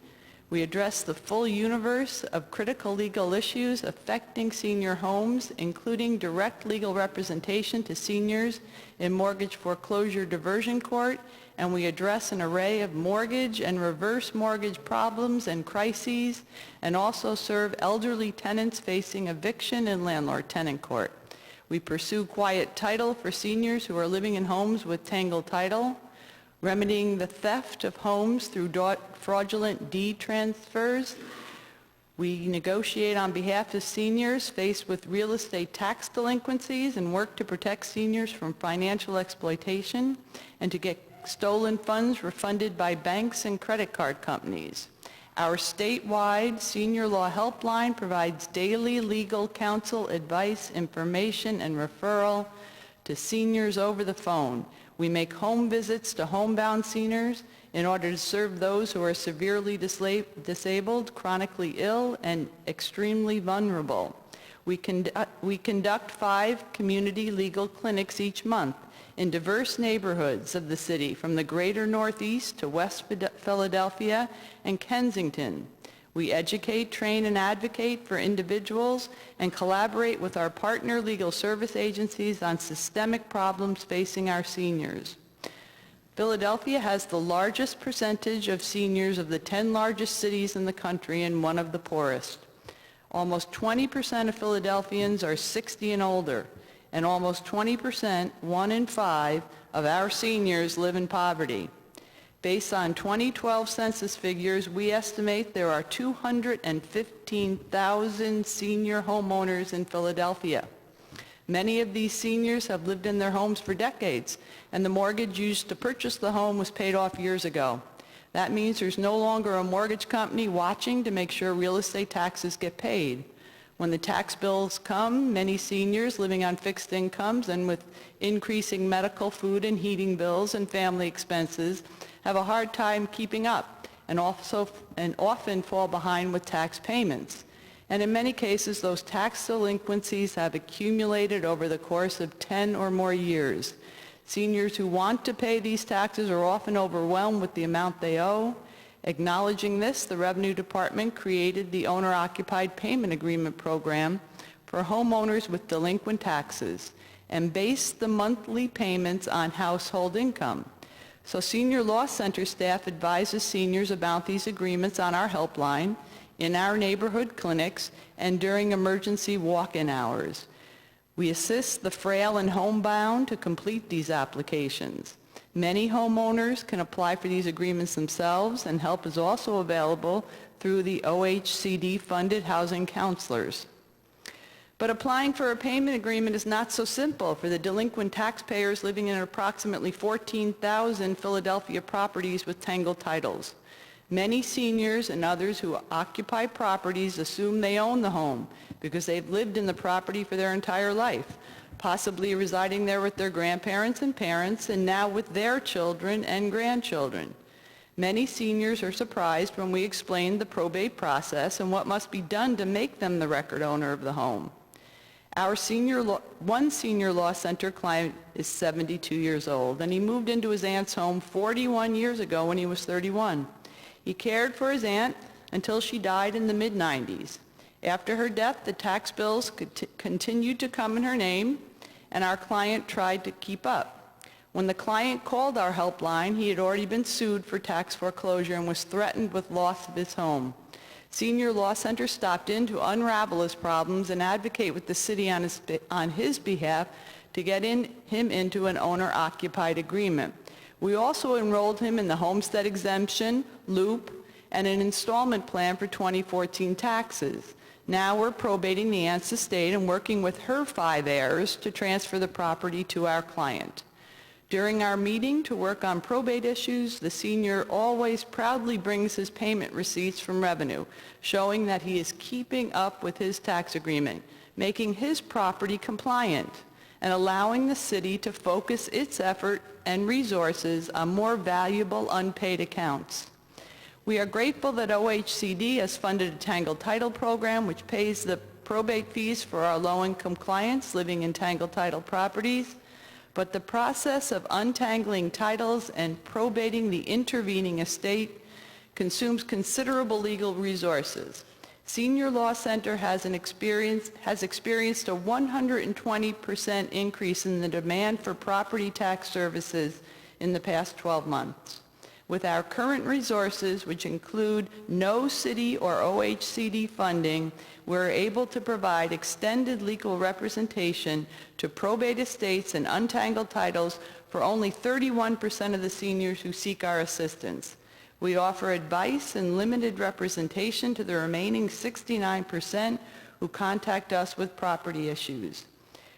We address the full universe of critical legal issues affecting senior homes, including direct legal representation to seniors in mortgage foreclosure diversion court, and we address an array of mortgage and reverse mortgage problems and crises, and also serve elderly tenants facing eviction in landlord-tenant court. We pursue quiet title for seniors who are living in homes with tangled title, remedying the theft of homes through fraudulent deed transfers. We negotiate on behalf of seniors faced with real estate tax delinquencies and work to protect seniors from financial exploitation and to get stolen funds refunded by banks and credit card companies. Our statewide senior law helpline provides daily legal counsel, advice, information, and referral to seniors over the phone. We make home visits to homebound seniors in order to serve those who are severely disabled, chronically ill, and extremely vulnerable. We conduct 5 community legal clinics each month in diverse neighborhoods of the city, from the greater Northeast to West Philadelphia and Kensington. We educate, train, and advocate for individuals and collaborate with our partner legal service agencies on systemic problems facing our seniors. Philadelphia has the largest percentage of seniors of the 10 largest cities in the country and one of the poorest. Almost 20% of Philadelphians are 60 and older, and almost 20%, 1 in 5, of our seniors live in poverty. Based on 2012 census figures, we estimate there are 215,000 senior homeowners in Philadelphia. Many of these seniors have lived in their homes for decades, and the mortgage used to purchase the home was paid off years ago. That means there's no longer a mortgage company watching to make sure real estate taxes get paid. When the tax bills come, many seniors living on fixed incomes and with increasing medical, food, and heating bills and family expenses have a hard time keeping up and often fall behind with tax payments. And in many cases, those tax delinquencies have accumulated over the course of 10 or more years. Seniors who want to pay these taxes are often overwhelmed with the amount they owe. Acknowledging this, the Revenue Department created the Owner-Occupied Payment Agreement Program for homeowners with delinquent taxes and based the monthly payments on household income. So Senior Law Center staff advises seniors about these agreements on our helpline, in our neighborhood clinics, and during emergency walk-in hours. We assist the frail and homebound to complete these applications. Many homeowners can apply for these agreements themselves, and help is also available through the OHCD-funded housing counselors. But applying for a payment agreement is not so simple for the delinquent taxpayers living in approximately 14,000 Philadelphia properties with tangled titles. Many seniors and others who occupy properties assume they own the home because they've lived in the property for their entire life, possibly residing there with their grandparents and parents, and now with their children and grandchildren. Many seniors are surprised when we explain the probate process and what must be done to make them the record owner of the home. One senior law center client is 72 years old, and he moved into his aunt's home 41 years ago when he was 31. He cared for his aunt until she died in the mid-90s. After her death, the tax bills continued to come in her name, and our client tried to keep up. When the client called our helpline, he had already been sued for tax foreclosure and was threatened with loss of his home. Senior Law Center stopped in to unravel his problems and advocate with the city on his behalf to get him into an owner-occupied agreement. We also enrolled him in the homestead exemption, loop, and an installment plan for 2014 taxes. Now we're probating the aunt's estate and working with her 5 heirs to transfer the property to our client. During our meeting to work on probate issues, the senior always proudly brings his payment receipts from revenue, showing that he is keeping up with his tax agreement, making his property compliant, and allowing the city to focus its effort and resources on more valuable unpaid accounts. We are grateful that OHCD has funded a Tangled Title program which pays the probate fees for our low-income clients living in Tangled Title properties, but the process of untangling titles and probating the intervening estate consumes considerable legal resources. Senior Law Center has experienced a 120% increase in the demand for property tax services in the past 12 months. With our current resources, which include no city or OHCD funding, we're able to provide extended legal representation to probate estates and untangled titles for only 31% of the seniors who seek our assistance. We offer advice and limited representation to the remaining 69% who contact us with property issues.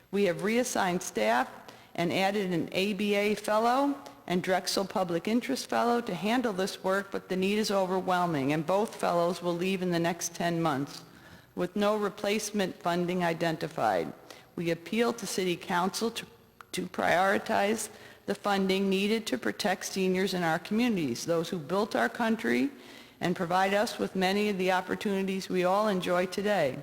We have reassigned staff and added an ABA fellow and Drexel Public Interest Fellow to handle this work, but the need is overwhelming, and both fellows will leave in the next 10 months, with no replacement funding identified. We appeal to City Council to prioritize the funding needed to protect seniors in our communities, those who built our country and provide us with many of the opportunities we all enjoy today.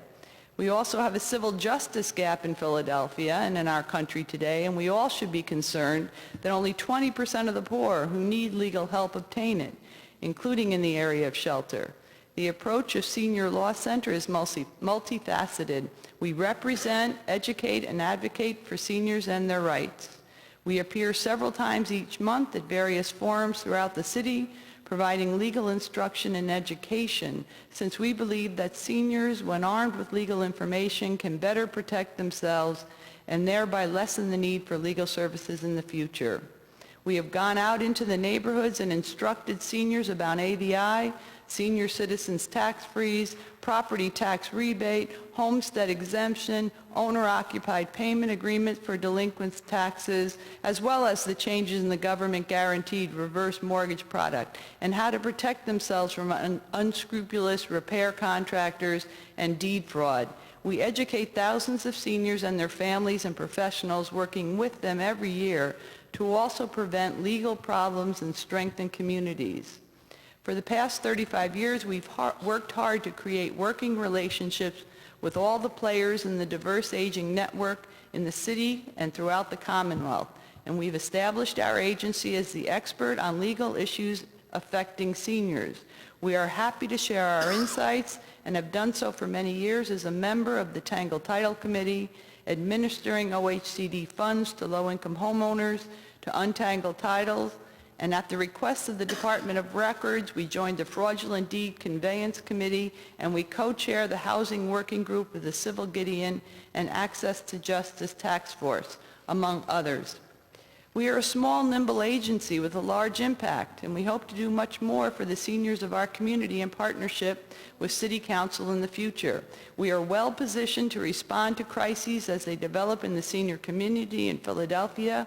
We also have a civil justice gap in Philadelphia and in our country today, and we all should be concerned that only 20% of the poor who need legal help obtain it, including in the area of shelter. The approach of Senior Law Center is multifaceted. We represent, educate, and advocate for seniors and their rights. We appear several times each month at various forums throughout the city, providing legal instruction and education, since we believe that seniors, when armed with legal information, can better protect themselves and thereby lessen the need for legal services in the future. We have gone out into the neighborhoods and instructed seniors about AVI, senior citizens tax freeze, property tax rebate, homestead exemption, owner-occupied payment agreement for delinquent taxes, as well as the changes in the government-guaranteed reverse mortgage product, and how to protect themselves from unscrupulous repair contractors and deed fraud. We educate thousands of seniors and their families and professionals working with them every year to also prevent legal problems and strengthen communities. For the past 35 years, we've worked hard to create working relationships with all the players in the diverse aging network in the city and throughout the Commonwealth, and we've established our agency as the expert on legal issues affecting seniors. We are happy to share our insights and have done so for many years as a member of the Tangled Title Committee, administering OHCD funds to low-income homeowners, to untangled titles, and at the request of the Department of Records, we joined the Fraudulent Deed Conveyance Committee, and we co-chair the Housing Working Group with the Civil Gideon and Access to Justice Task Force, among others. We are a small, nimble agency with a large impact, and we hope to do much more for the seniors of our community in partnership with City Council in the future. We are well positioned to respond to crises as they develop in the senior community in Philadelphia,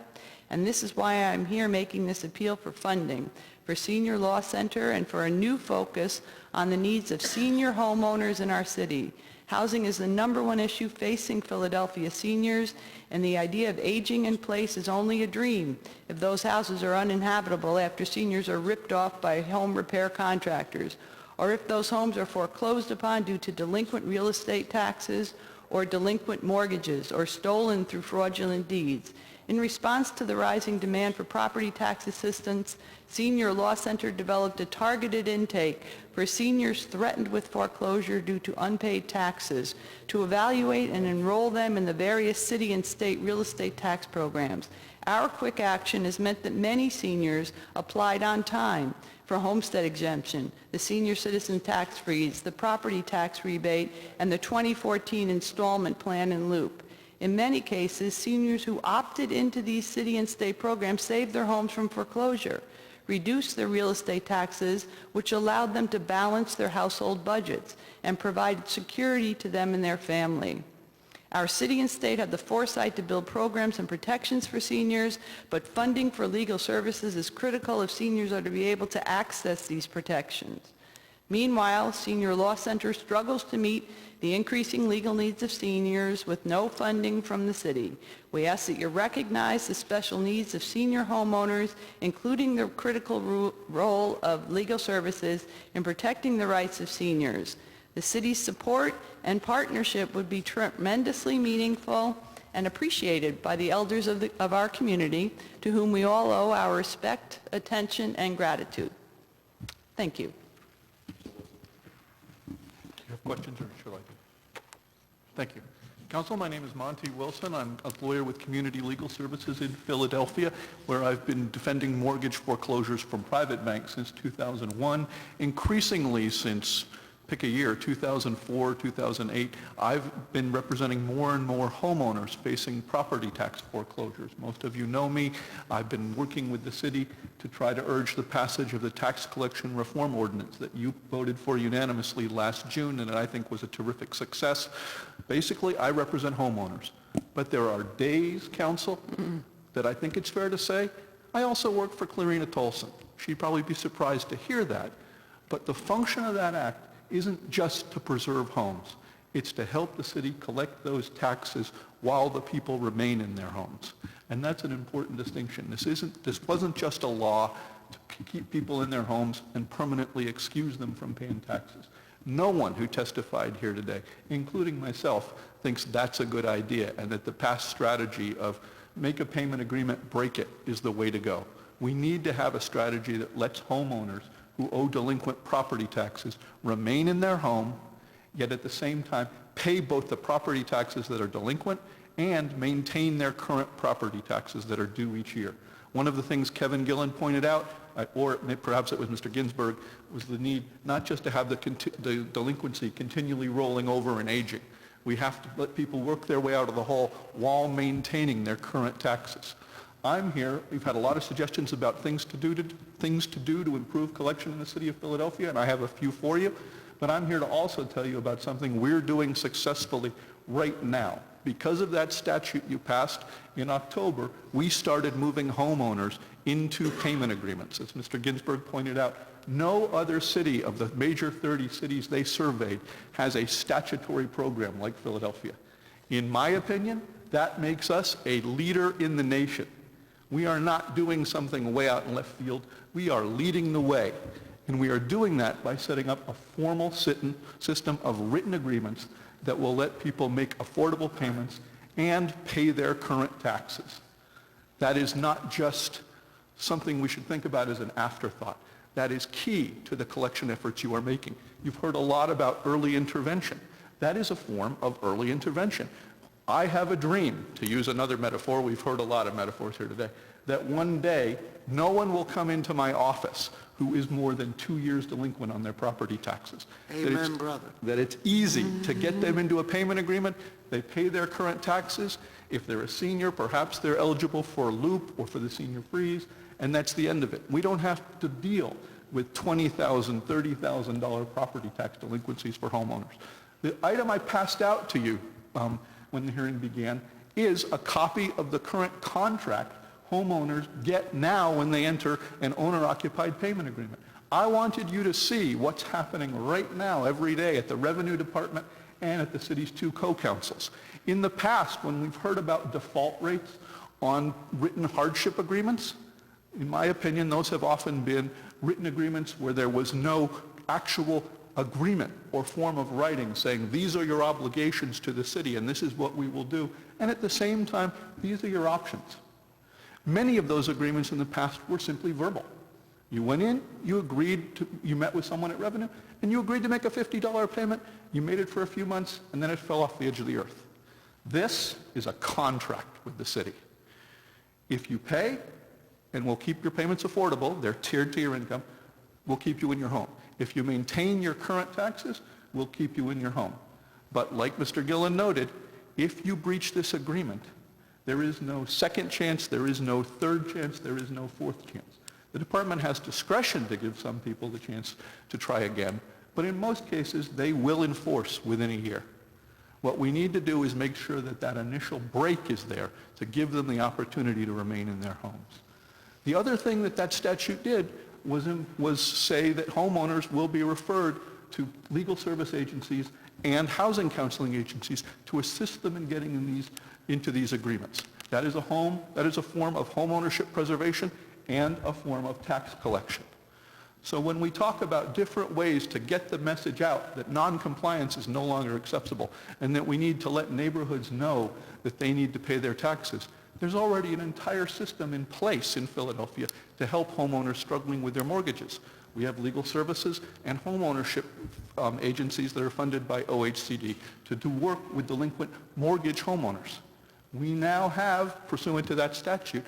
and this is why I'm here making this appeal for funding for Senior Law Center and for a new focus on the needs of senior homeowners in our city. Housing is the #1 issue facing Philadelphia seniors, and the idea of aging in place is only a dream if those houses are uninhabitable after seniors are ripped off by home repair contractors, or if those homes are foreclosed upon due to delinquent real estate taxes or delinquent mortgages or stolen through fraudulent deeds. In response to the rising demand for property tax assistance, Senior Law Center developed a targeted intake for seniors threatened with foreclosure due to unpaid taxes to evaluate and enroll them in the various city and state real estate tax programs. Our quick action has meant that many seniors applied on time for homestead exemption, the senior citizen tax freeze, the property tax rebate, and the 2014 installment plan in loop. In many cases, seniors who opted into these city and state programs saved their homes from foreclosure, reduced their real estate taxes, which allowed them to balance their household budgets, and provided security to them and their family. Our city and state have the foresight to build programs and protections for seniors, but funding for legal services is critical if seniors are to be able to access these protections. Meanwhile, Senior Law Center struggles to meet the increasing legal needs of seniors with no funding from the city. We ask that you recognize the special needs of senior homeowners, including the critical role of legal services in protecting the rights of seniors. The city's support and partnership would be tremendously meaningful and appreciated by the elders of our community, to whom we all owe our respect, attention, and gratitude. Thank you. Do you have questions, or should I do? Thank you. Council, my name is Monty Wilson. I'm a lawyer with Community Legal Services in Philadelphia, where I've been defending mortgage foreclosures from private banks since 2001, increasingly since pick a year, 2004, 2008, I've been representing more and more homeowners facing property tax foreclosures. Most of you know me. I've been working with the city to try to urge the passage of the tax collection reform ordinance that you voted for unanimously last June, and that I think was a terrific success. Basically, I represent homeowners. But there are days, Council, that I think it's fair to say, I also work for Clarina Tolson. She'd probably be surprised to hear that. But the function of that act isn't just to preserve homes. It's to help the city collect those taxes while the people remain in their homes. And that's an important distinction. This wasn't just a law to keep people in their homes and permanently excuse them from paying taxes. No one who testified here today, including myself, thinks that's a good idea, and that the past strategy of make a payment agreement, break it, is the way to go. We need to have a strategy that lets homeowners who owe delinquent property taxes remain in their home, yet at the same time pay both the property taxes that are delinquent and maintain their current property taxes that are due each year. One of the things Kevin Gillen pointed out, or perhaps it was Mr. Ginsburg, was the need not just to have the delinquency continually rolling over and aging. We have to let people work their way out of the hole while maintaining their current taxes. I'm here. We've had a lot of suggestions about things to do to improve collection in the city of Philadelphia, and I have a few for you. But I'm here to also tell you about something we're doing successfully right now. Because of that statute you passed in October, we started moving homeowners into payment agreements. As Mr. Ginsburg pointed out, no other city of the major 30 cities they surveyed has a statutory program like Philadelphia. In my opinion, that makes us a leader in the nation. We are not doing something way out in left field. We are leading the way. And we are doing that by setting up a formal system of written agreements that will let people make affordable payments and pay their current taxes. That is not just something we should think about as an afterthought. That is key to the collection efforts you are making. You've heard a lot about early intervention. That is a form of early intervention. I have a dream, to use another metaphor, we've heard a lot of metaphors here today, that one day no one will come into my office who is more than 2 years delinquent on their property taxes. Amen, brother. That it's easy to get them into a payment agreement, they pay their current taxes. If they're a senior, perhaps they're eligible for a loop or for the senior freeze, and that's the end of it. We don't have to deal with $20,000, $30,000 property tax delinquencies for homeowners. The item I passed out to you when the hearing began is a copy of the current contract homeowners get now when they enter an owner-occupied payment agreement. I wanted you to see what's happening right now every day at the Revenue Department and at the city's two co-councils. In the past, when we've heard about default rates on written hardship agreements, in my opinion, those have often been written agreements where there was no actual agreement or form of writing saying these are your obligations to the city and this is what we will do, and at the same time these are your options. Many of those agreements in the past were simply verbal. You went in, you met with someone at Revenue, and you agreed to make a $50 payment. You made it for a few months, and then it fell off the edge of the earth. This is a contract with the city. If you pay, and we'll keep your payments affordable, they're tiered to your income, we'll keep you in your home. If you maintain your current taxes, we'll keep you in your home. But like Mr. Gillen noted, if you breach this agreement, there is no second chance, there is no third chance, there is no fourth chance. The department has discretion to give some people the chance to try again, but in most cases, they will enforce within a year. What we need to do is make sure that that initial break is there to give them the opportunity to remain in their homes. The other thing that that statute did was say that homeowners will be referred to legal service agencies and housing counseling agencies to assist them in getting into these agreements. That is a form of home ownership preservation and a form of tax collection. So when we talk about different ways to get the message out that non-compliance is no longer acceptable and that we need to let neighborhoods know that they need to pay their taxes, there's already an entire system in place in Philadelphia to help homeowners struggling with their mortgages. We have legal services and home ownership agencies that are funded by OHCD to do work with delinquent mortgage homeowners. We now have, pursuant to that statute,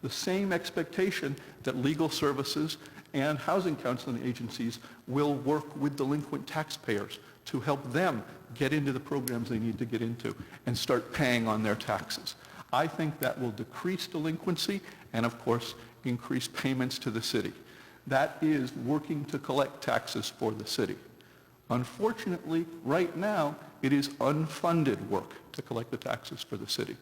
the same expectation that legal services and housing counseling agencies will work with delinquent taxpayers to help them get into the programs they need to get into and start paying on their taxes. I think that will decrease delinquency and, of course, increase payments to the city. That is working to collect taxes for the city. Unfortunately, right now, it is unfunded work to collect the taxes for the city.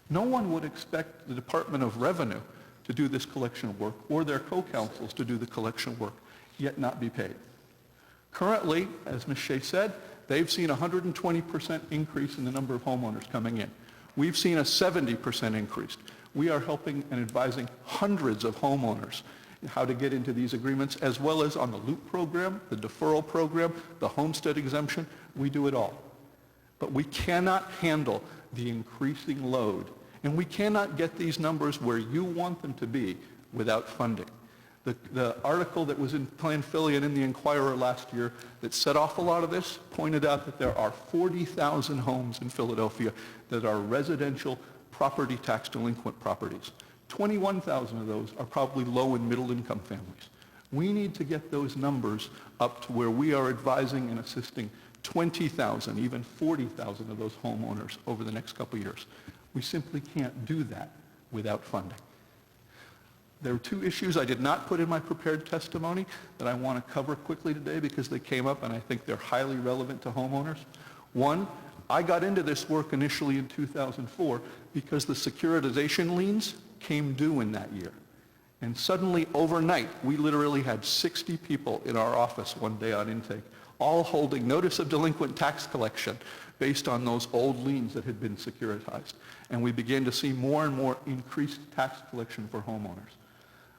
No one would expect the Department of Revenue to do this collection work or their co-counsels to do the collection work, yet not be paid. Currently, as Ms. Shea said, they've seen a 120% increase in the number of homeowners coming in. We've seen a 70% increase. We are helping and advising hundreds of homeowners how to get into these agreements, as well as on the LOOP program, the deferral program, the homestead exemption. We do it all. But we cannot handle the increasing load, and we cannot get these numbers where you want them to be without funding. The article that was in Plan Philly and in the Inquirer last year that set off a lot of this pointed out that there are 40,000 homes in Philadelphia that are residential property tax delinquent properties. 21,000 of those are probably low and middle income families. We need to get those numbers up to where we are advising and assisting 20,000, even 40,000 of those homeowners over the next couple of years. We simply can't do that without funding. There are two issues I did not put in my prepared testimony that I want to cover quickly today because they came up and I think they're highly relevant to homeowners. One, I got into this work initially in 2004 because the securitization liens came due in that year. And suddenly, overnight, we literally had 60 people in our office one day on intake, all holding notice of delinquent tax collection based on those old liens that had been securitized. And we began to see more and more increased tax collection for homeowners.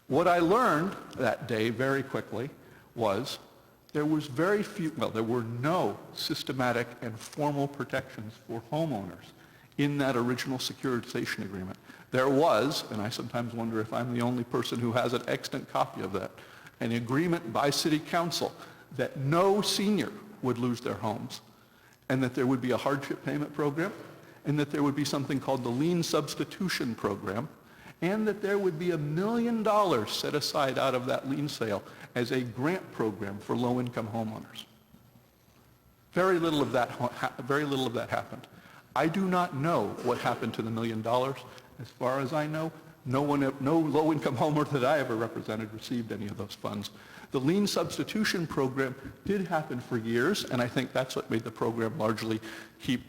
What I learned that day very quickly was there were no systematic and formal protections for homeowners in that original securitization agreement. There was, and I sometimes wonder if I'm the only person who has an extant copy of that, an agreement by City Council that no senior would lose their homes, and that there would be a hardship payment program, and that there would be something called the lien substitution program, and that there would be $1 million set aside out of that lien sale as a grant program for low-income homeowners. Very little of that happened. I do not know what happened to the $1 million. As far as I know, no low-income homeowner that I ever represented received any of those funds. The lien substitution program did happen for years, and I think that's what made the program largely keep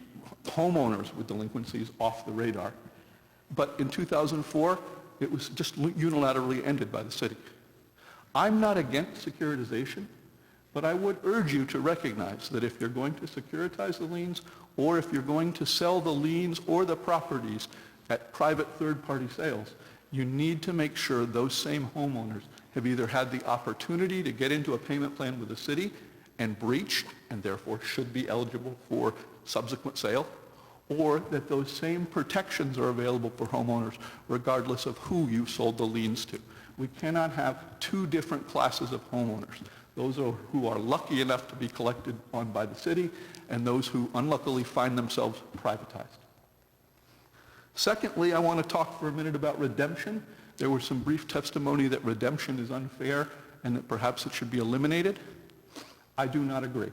homeowners with delinquencies off the radar. But in 2004, it was just unilaterally ended by the city. I'm not against securitization, but I would urge you to recognize that if you're going to securitize the liens, or if you're going to sell the liens or the properties at private third-party sales, you need to make sure those same homeowners have either had the opportunity to get into a payment plan with the city and breached, and therefore should be eligible for subsequent sale, or that those same protections are available for homeowners regardless of who you sold the liens to. We cannot have two different classes of homeowners, those who are lucky enough to be collected on by the city and those who unluckily find themselves privatized. Secondly, I want to talk for a minute about redemption. There was some brief testimony that redemption is unfair and that perhaps it should be eliminated. I do not agree.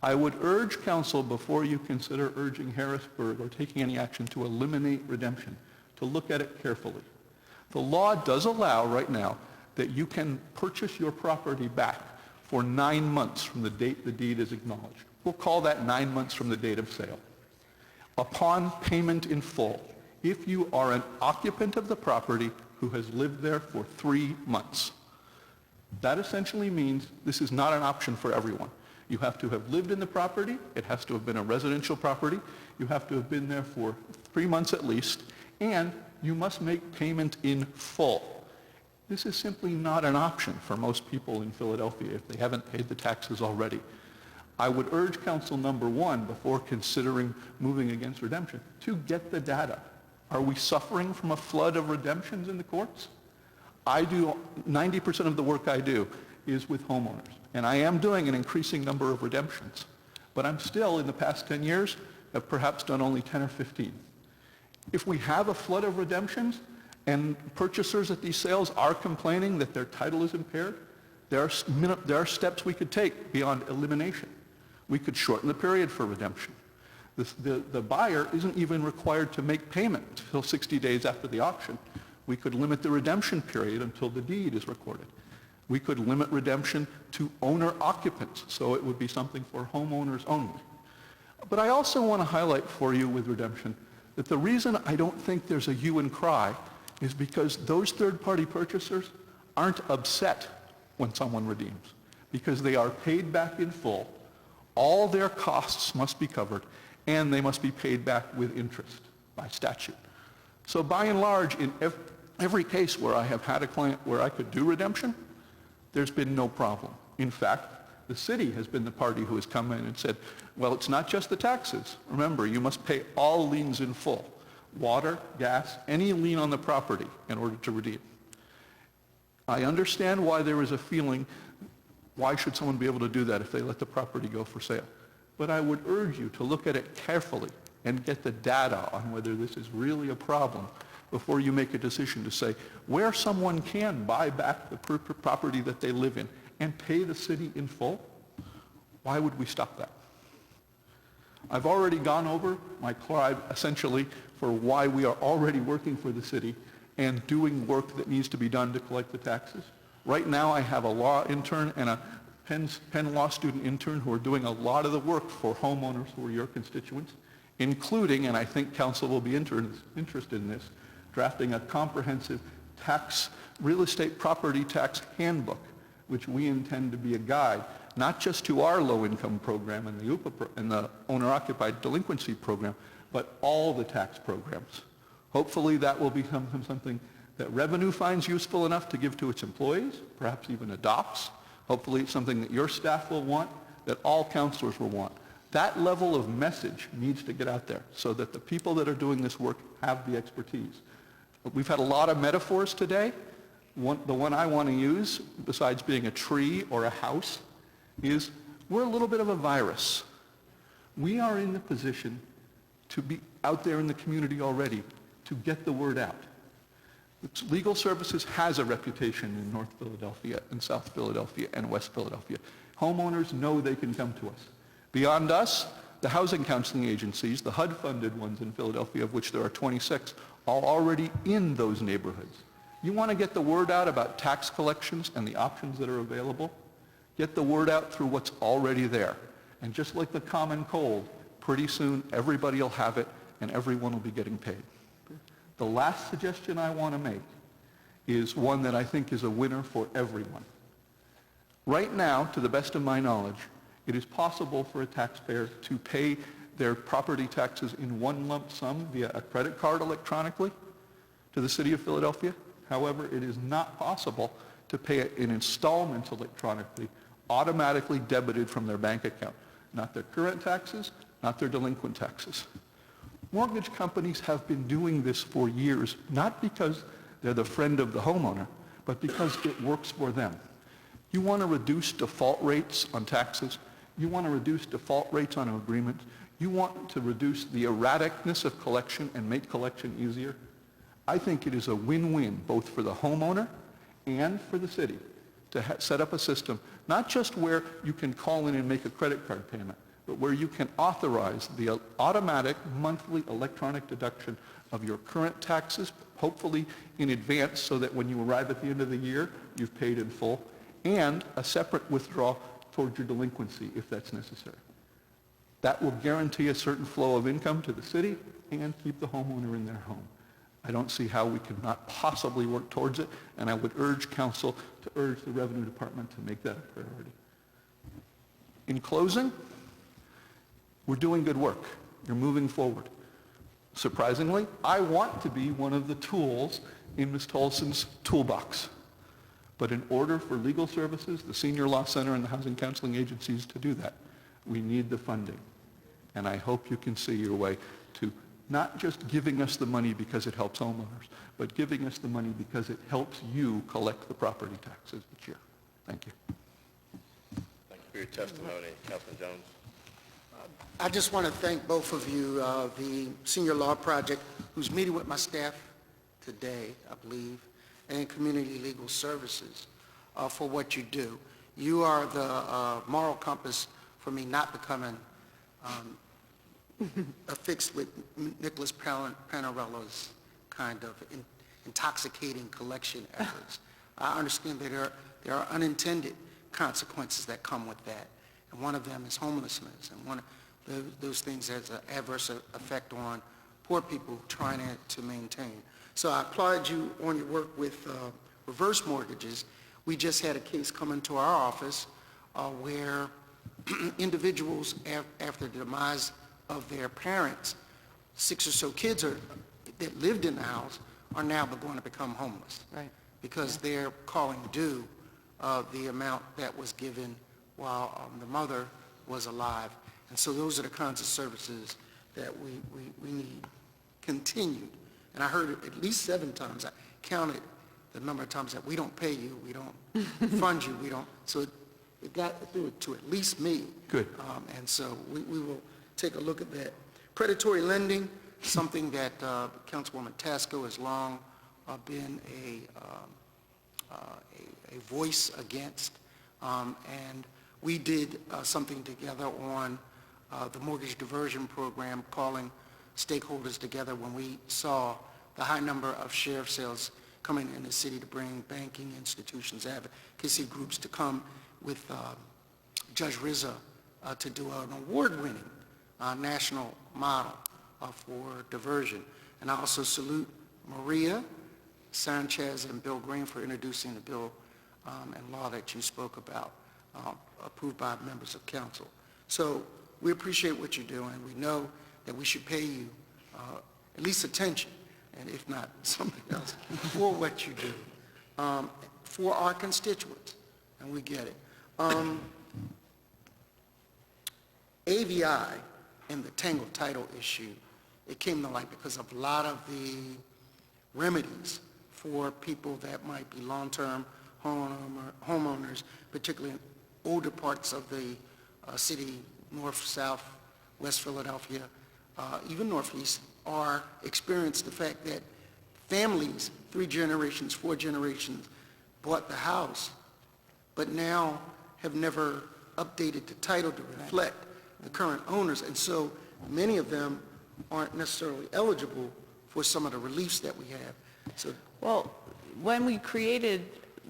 I would urge council, before you consider urging Harrisburg or taking any action to eliminate redemption, to look at it carefully. The law does allow right now that you can purchase your property back for 9 months from the date the deed is acknowledged. We'll call that 9 months from the date of sale. Upon payment in full, if you are an occupant of the property who has lived there for 3 months. That essentially means this is not an option for everyone. You have to have lived in the property. It has to have been a residential property. You have to have been there for 3 months at least, and you must make payment in full. This is simply not an option for most people in Philadelphia if they haven't paid the taxes already. I would urge council, number one, before considering moving against redemption, to get the data. Are we suffering from a flood of redemptions in the courts? 90% of the work I do is with homeowners, and I am doing an increasing number of redemptions. But I'm still, in the past 10 years, have perhaps done only 10 or 15. If we have a flood of redemptions and purchasers at these sales are complaining that their title is impaired, there are steps we could take beyond elimination. We could shorten the period for redemption. The buyer isn't even required to make payment until 60 days after the auction. We could limit the redemption period until the deed is recorded. We could limit redemption to owner occupants, so it would be something for homeowners only. But I also want to highlight for you with redemption that the reason I don't think there's a hue and cry is because those third-party purchasers aren't upset when someone redeems, because they are paid back in full. All their costs must be covered, and they must be paid back with interest by statute. So by and large, in every case where I have had a client where I could do redemption, there's been no problem. In fact, the city has been the party who has come in and said, well, it's not just the taxes. Remember, you must pay all liens in full. Water, gas, any lien on the property in order to redeem. I understand why there is a feeling, why should someone be able to do that if they let the property go for sale? But I would urge you to look at it carefully and get the data on whether this is really a problem before you make a decision to say where someone can buy back the property that they live in and pay the city in full. Why would we stop that? I've already gone over my cry essentially for why we are already working for the city and doing work that needs to be done to collect the taxes. Right now I have a law intern and a Penn Law student intern who are doing a lot of the work for homeowners who are your constituents, including, and I think council will be interested in this, drafting a comprehensive real estate property tax handbook, which we intend to be a guide, not just to our low-income program and the owner-occupied delinquency program, but all the tax programs. Hopefully that will become something that revenue finds useful enough to give to its employees, perhaps even adopts. Hopefully it's something that your staff will want, that all counselors will want. That level of message needs to get out there so that the people that are doing this work have the expertise. We've had a lot of metaphors today. The one I want to use, besides being a tree or a house, is we're a little bit of a virus. We are in the position to be out there in the community already to get the word out. Legal Services has a reputation in North Philadelphia and South Philadelphia and West Philadelphia. Homeowners know they can come to us. Beyond us, the housing counseling agencies, the HUD-funded ones in Philadelphia, of which there are 26, are already in those neighborhoods. You want to get the word out about tax collections and the options that are available? Get the word out through what's already there. And just like the common cold, pretty soon everybody will have it and everyone will be getting paid. The last suggestion I want to make is one that I think is a winner for everyone. Right now, to the best of my knowledge, it is possible for a taxpayer to pay their property taxes in one lump sum via a credit card electronically to the city of Philadelphia. However, it is not possible to pay it in installments electronically, automatically debited from their bank account. Not their current taxes, not their delinquent taxes. Mortgage companies have been doing this for years, not because they're the friend of the homeowner, but because it works for them. You want to reduce default rates on taxes. You want to reduce default rates on agreements. You want to reduce the erraticness of collection and make collection easier? I think it is a win-win, both for the homeowner and for the city, to set up a system, not just where you can call in and make a credit card payment, but where you can authorize the automatic monthly electronic deduction of your current taxes, hopefully in advance so that when you arrive at the end of the year, you've paid in full, and a separate withdrawal towards your delinquency if that's necessary. That will guarantee a certain flow of income to the city and keep the homeowner in their home. I don't see how we could not possibly work towards it, and I would urge council to urge the Revenue Department to make that a priority. In closing, we're doing good work. You're moving forward. Surprisingly, I want to be one of the tools in Ms. Tolson's toolbox. But in order for legal services, the Senior Law Center, and the housing counseling agencies to do that, we need the funding. And I hope you can see your way to not just giving us the money because it helps homeowners, but giving us the money because it helps you collect the property taxes each year. Thank you. Thank you for your testimony, Councilman Jones. I just want to thank both of you, the Senior Law Project, who's meeting with my staff today, I believe, and Community Legal Services for what you do. You are the moral compass for me not becoming affixed with Nicholas Panarella's kind of intoxicating collection efforts. I understand that there are unintended consequences that come with that, and one of them is homelessness, and one of those things has an adverse effect on poor people trying to maintain. So I applaud you on your work with reverse mortgages. We just had a case come into our office where individuals, after the demise of their parents, 6 or so kids that lived in the house are now going to become homeless. Right. Because they're calling due the amount that was given while the mother was alive. And so those are the kinds of services that we need continued. And I heard it at least 7 times. I counted the number of times that we don't pay you, we don't fund you, we don't. So it got through to at least me. Good. And so we will take a look at that. Predatory lending, something that Councilwoman Tasco has long been a voice against. And we did something together on the mortgage diversion program, calling stakeholders together when we saw the high number of sheriff sales coming in the city to bring banking institutions, advocacy groups to come with Judge Rizza to do an award-winning national model for diversion. And I also salute Maria Sanchez and Bill Green for introducing the bill and law that you spoke about, approved by members of council. So we appreciate what you're doing. We know that we should pay you at least attention, and if not something else, for what you do for our constituents, and we get it. AVI and the tangled title issue, it came to light because of a lot of the remedies for people that might be long-term homeowners, particularly in older parts of the city, north, south, west Philadelphia, even northeast, are experience the fact that families, 3 generations, 4 generations, bought the house, but now have never updated the title to reflect the current owners, and so many of them aren't necessarily eligible for some of the reliefs that we have. So, Well, when we created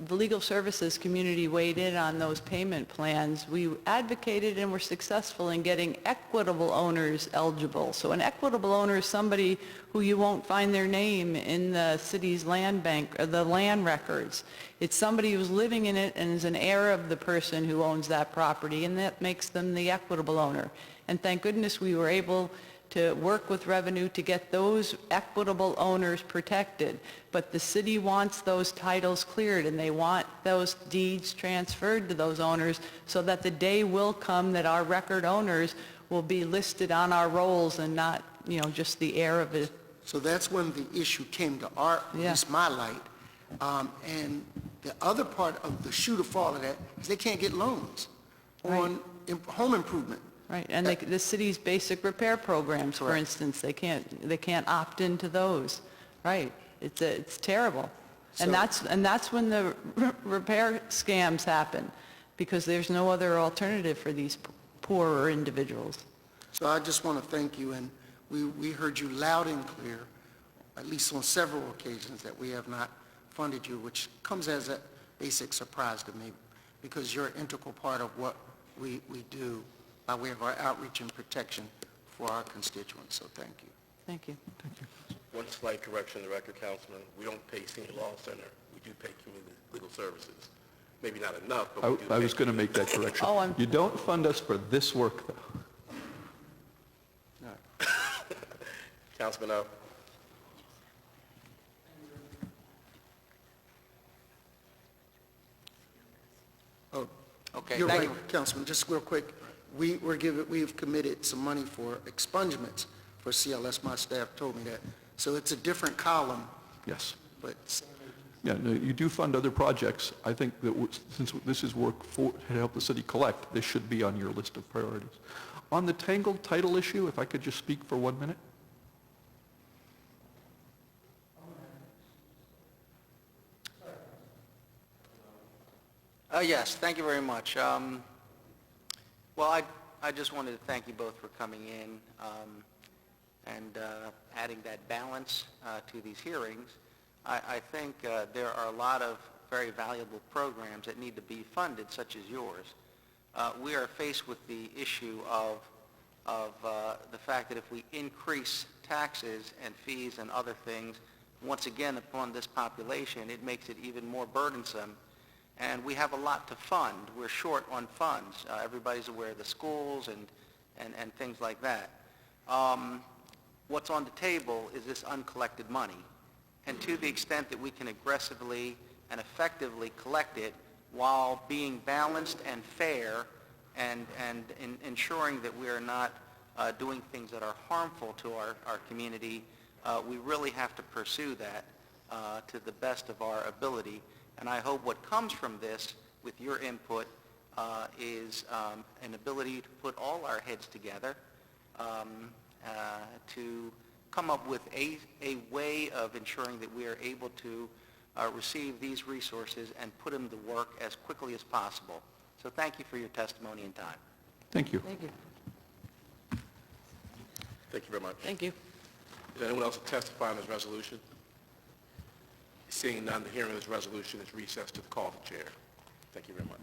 the legal services community weighed in on those payment plans, we advocated and were successful in getting equitable owners eligible. So an equitable owner is somebody who you won't find their name in the city's land bank or the land records. It's somebody who's living in it and is an heir of the person who owns that property, and that makes them the equitable owner. And thank goodness we were able to work with revenue to get those equitable owners protected. But the city wants those titles cleared, and they want those deeds transferred to those owners so that the day will come that our record owners will be listed on our rolls and not, just the heir of it. so that's when the issue came to at least my light. And the other part of the shoe to fall of that is they can't get loans on home improvement Right, and the city's basic repair programs, for Correct. instance, they can't opt into those. Right, it's terrible. And that's when the repair scams happen, because there's no other alternative for these poorer individuals. So I just want to thank you, and we heard you loud and clear, at least on several occasions, that we have not funded you, which comes as a basic surprise to me, because you're an integral part of what we do by way of our outreach and protection for our constituents. So thank you. Thank you. One slight correction in the record, Councilman. We don't pay Senior Law Center. We do pay community legal services. Maybe not enough, but we do I pay was going to make that correction. Oh, You don't fund us for this work, though. Councilman O. Oh, Okay, you're thank right, you. Councilman. Just real quick, we've committed some money for expungements for CLS. My staff told me that. So it's a different column, Yes. but Yeah, no, you do fund other projects. I think that since this is work to help the city collect, this should be on your list of priorities. On the tangled title issue, if I could just speak for 1 minute? Yes, thank you very much. Well, I just wanted to thank you both for coming in and adding that balance to these hearings. I think there are a lot of very valuable programs that need to be funded, such as yours. We are faced with the issue of the fact that if we increase taxes and fees and other things, once again upon this population, it makes it even more burdensome. And we have a lot to fund. We're short on funds. Everybody's aware of the schools and things like that. What's on the table is this uncollected money. And to the extent that we can aggressively and effectively collect it while being balanced and fair and ensuring that we are not doing things that are harmful to our community, we really have to pursue that to the best of our ability. And I hope what comes from this, with your input, is an ability to put all our heads together to come up with a way of ensuring that we are able to receive these resources and put them to work as quickly as possible. So thank you for your testimony and time. Thank you. Thank you. Thank you very much. Thank you. Is anyone else to testify on this resolution? Seeing none, the hearing of this resolution is recessed to the call of the chair. Thank you very much.